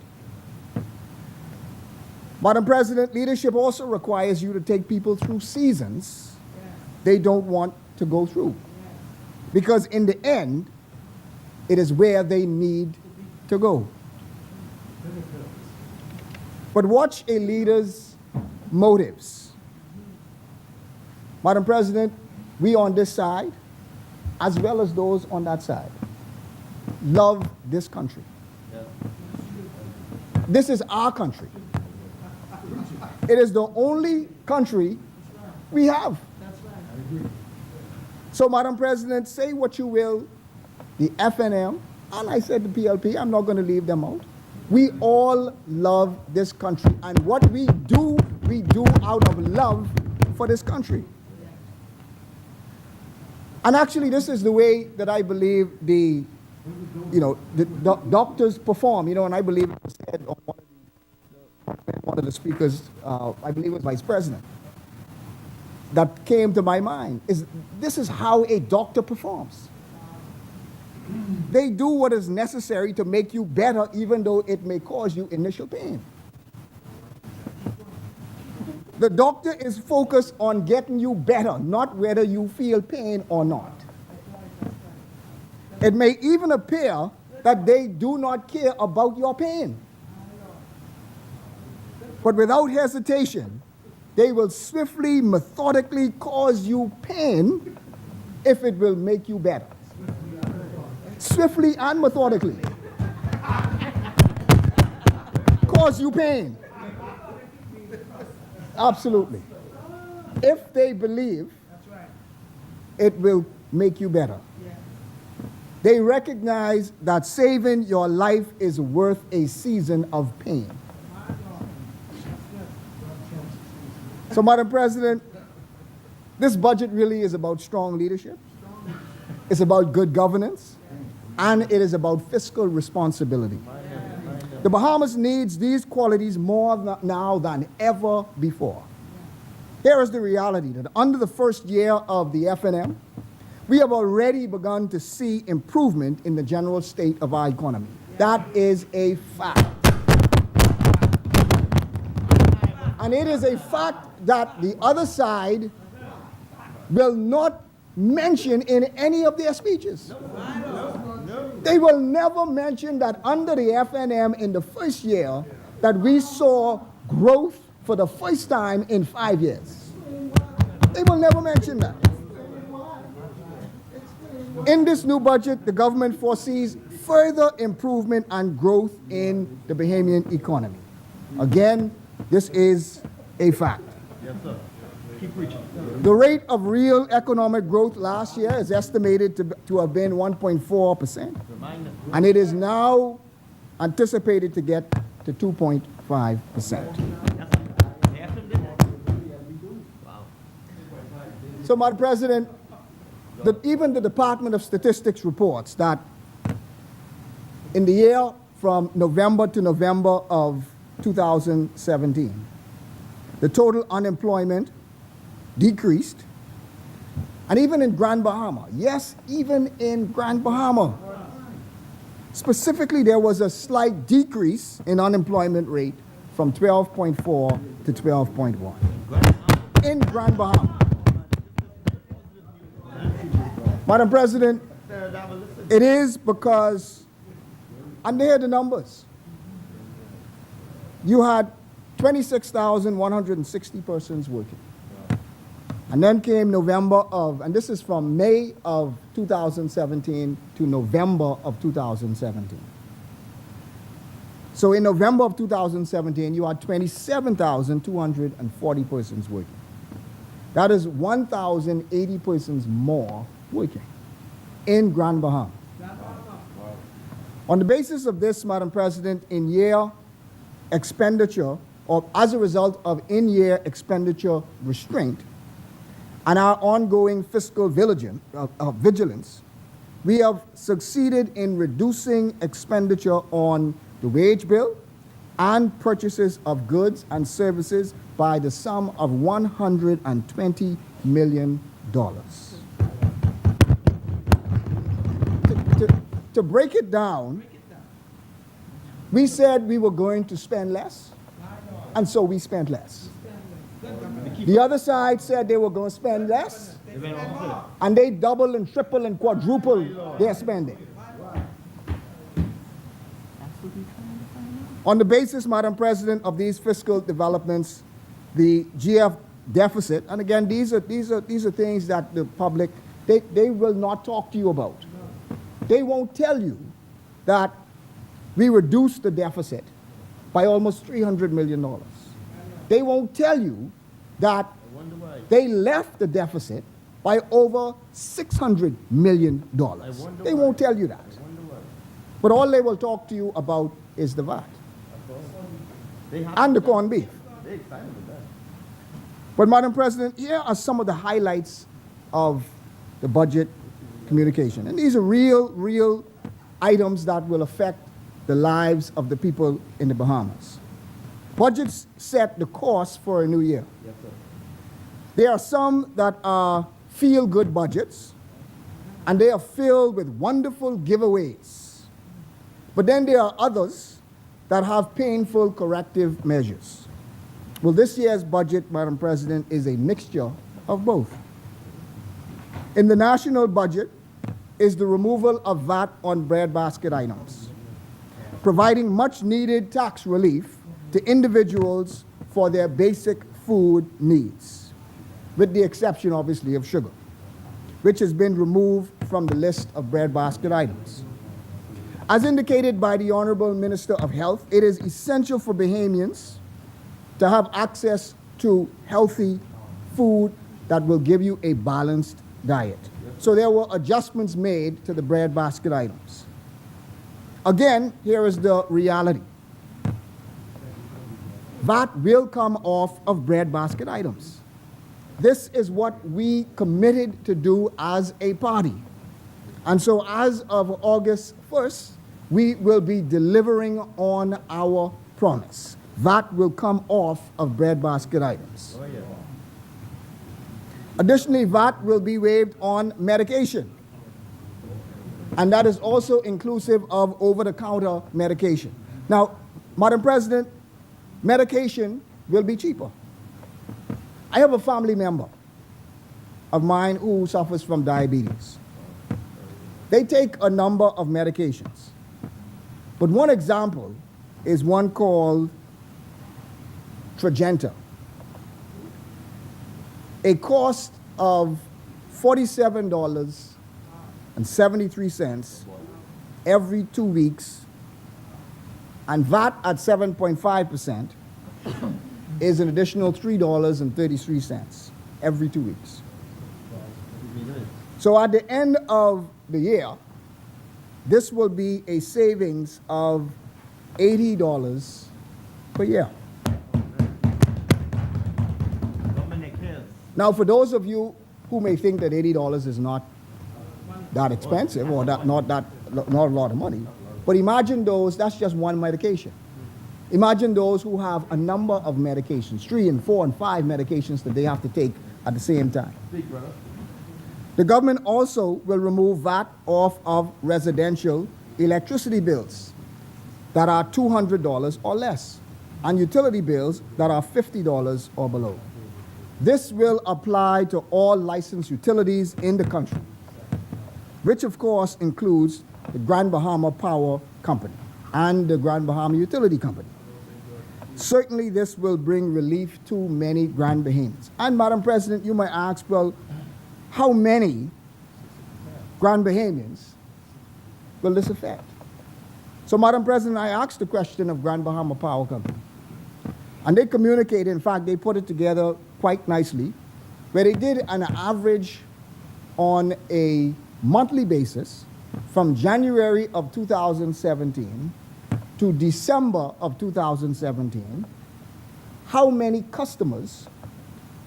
Madam President, leadership also requires you to take people through seasons they don't want to go through. Because in the end, it is where they need to go. But watch a leader's motives. Madam President, we on this side, as well as those on that side, love this country. This is our country. It is the only country we have. So, Madam President, say what you will, the FNM, and I said the PLP, I'm not going to leave them out. We all love this country, and what we do out of love for this country. And actually, this is the way that I believe the doctors perform, and I believe it was said on one of the speakers, I believe it was Vice President, that came to my mind, is this is how a doctor performs. They do what is necessary to make you better, even though it may cause you initial pain. The doctor is focused on getting you better, not whether you feel pain or not. It may even appear that they do not care about your pain. But without hesitation, they will swiftly, methodically cause you pain if it will make you better. Swiftly and methodically. Cause you pain. Absolutely. If they believe it will make you better. They recognize that saving your life is worth a season of pain. So, Madam President, this budget really is about strong leadership. It's about good governance, and it is about fiscal responsibility. The Bahamas needs these qualities more now than ever before. Here is the reality that under the first year of the FNM, we have already begun to see improvement in the general state of our economy. That is a fact. And it is a fact that the other side will not mention in any of their speeches. They will never mention that under the FNM in the first year that we saw growth for the first time in 5 years. They will never mention that. In this new budget, the government foresees further improvement and growth in the Bahamian economy. Again, this is a fact. Yes, sir. Keep preaching. The rate of real economic growth last year is estimated to have been 1.4%, and it is now anticipated to get to 2.5%. So, Madam President, even the Department of Statistics reports that in the year from November to November of 2017, the total unemployment decreased. And even in Grand Bahama, yes, even in Grand Bahama, specifically there was a slight decrease in unemployment rate from 12.4 to 12.1 in Grand Bahama. Madam President, it is because, and they are the numbers. You had 26,160 persons working. And then came November of, and this is from May of 2017 to November of 2017. So in November of 2017, you had 27,240 persons working. That is 1,080 persons more working in Grand Bahama. On the basis of this, Madam President, in-year expenditure, or as a result of in-year expenditure restraint, and our ongoing fiscal vigilance, we have succeeded in reducing expenditure on the wage bill and purchases of goods and services by the sum of $120 million. To break it down, we said we were going to spend less, and so we spent less. The other side said they were going to spend less, and they double and triple and quadruple their spending. On the basis, Madam President, of these fiscal developments, the GF deficit, and again, these are things that the public, they will not talk to you about. They won't tell you that we reduced the deficit by almost $300 million. They won't tell you that they left the deficit by over $600 million. They won't tell you that. But all they will talk to you about is the VAT and the corned beef. But, Madam President, here are some of the highlights of the budget communication. And these are real items that will affect the lives of the people in the Bahamas. Budgets set the course for a new year. Yes, sir. There are some that are feel-good budgets, and they are filled with wonderful giveaways. But then there are others that have painful corrective measures. Well, this year's budget, Madam President, is a mixture of both. In the national budget is the removal of VAT on breadbasket items, providing much needed tax relief to individuals for their basic food needs, with the exception, obviously, of sugar, which has been removed from the list of breadbasket items. As indicated by the Honorable Minister of Health, it is essential for Bahamians to have access to healthy food that will give you a balanced diet. So there were adjustments made to the breadbasket items. Again, here is the reality. VAT will come off of breadbasket items. This is what we committed to do as a party. And so as of August 1st, we will be delivering on our promise. VAT will come off of breadbasket items. Additionally, VAT will be waived on medication. And that is also inclusive of over-the-counter medication. Now, Madam President, medication will be cheaper. I have a family member of mine who suffers from diabetes. They take a number of medications. But one example is one called Tragenta. A cost of $47.73 every 2 weeks, and VAT at 7.5% is an additional $3.33 every 2 weeks. So at the end of the year, this will be a savings of $80 per year. Now, for those of you who may think that $80 is not that expensive or not a lot of money, but imagine those, that's just one medication. Imagine those who have a number of medications, 3 and 4 and 5 medications that they have to take at the same time. The government also will remove VAT off of residential electricity bills that are $200 or less, and utility bills that are $50 or below. This will apply to all licensed utilities in the country, which of course includes the Grand Bahama Power Company and the Grand Bahama Utility Company. Certainly this will bring relief to many Grand Bahamians. And Madam President, you might ask, well, how many Grand Bahamians will this affect? So Madam President, I asked the question of Grand Bahama Power Company. And they communicated, in fact, they put it together quite nicely, where they did an average on a monthly basis from January of 2017 to December of 2017, how many customers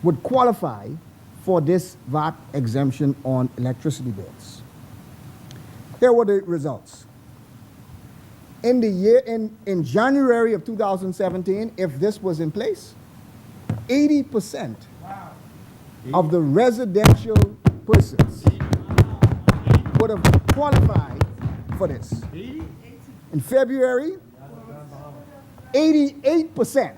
would qualify for this VAT exemption on electricity bills. Here were the results. In the year, in January of 2017, if this was in place, 80% of the residential persons would have qualified for this. In February, 88%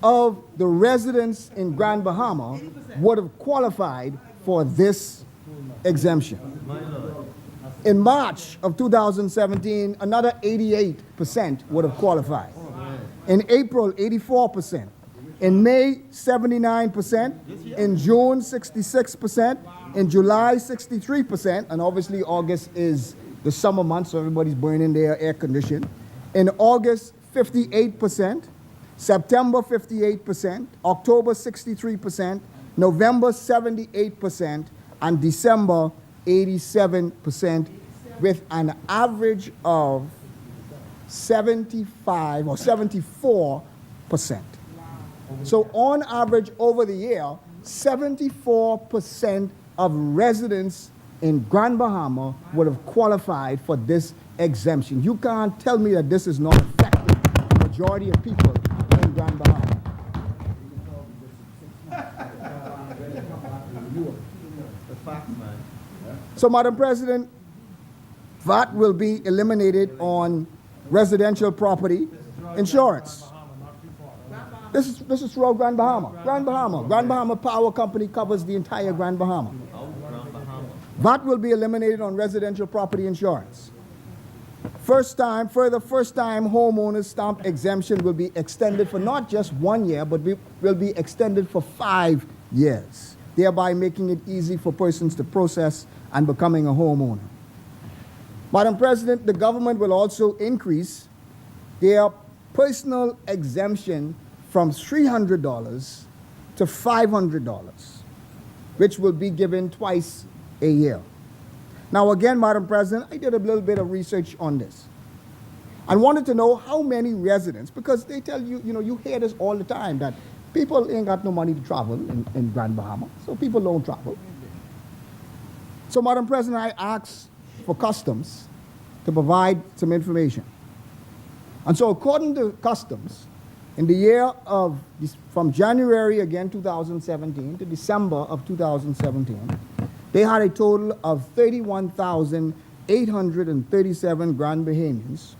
of the residents in Grand Bahama would have qualified for this exemption. In March of 2017, another 88% would have qualified. In April, 84%. In May, 79%. In June, 66%. In July, 63%. And obviously, August is the summer month, so everybody's burning their air condition. In August, 58%. September, 58%. October, 63%. November, 78%. And December, 87%, with an average of 75 or 74%. So on average over the year, 74% of residents in Grand Bahama would have qualified for this exemption. You can't tell me that this is not affecting the majority of people in Grand Bahama. So, Madam President, VAT will be eliminated on residential property insurance. This is throughout Grand Bahama. Grand Bahama Power Company covers the entire Grand Bahama. VAT will be eliminated on residential property insurance. First time homeowners stamp exemption will be extended for not just 1 year, but will be extended for 5 years, thereby making it easy for persons to process and becoming a homeowner. Madam President, the government will also increase their personal exemption from $300 to $500, which will be given twice a year. Now again, Madam President, I did a little bit of research on this and wanted to know how many residents, because they tell you, you hear this all the time, that people ain't got no money to travel in Grand Bahama, so people don't travel. So Madam President, I asked for Customs to provide some information. And so according to Customs, in the year of, from January again 2017 to December of 2017, they had a total of 31,837 Grand Bahamians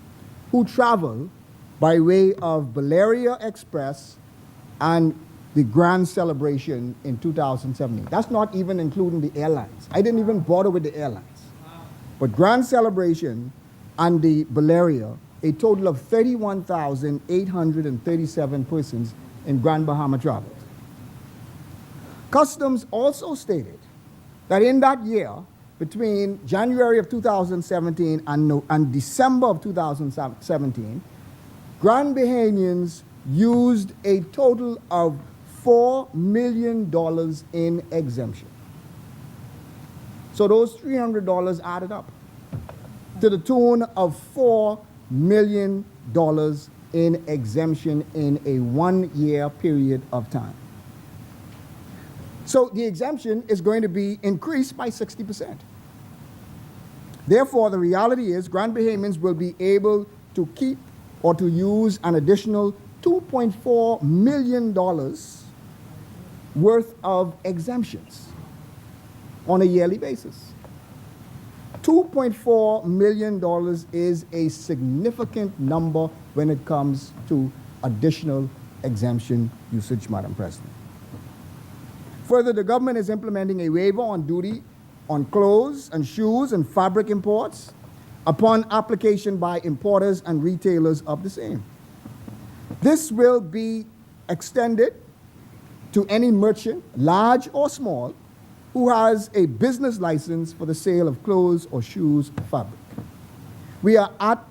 who traveled by way of Valeria Express and the Grand Celebration in 2017. That's not even including the airlines. I didn't even bother with the airlines. But Grand Celebration and the Valeria, a total of 31,837 persons in Grand Bahama traveled. Customs also stated that in that year, between January of 2017 and December of 2017, Grand Bahamians used a total of $4 million in exemption. So those $300 added up to the tune of $4 million in exemption in a 1 year period of time. So the exemption is going to be increased by 60%. Therefore, the reality is Grand Bahamians will be able to keep or to use an additional $2.4 million worth of exemptions on a yearly basis. $2.4 million is a significant number when it comes to additional exemption usage, Madam President. Further, the government is implementing a waiver on duty on clothes and shoes and fabric imports upon application by importers and retailers of the same. This will be extended to any merchant, large or small, who has a business license for the sale of clothes or shoes or fabric. We are at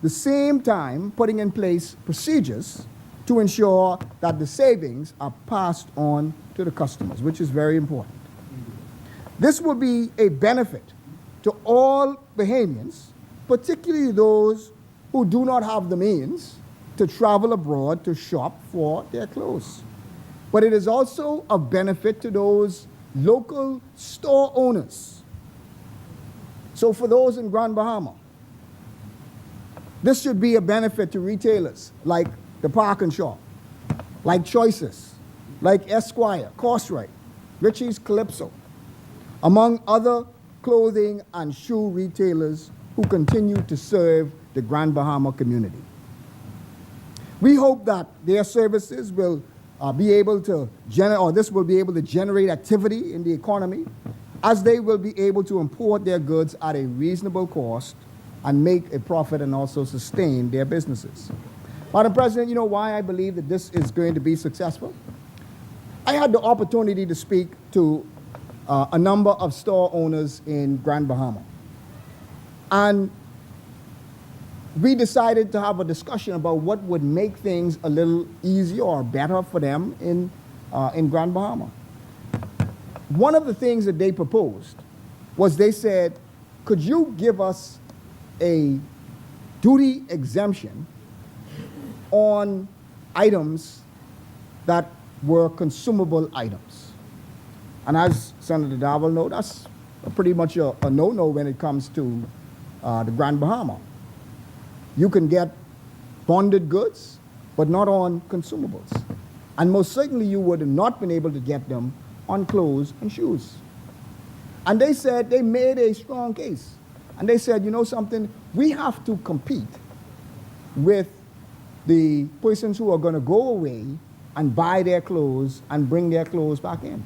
the same time putting in place procedures to ensure that the savings are passed on to the customers, which is very important. This will be a benefit to all Bahamians, particularly those who do not have the means to travel abroad to shop for their clothes. But it is also a benefit to those local store owners. So for those in Grand Bahama, this should be a benefit to retailers like the Park and Shop, like Choices, like Esquire, Cosrite, Richie's Calypso, among other clothing and shoe retailers who continue to serve the Grand Bahama community. We hope that their services will be able to this will be able to generate activity in the economy, as they will be able to import their goods at a reasonable cost and make a profit and also sustain their businesses. Madam President, you know why I believe that this is going to be successful? I had the opportunity to speak to a number of store owners in Grand Bahama. And we decided to have a discussion about what would make things a little easier or better for them in Grand Bahama. One of the things that they proposed was they said, could you give us a duty exemption on items that were consumable items? And as Senator Darwell knows, that's pretty much a no-no when it comes to the Grand Bahama. You can get bonded goods, but not on consumables. And most certainly you would have not been able to get them on clothes and shoes. And they said, they made a strong case. And they said, you know something, we have to compete with the persons who are going to go away and buy their clothes and bring their clothes back in.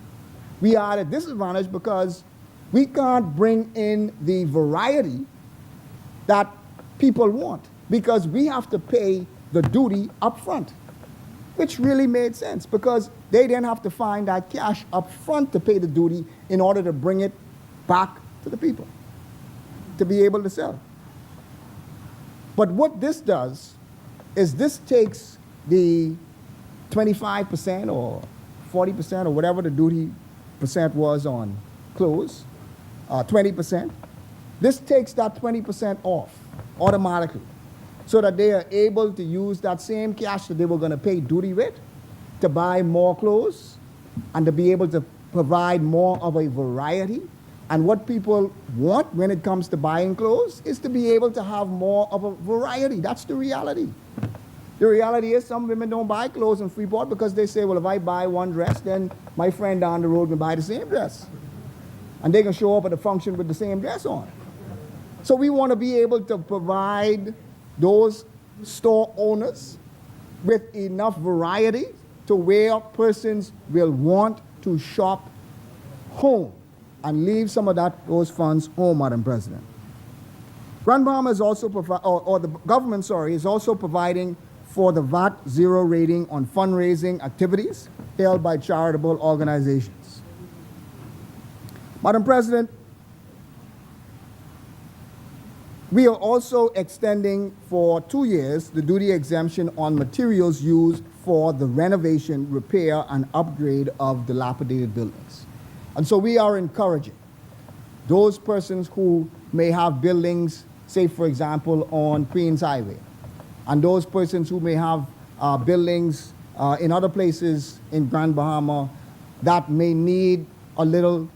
We are at a disadvantage because we can't bring in the variety that people want because we have to pay the duty up front, which really made sense because they then have to find that cash up front to pay the duty in order to bring it back to the people to be able to sell. But what this does is this takes the 25% or 40% or whatever the duty percent was on clothes, 20%. This takes that 20% off automatically so that they are able to use that same cash that they were going to pay duty with to buy more clothes and to be able to provide more of a variety. And what people want when it comes to buying clothes is to be able to have more of a variety. That's the reality. The reality is some women don't buy clothes in Freeport because they say, well, if I buy one dress, then my friend down the road can buy the same dress. And they can show up at a function with the same dress on. So we want to be able to provide those store owners with enough variety to where persons will want to shop home and leave some of those funds home, Madam President. Grand Bahama is also the government, is also providing for the VAT zero rating on fundraising activities held by charitable organizations. Madam President, we are also extending for 2 years the duty exemption on materials used for the renovation, repair, and upgrade of dilapidated buildings. And so we are encouraging those persons who may have buildings, say for example, on Queens Highway, and those persons who may have buildings in other places in Grand Bahama that may need a little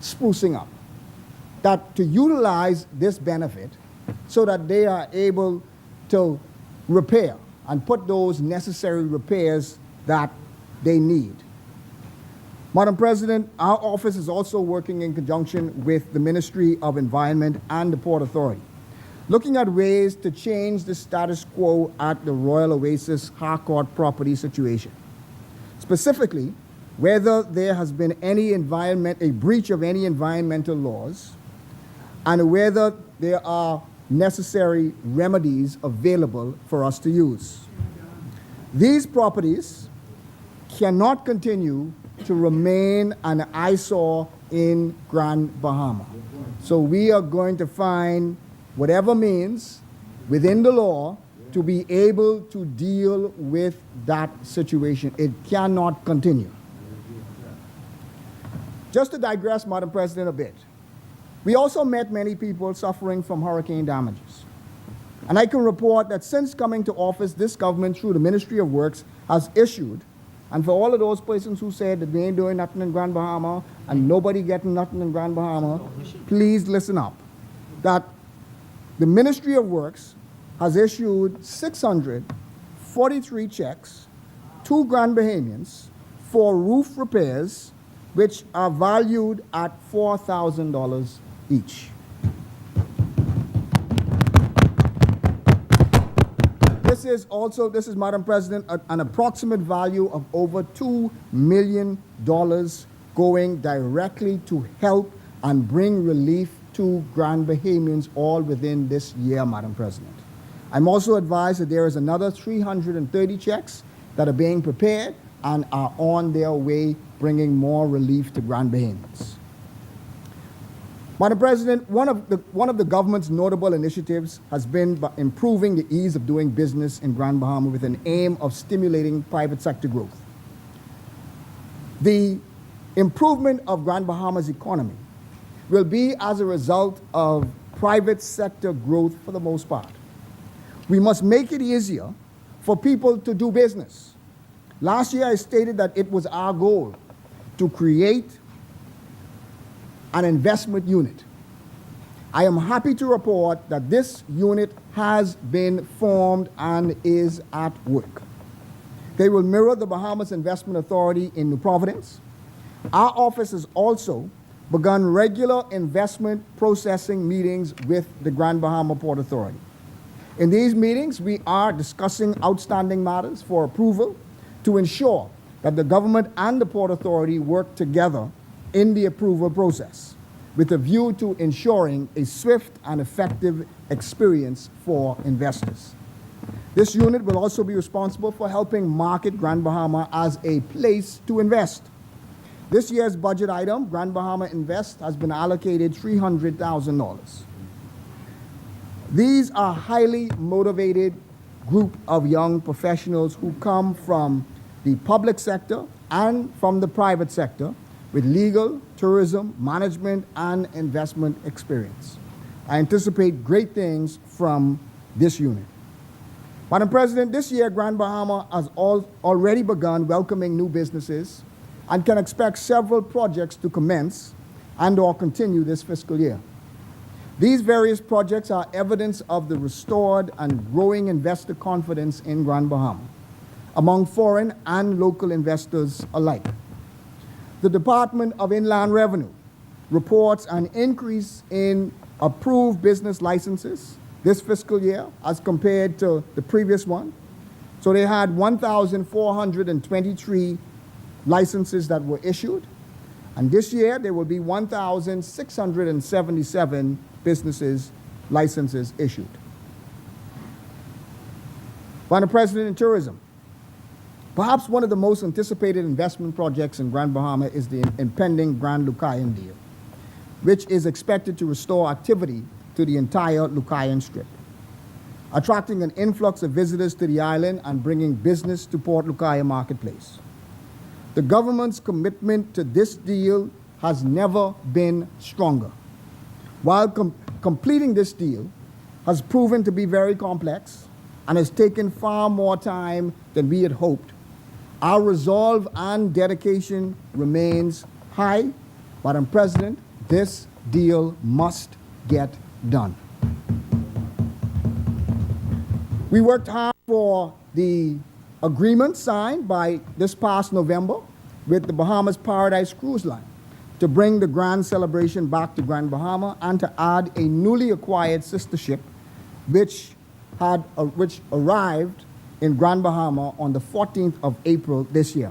sprucing up, that to utilize this benefit so that they are able to repair and put those necessary repairs that they need. Madam President, our office is also working in conjunction with the Ministry of Environment and the Port Authority, looking at ways to change the status quo at the Royal Oasis Harcourt property situation. Specifically, whether there has been a breach of any environmental laws, and whether there are necessary remedies available for us to use. These properties cannot continue to remain an eyesore in Grand Bahama. So we are going to find whatever means within the law to be able to deal with that situation. It cannot continue. Just to digress, Madam President, a bit. We also met many people suffering from hurricane damages. And I can report that since coming to office, this government, through the Ministry of Works, has issued, and for all of those persons who said that they ain't doing nothing in Grand Bahama and nobody getting nothing in Grand Bahama, please listen up. That the Ministry of Works has issued 643 checks to Grand Bahamians for roof repairs, which are valued at $4,000 each. This is, Madam President, an approximate value of over $2 million going directly to help and bring relief to Grand Bahamians all within this year, Madam President. I'm also advised that there is another 330 checks that are being prepared and are on their way bringing more relief to Grand Bahamians. Madam President, one of the government's notable initiatives has been improving the ease of doing business in Grand Bahama with an aim of stimulating private sector growth. The improvement of Grand Bahama's economy will be as a result of private sector growth for the most part. We must make it easier for people to do business. Last year I stated that it was our goal to create an investment unit. I am happy to report that this unit has been formed and is at work. They will mirror the Bahamas Investment Authority in New Providence. Our office has also begun regular investment processing meetings with the Grand Bahama Port Authority. In these meetings, we are discussing outstanding matters for approval to ensure that the government and the Port Authority work together in the approval process with a view to ensuring a swift and effective experience for investors. This unit will also be responsible for helping market Grand Bahama as a place to invest. This year's budget item, Grand Bahama Invest, has been allocated $300,000. These are highly motivated group of young professionals who come from the public sector and from the private sector with legal, tourism, management, and investment experience. I anticipate great things from this unit. Madam President, this year Grand Bahama has already begun welcoming new businesses and can expect several projects to commence and or continue this fiscal year. These various projects are evidence of the restored and growing investor confidence in Grand Bahama among foreign and local investors alike. The Department of Inland Revenue reports an increase in approved business licenses this fiscal year as compared to the previous one. So they had 1,423 licenses that were issued, and this year there will be 1,677 licenses issued. Madam President, in tourism, perhaps one of the most anticipated investment projects in Grand Bahama is the impending Grand Lucayan deal, which is expected to restore activity to the entire Lucayan Strip, attracting an influx of visitors to the island and bringing business to Port Lucayan Marketplace. The government's commitment to this deal has never been stronger. While completing this deal has proven to be very complex and has taken far more time than we had hoped, our resolve and dedication remains high. Madam President, this deal must get done. We worked hard for the agreement signed by this past November with the Bahamas Paradise Cruise Line to bring the grand celebration back to Grand Bahama and to add a newly acquired sister ship which arrived in Grand Bahama on the 14th of April this year.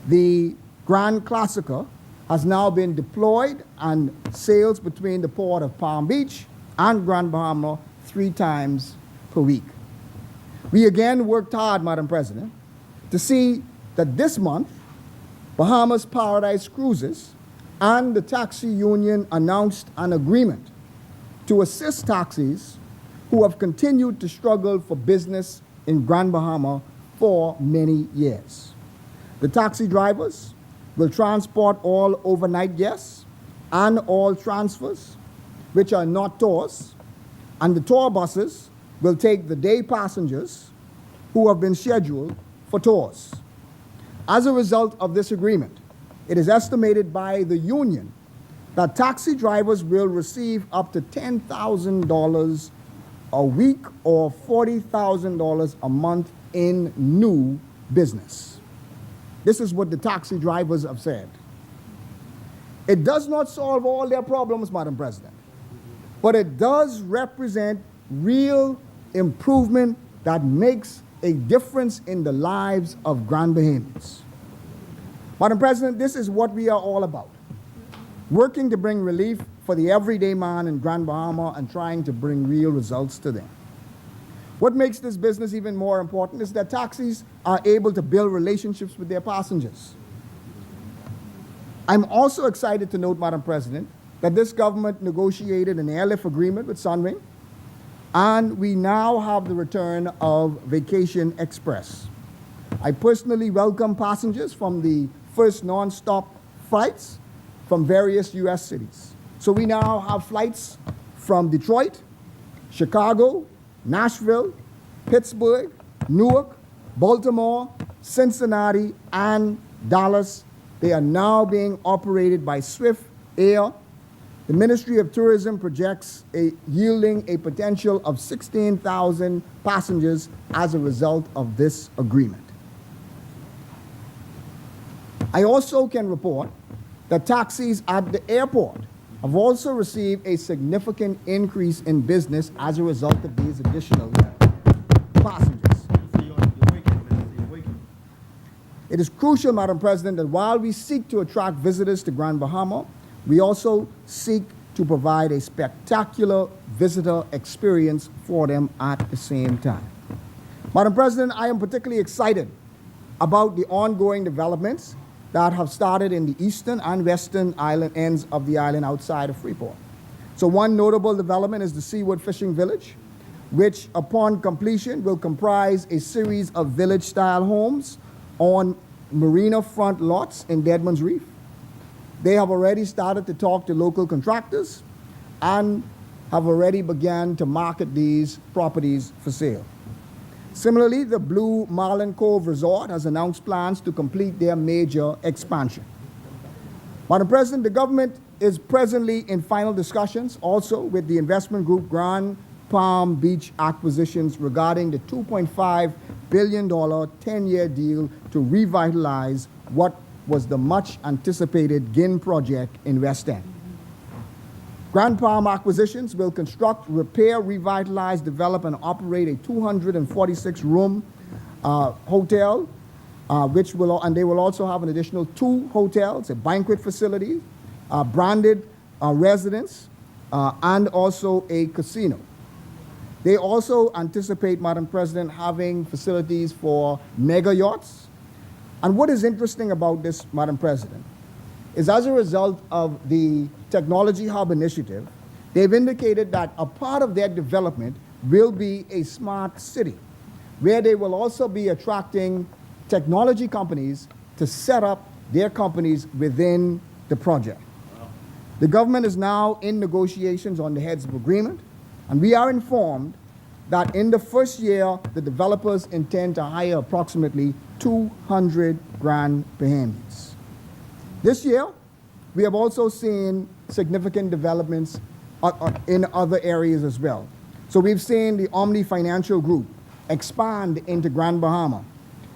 The Grand Classica has now been deployed and sails between the port of Palm Beach and Grand Bahama 3 times per week. We again worked hard, Madam President, to see that this month, Bahamas Paradise Cruises and the taxi union announced an agreement to assist taxis who have continued to struggle for business in Grand Bahama for many years. The taxi drivers will transport all overnight guests and all transfers, which are not tours, and the tour buses will take the day passengers who have been scheduled for tours. As a result of this agreement, it is estimated by the union that taxi drivers will receive up to $10,000 a week or $40,000 a month in new business. This is what the taxi drivers have said. It does not solve all their problems, Madam President, but it does represent real improvement that makes a difference in the lives of Grand Bahamians. Madam President, this is what we are all about. Working to bring relief for the everyday man in Grand Bahama and trying to bring real results to them. What makes this business even more important is that taxis are able to build relationships with their passengers. I'm also excited to note, Madam President, that this government negotiated an airlift agreement with Sunwing, and we now have the return of Vacation Express. I personally welcome passengers from the first non-stop flights from various U.S. cities. So we now have flights from Detroit, Chicago, Nashville, Pittsburgh, Newark, Baltimore, Cincinnati, and Dallas. They are now being operated by Swift Air. The Ministry of Tourism projects yielding a potential of 16,000 passengers as a result of this agreement. I also can report that taxis at the airport have also received a significant increase in business as a result of these additional passengers. It is crucial, Madam President, that while we seek to attract visitors to Grand Bahama, we also seek to provide a spectacular visitor experience for them at the same time. Madam President, I am particularly excited about the ongoing developments that have started in the eastern and western island ends of the island outside of Freeport. So one notable development is the Seaward Fishing Village, which upon completion will comprise a series of village-style homes on marina front lots in Deadman's Reef. They have already started to talk to local contractors and have already begun to market these properties for sale. Similarly, the Blue Marlin Cove Resort has announced plans to complete their major expansion. Madam President, the government is presently in final discussions also with the investment group Grand Palm Beach Acquisitions regarding the $2.5 billion 10-year deal to revitalize what was the much anticipated GIN project in West End. Grand Palm Acquisitions will construct, repair, revitalize, develop, and operate a 246-room hotel, and they will also have an additional 2 hotels, a banquet facility, branded residence, and also a casino. They also anticipate, Madam President, having facilities for mega yachts. And what is interesting about this, Madam President, is as a result of the Technology Hub initiative, they've indicated that a part of their development will be a smart city, where they will also be attracting technology companies to set up their companies within the project. The government is now in negotiations on the heads of agreement, and we are informed that in the first year, the developers intend to hire approximately 200 Grand Bahamians. This year, we have also seen significant developments in other areas as well. So we've seen the Omni Financial Group expand into Grand Bahama,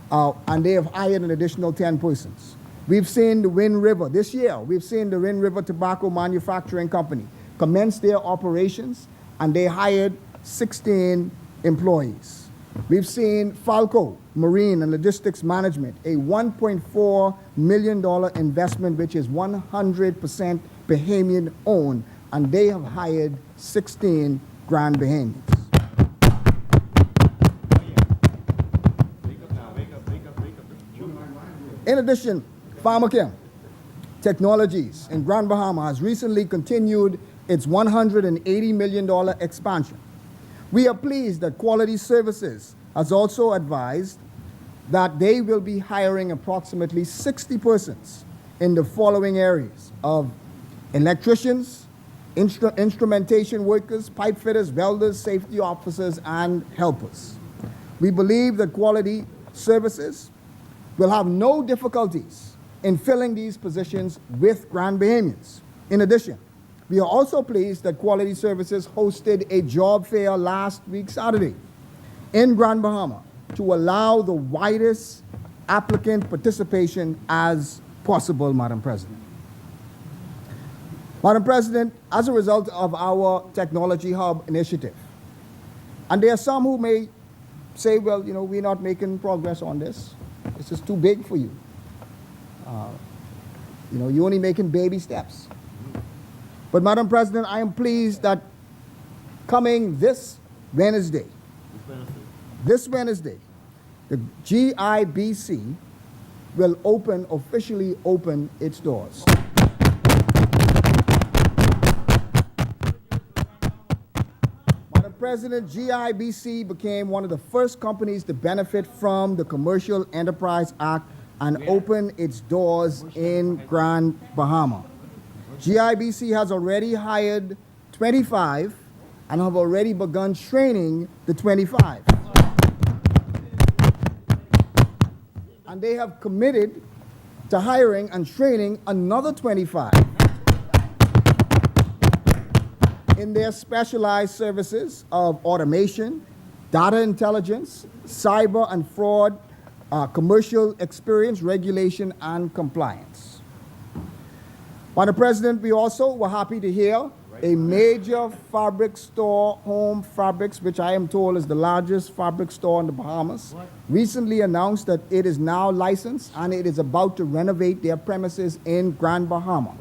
and they have hired an additional 10 persons. We've seen the Wind River, this year, we've seen the Wind River Tobacco Manufacturing Company commence their operations, and they hired 16 employees. We've seen Falco Marine and Logistics Management, a $1.4 million investment, which is 100% Bahamian owned, and they have hired 16 Grand Bahamians. In addition, Pharmachem Technologies in Grand Bahama has recently continued its $180 million expansion. We are pleased that Quality Services has also advised that they will be hiring approximately 60 persons in the following areas of electricians, instrumentation workers, pipe fitters, welders, safety officers, and helpers. We believe that Quality Services will have no difficulties in filling these positions with Grand Bahamians. In addition, we are also pleased that Quality Services hosted a job fair last week, Saturday, in Grand Bahama to allow the widest applicant participation as possible, Madam President. Madam President, as a result of our Technology Hub initiative, and there are some who may say, well, you know, we're not making progress on this. This is too big for you. You know, you're only making baby steps. But Madam President, I am pleased that coming this Wednesday, the GIBC will officially open its doors. Madam President, GIBC became one of the first companies to benefit from the Commercial Enterprise Act and open its doors in Grand Bahama. GIBC has already hired 25 and have already begun training the 25. And they have committed to hiring and training another 25 in their specialized services of automation, data intelligence, cyber and fraud, commercial experience, regulation, and compliance. Madam President, we also were happy to hear a major fabric store, Home Fabrics, which I am told is the largest fabric store in the Bahamas, recently announced that it is now licensed and it is about to renovate their premises in Grand Bahama.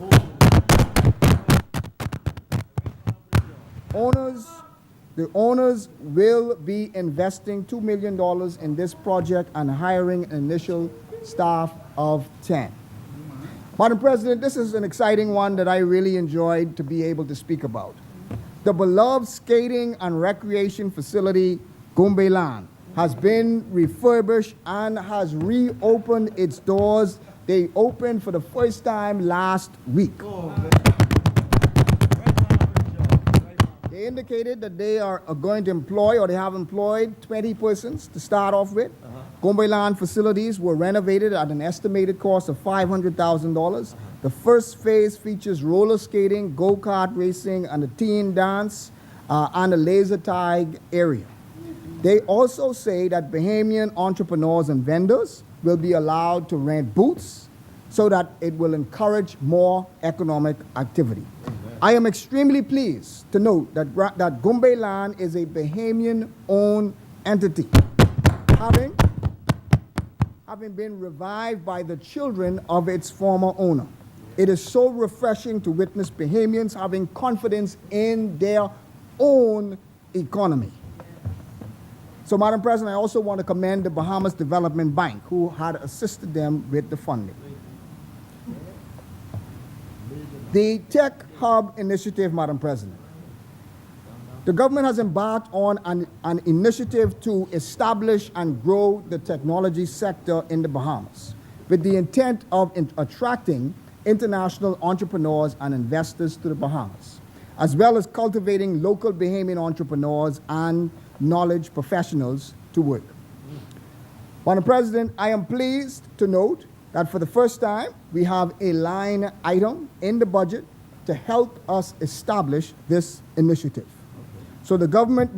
The owners will be investing $2 million in this project and hiring an initial staff of 10. Madam President, this is an exciting one that I really enjoyed to be able to speak about. The beloved skating and recreation facility, Gombe Land, has been refurbished and has reopened its doors. They opened for the first time last week. They indicated that they are going to employ, or they have employed, 20 persons to start off with. Gombe Land facilities were renovated at an estimated cost of $500,000. The first phase features roller skating, go-kart racing, and a teen dance, and a laser tag area. They also say that Bahamian entrepreneurs and vendors will be allowed to rent booths so that it will encourage more economic activity. I am extremely pleased to note that Gombe Land is a Bahamian-owned entity, having been revived by the children of its former owner. It is so refreshing to witness Bahamians having confidence in their own economy. So, Madam President, I also want to commend the Bahamas Development Bank, who had assisted them with the funding. The Tech Hub Initiative, Madam President. The government has embarked on an initiative to establish and grow the technology sector in the Bahamas with the intent of attracting international entrepreneurs and investors to the Bahamas, as well as cultivating local Bahamian entrepreneurs and knowledge professionals to work. Madam President, I am pleased to note that for the first time, we have a line item in the budget to help us establish this initiative. So the government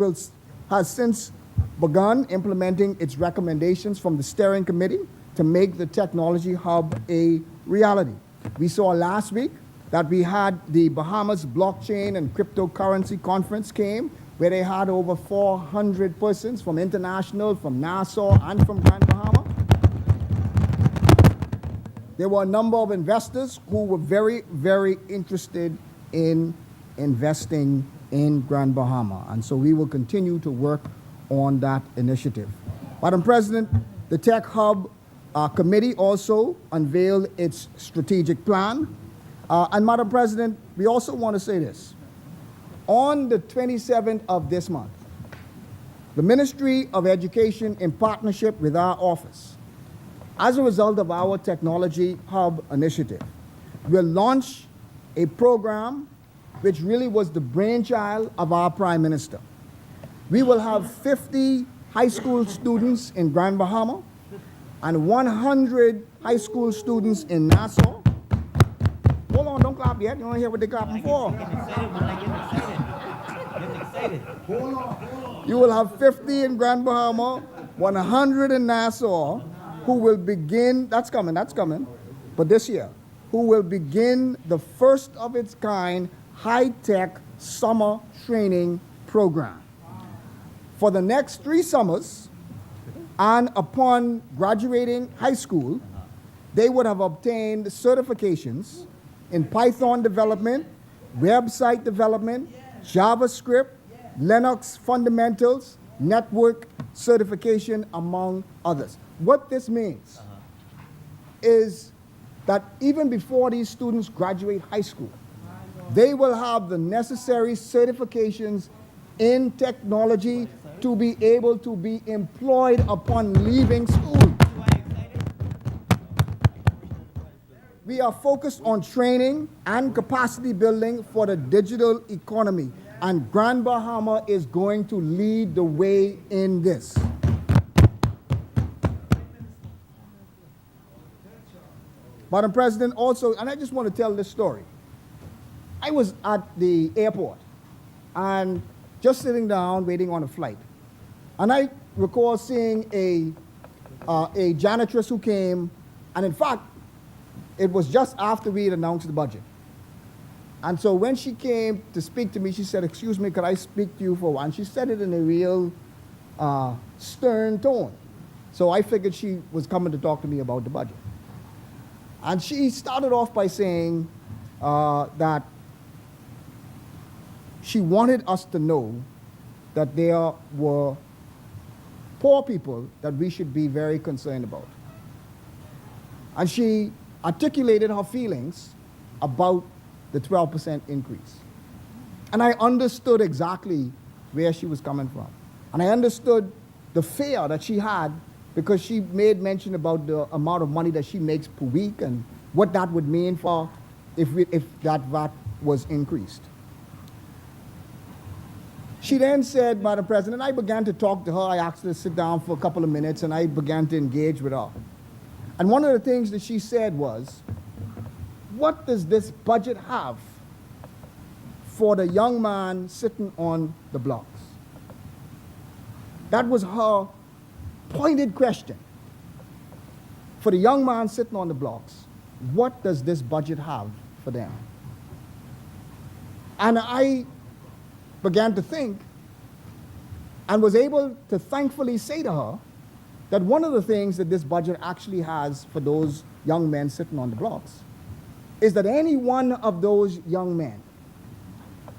has since begun implementing its recommendations from the steering committee to make the technology hub a reality. We saw last week that we had the Bahamas Blockchain and Cryptocurrency Conference came, where they had over 400 persons from international, from Nassau, and from Grand Bahama. There were a number of investors who were very, very interested in investing in Grand Bahama, and so we will continue to work on that initiative. Madam President, the Tech Hub Committee also unveiled its strategic plan. And Madam President, we also want to say this. On the 27th of this month, the Ministry of Education, in partnership with our office, as a result of our Technology Hub initiative, will launch a program which really was the brainchild of our Prime Minister. We will have 50 high school students in Grand Bahama and 100 high school students in Nassau. Hold on, don't clap yet. You don't hear what they're clapping for. You will have 50 in Grand Bahama, 100 in Nassau, who will begin, that's coming, but this year, who will begin the first of its kind high-tech summer training program. For the next 3 summers, and upon graduating high school, they would have obtained certifications in Python development, website development, JavaScript, Linux fundamentals, network certification, among others. What this means is that even before these students graduate high school, they will have the necessary certifications in technology to be able to be employed upon leaving school. We are focused on training and capacity building for the digital economy, and Grand Bahama is going to lead the way in this. Madam President, also, and I just want to tell this story. I was at the airport and just sitting down waiting on a flight. And I recall seeing a janitress who came, and in fact, it was just after we had announced the budget. And so when she came to speak to me, she said, "Excuse me, could I speak to you for a while?" And she said it in a real stern tone. So I figured she was coming to talk to me about the budget. And she started off by saying that she wanted us to know that there were poor people that we should be very concerned about. And she articulated her feelings about the 12% increase. And I understood exactly where she was coming from. And I understood the fear that she had because she made mention about the amount of money that she makes per week and what that would mean for if that VAT was increased. She then said, "Madam President," I began to talk to her. I asked her to sit down for a couple of minutes, and I began to engage with her. And one of the things that she said was, "What does this budget have for the young man sitting on the blocks?" That was her pointed question. For the young man sitting on the blocks, what does this budget have for them? And I began to think and was able to thankfully say to her that one of the things that this budget actually has for those young men sitting on the blocks is that any one of those young men,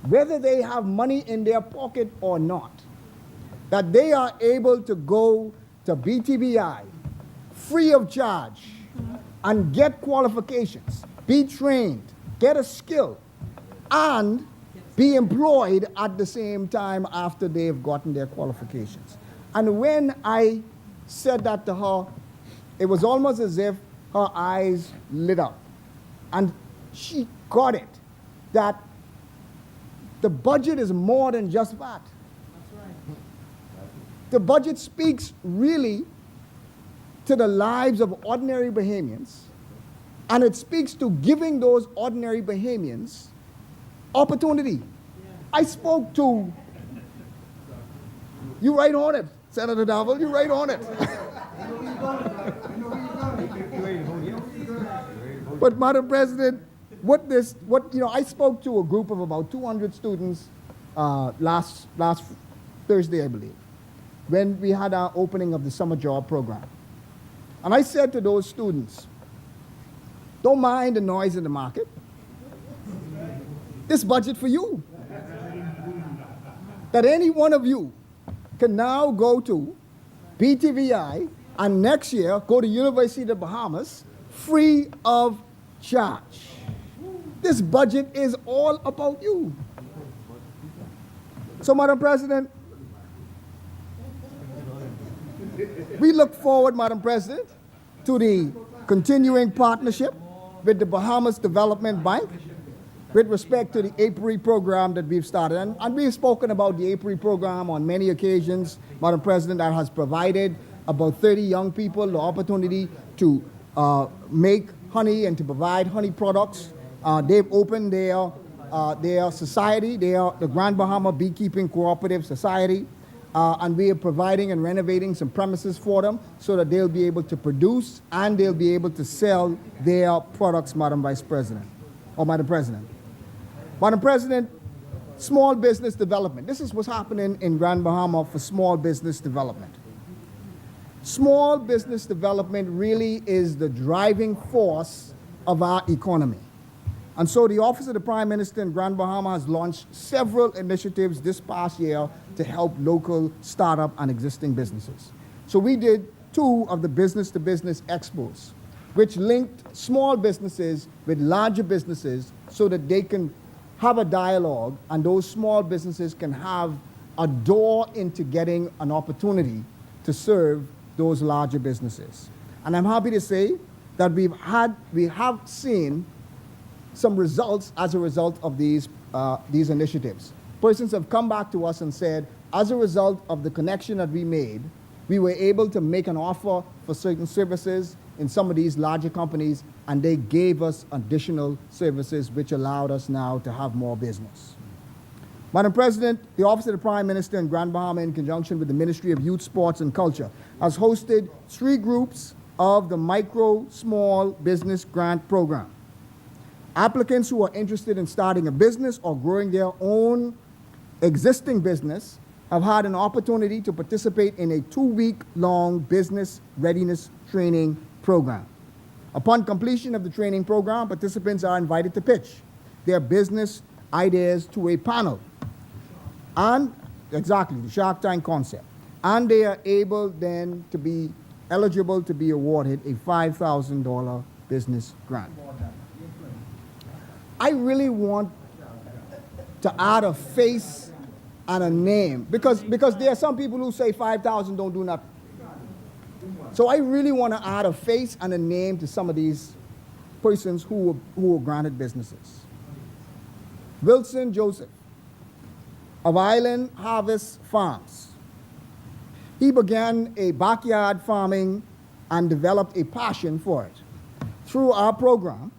whether they have money in their pocket or not, that they are able to go to BTBI free of charge and get qualifications, be trained, get a skill, and be employed at the same time after they've gotten their qualifications. And when I said that to her, it was almost as if her eyes lit up. And she got it, that the budget is more than just that. The budget speaks really to the lives of ordinary Bahamians, and it speaks to giving those ordinary Bahamians opportunity. I spoke to, you right on it, Senator Dowell, you right on it. But Madam President, I spoke to a group of about 200 students last Thursday, I believe, when we had our opening of the summer job program. And I said to those students, don't mind the noise in the market. This budget for you. That any one of you can now go to BTVI and next year go to University of the Bahamas free of charge. This budget is all about you. So, Madam President, we look forward, Madam President, to the continuing partnership with the Bahamas Development Bank with respect to the APRI program that we've started. And we've spoken about the APRI program on many occasions, Madam President, that has provided about 30 young people the opportunity to make honey and to provide honey products. They've opened their society, the Grand Bahama Beekeeping Cooperative Society, and we are providing and renovating some premises for them so that they'll be able to produce and they'll be able to sell their products, Madam Vice President, or Madam President. Madam President, small business development. This is what's happening in Grand Bahama for small business development. Small business development really is the driving force of our economy. And so the Office of the Prime Minister in Grand Bahama has launched several initiatives this past year to help local startup and existing businesses. So we did 2 of the business-to-business expos, which linked small businesses with larger businesses so that they can have a dialogue and those small businesses can have a door into getting an opportunity to serve those larger businesses. And I'm happy to say that we have seen some results as a result of these initiatives. Persons have come back to us and said, as a result of the connection that we made, we were able to make an offer for certain services in some of these larger companies, and they gave us additional services which allowed us now to have more business. Madam President, the Office of the Prime Minister in Grand Bahama, in conjunction with the Ministry of Youth, Sports and Culture, has hosted 3 groups of the Micro Small Business Grant Program. Applicants who are interested in starting a business or growing their own existing business have had an opportunity to participate in a 2-week-long business readiness training program. Upon completion of the training program, participants are invited to pitch their business ideas to a panel. And exactly, the Shark Tank concept. And they are able then to be eligible to be awarded a $5,000 business grant. I really want to add a face and a name because there are some people who say 5,000 don't do nothing. So I really want to add a face and a name to some of these persons who were granted businesses. Wilson Joseph of Island Harvest Farms. He began a backyard farming and developed a passion for it. Through our program,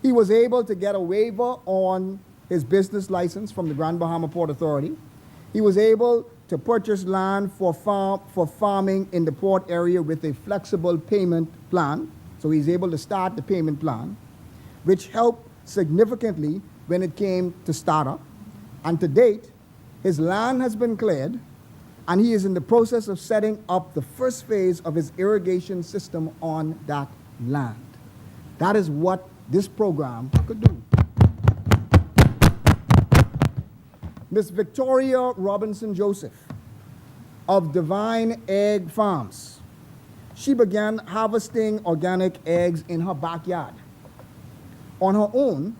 he was able to get a waiver on his business license from the Grand Bahama Port Authority. He was able to purchase land for farming in the port area with a flexible payment plan. So he's able to start the payment plan, which helped significantly when it came to startup. And to date, his land has been cleared, and he is in the process of setting up the first phase of his irrigation system on that land. That is what this program could do. Miss Victoria Robinson Joseph of Divine Egg Farms. She began harvesting organic eggs in her backyard. On her own,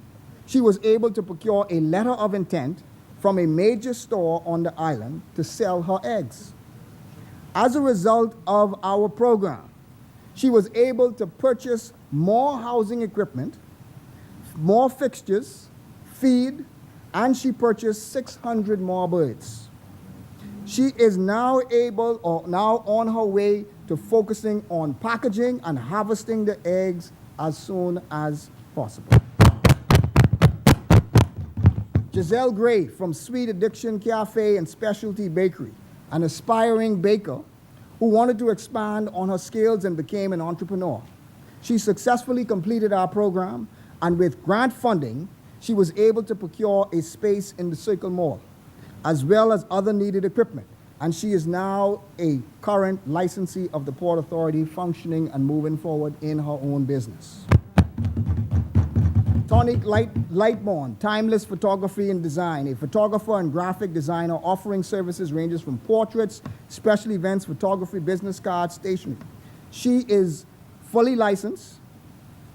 she was able to procure a letter of intent from a major store on the island to sell her eggs. As a result of our program, she was able to purchase more housing equipment, more fixtures, feed, and she purchased 600 more birds. She is now on her way to focusing on packaging and harvesting the eggs as soon as possible. Giselle Gray from Sweet Addiction Cafe and Specialty Bakery, an aspiring baker who wanted to expand on her skills and became an entrepreneur. She successfully completed our program, and with grant funding, she was able to procure a space in the Circle Mall, as well as other needed equipment. And she is now a current licensee of the Port Authority, functioning and moving forward in her own business. Tonic Lightborn, Timeless Photography and Design, a photographer and graphic designer offering services ranges from portraits, special events, photography, business cards, stationery. She is fully licensed.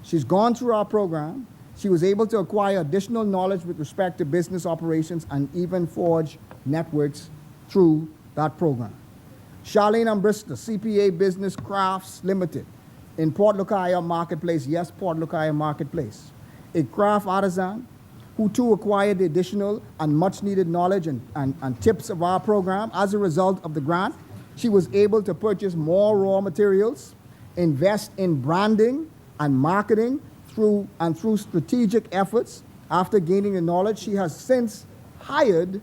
She's gone through our program. She was able to acquire additional knowledge with respect to business operations and even forge networks through that program. Charlene Ambrista, CPA Business Crafts Limited in Port Lucaya Marketplace. Yes, Port Lucaya Marketplace. A craft artisan who too acquired the additional and much needed knowledge and tips of our program. As a result of the grant, she was able to purchase more raw materials, invest in branding and marketing through strategic efforts. After gaining the knowledge, she has since hired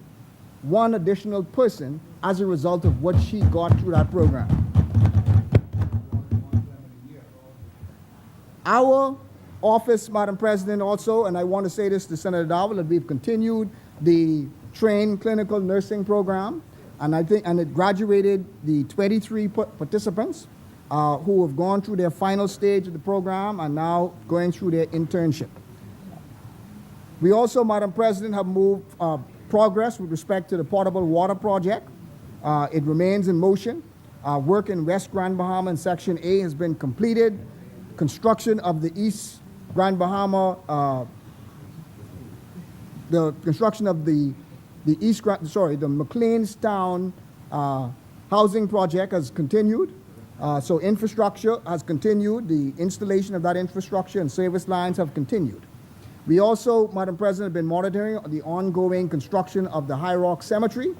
one additional person as a result of what she got through that program. Our office, Madam President, also, and I want to say this to Senator Dowell, that we've continued the trained clinical nursing program, and it graduated the 23 participants who have gone through their final stage of the program and now going through their internship. We also, Madam President, have moved progress with respect to the potable water project. It remains in motion. Work in West Grand Bahama and Section A has been completed. Construction of the East Grand Bahama, the construction of the McLeanstown housing project has continued. So infrastructure has continued. The installation of that infrastructure and service lines have continued. We also, Madam President, have been monitoring the ongoing construction of the High Rock Cemetery,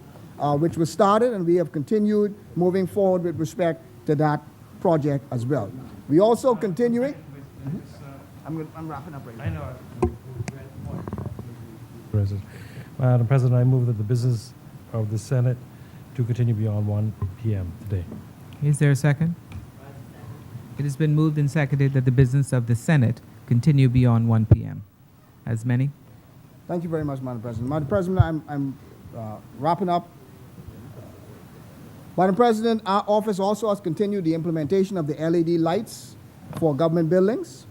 which was started, and we have continued moving forward with respect to that project as well. We also continuing. I'm wrapping up right now. I know. President. Madam President, I move that the business of the Senate to continue beyond 1 p.m. today. Is there a second? It has been moved and seconded that the business of the Senate continue beyond 1 p.m. As many? Thank you very much, Madam President. Madam President, I'm wrapping up. Madam President, our office also has continued the implementation of the LED lights for government buildings,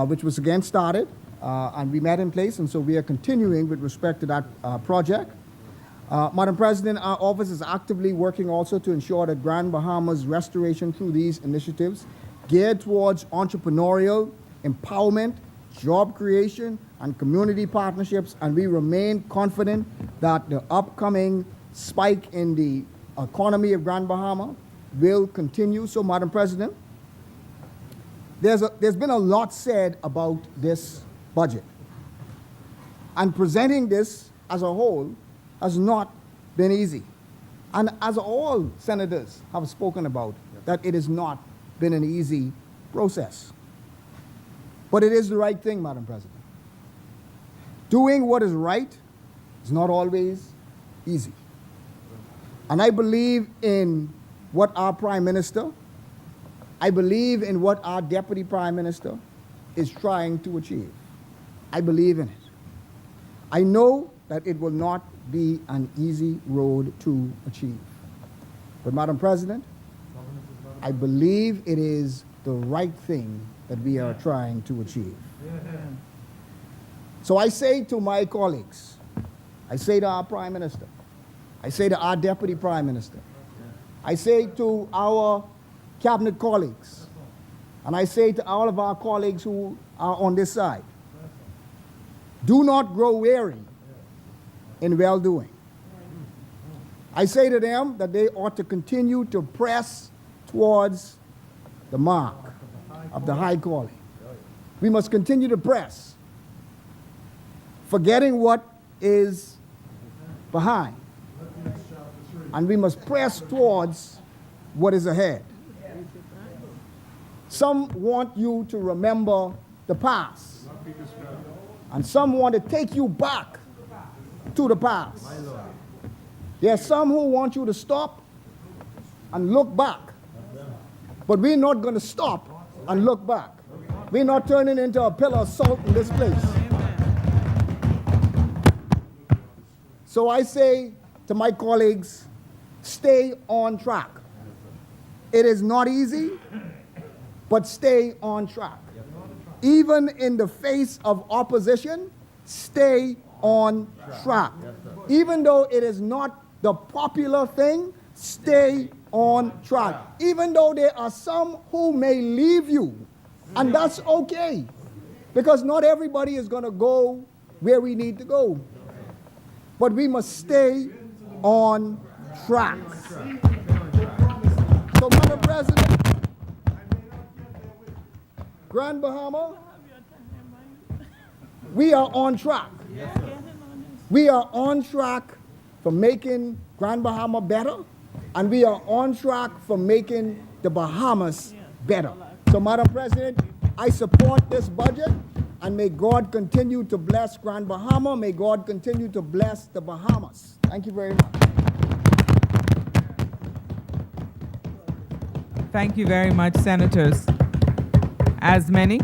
which was again started, and we met in place, and so we are continuing with respect to that project. Madam President, our office is actively working also to ensure that Grand Bahama's restoration through these initiatives geared towards entrepreneurial empowerment, job creation, and community partnerships, and we remain confident that the upcoming spike in the economy of Grand Bahama will continue. So, Madam President, there's been a lot said about this budget, and presenting this as a whole has not been easy. And as all senators have spoken about, that it has not been an easy process. But it is the right thing, Madam President. Doing what is right is not always easy. And I believe in what our Prime Minister, I believe in what our Deputy Prime Minister is trying to achieve. I believe in it. I know that it will not be an easy road to achieve. But, Madam President, I believe it is the right thing that we are trying to achieve. So I say to my colleagues, I say to our Prime Minister, I say to our Deputy Prime Minister, I say to our Cabinet colleagues, and I say to all of our colleagues who are on this side, do not grow weary in well-doing. I say to them that they ought to continue to press towards the mark of the high calling. We must continue to press, forgetting what is behind, and we must press towards what is ahead. Some want you to remember the past, and some want to take you back to the past. There are some who want you to stop and look back, but we're not going to stop and look back. We're not turning into a pillar of salt in this place. So I say to my colleagues, stay on track. It is not easy, but stay on track. Even in the face of opposition, stay on track. Even though it is not the popular thing, stay on track. Even though there are some who may leave you, and that's okay, because not everybody is going to go where we need to go. But we must stay on track. So, Madam President, Grand Bahama, we are on track. We are on track for making Grand Bahama better, and we are on track for making the Bahamas better. So, Madam President, I support this budget, and may God continue to bless Grand Bahama. May God continue to bless the Bahamas. Thank you very much. Thank you very much, Senators. As many?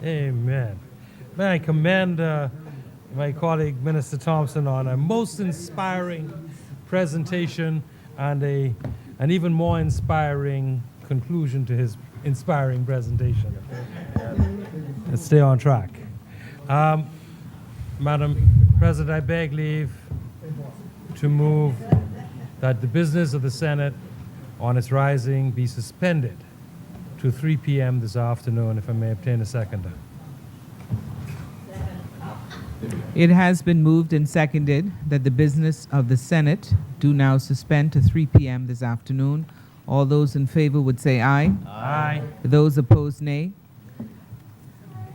Amen. May I commend my colleague, Minister Thompson, on a most inspiring presentation and an even more inspiring conclusion to his inspiring presentation. Let's stay on track. Madam President, I beg leave to move that the business of the Senate on its rising be suspended to 3 p.m. this afternoon, if I may obtain a seconder. It has been moved and seconded that the business of the Senate do now suspend to 3 p.m. this afternoon. All those in favor would say aye. Aye. Those opposed, nay.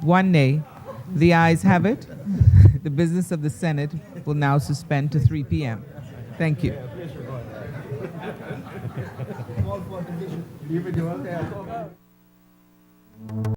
One nay. The ayes have it. The business of the Senate will now suspend to 3 p.m. Thank you.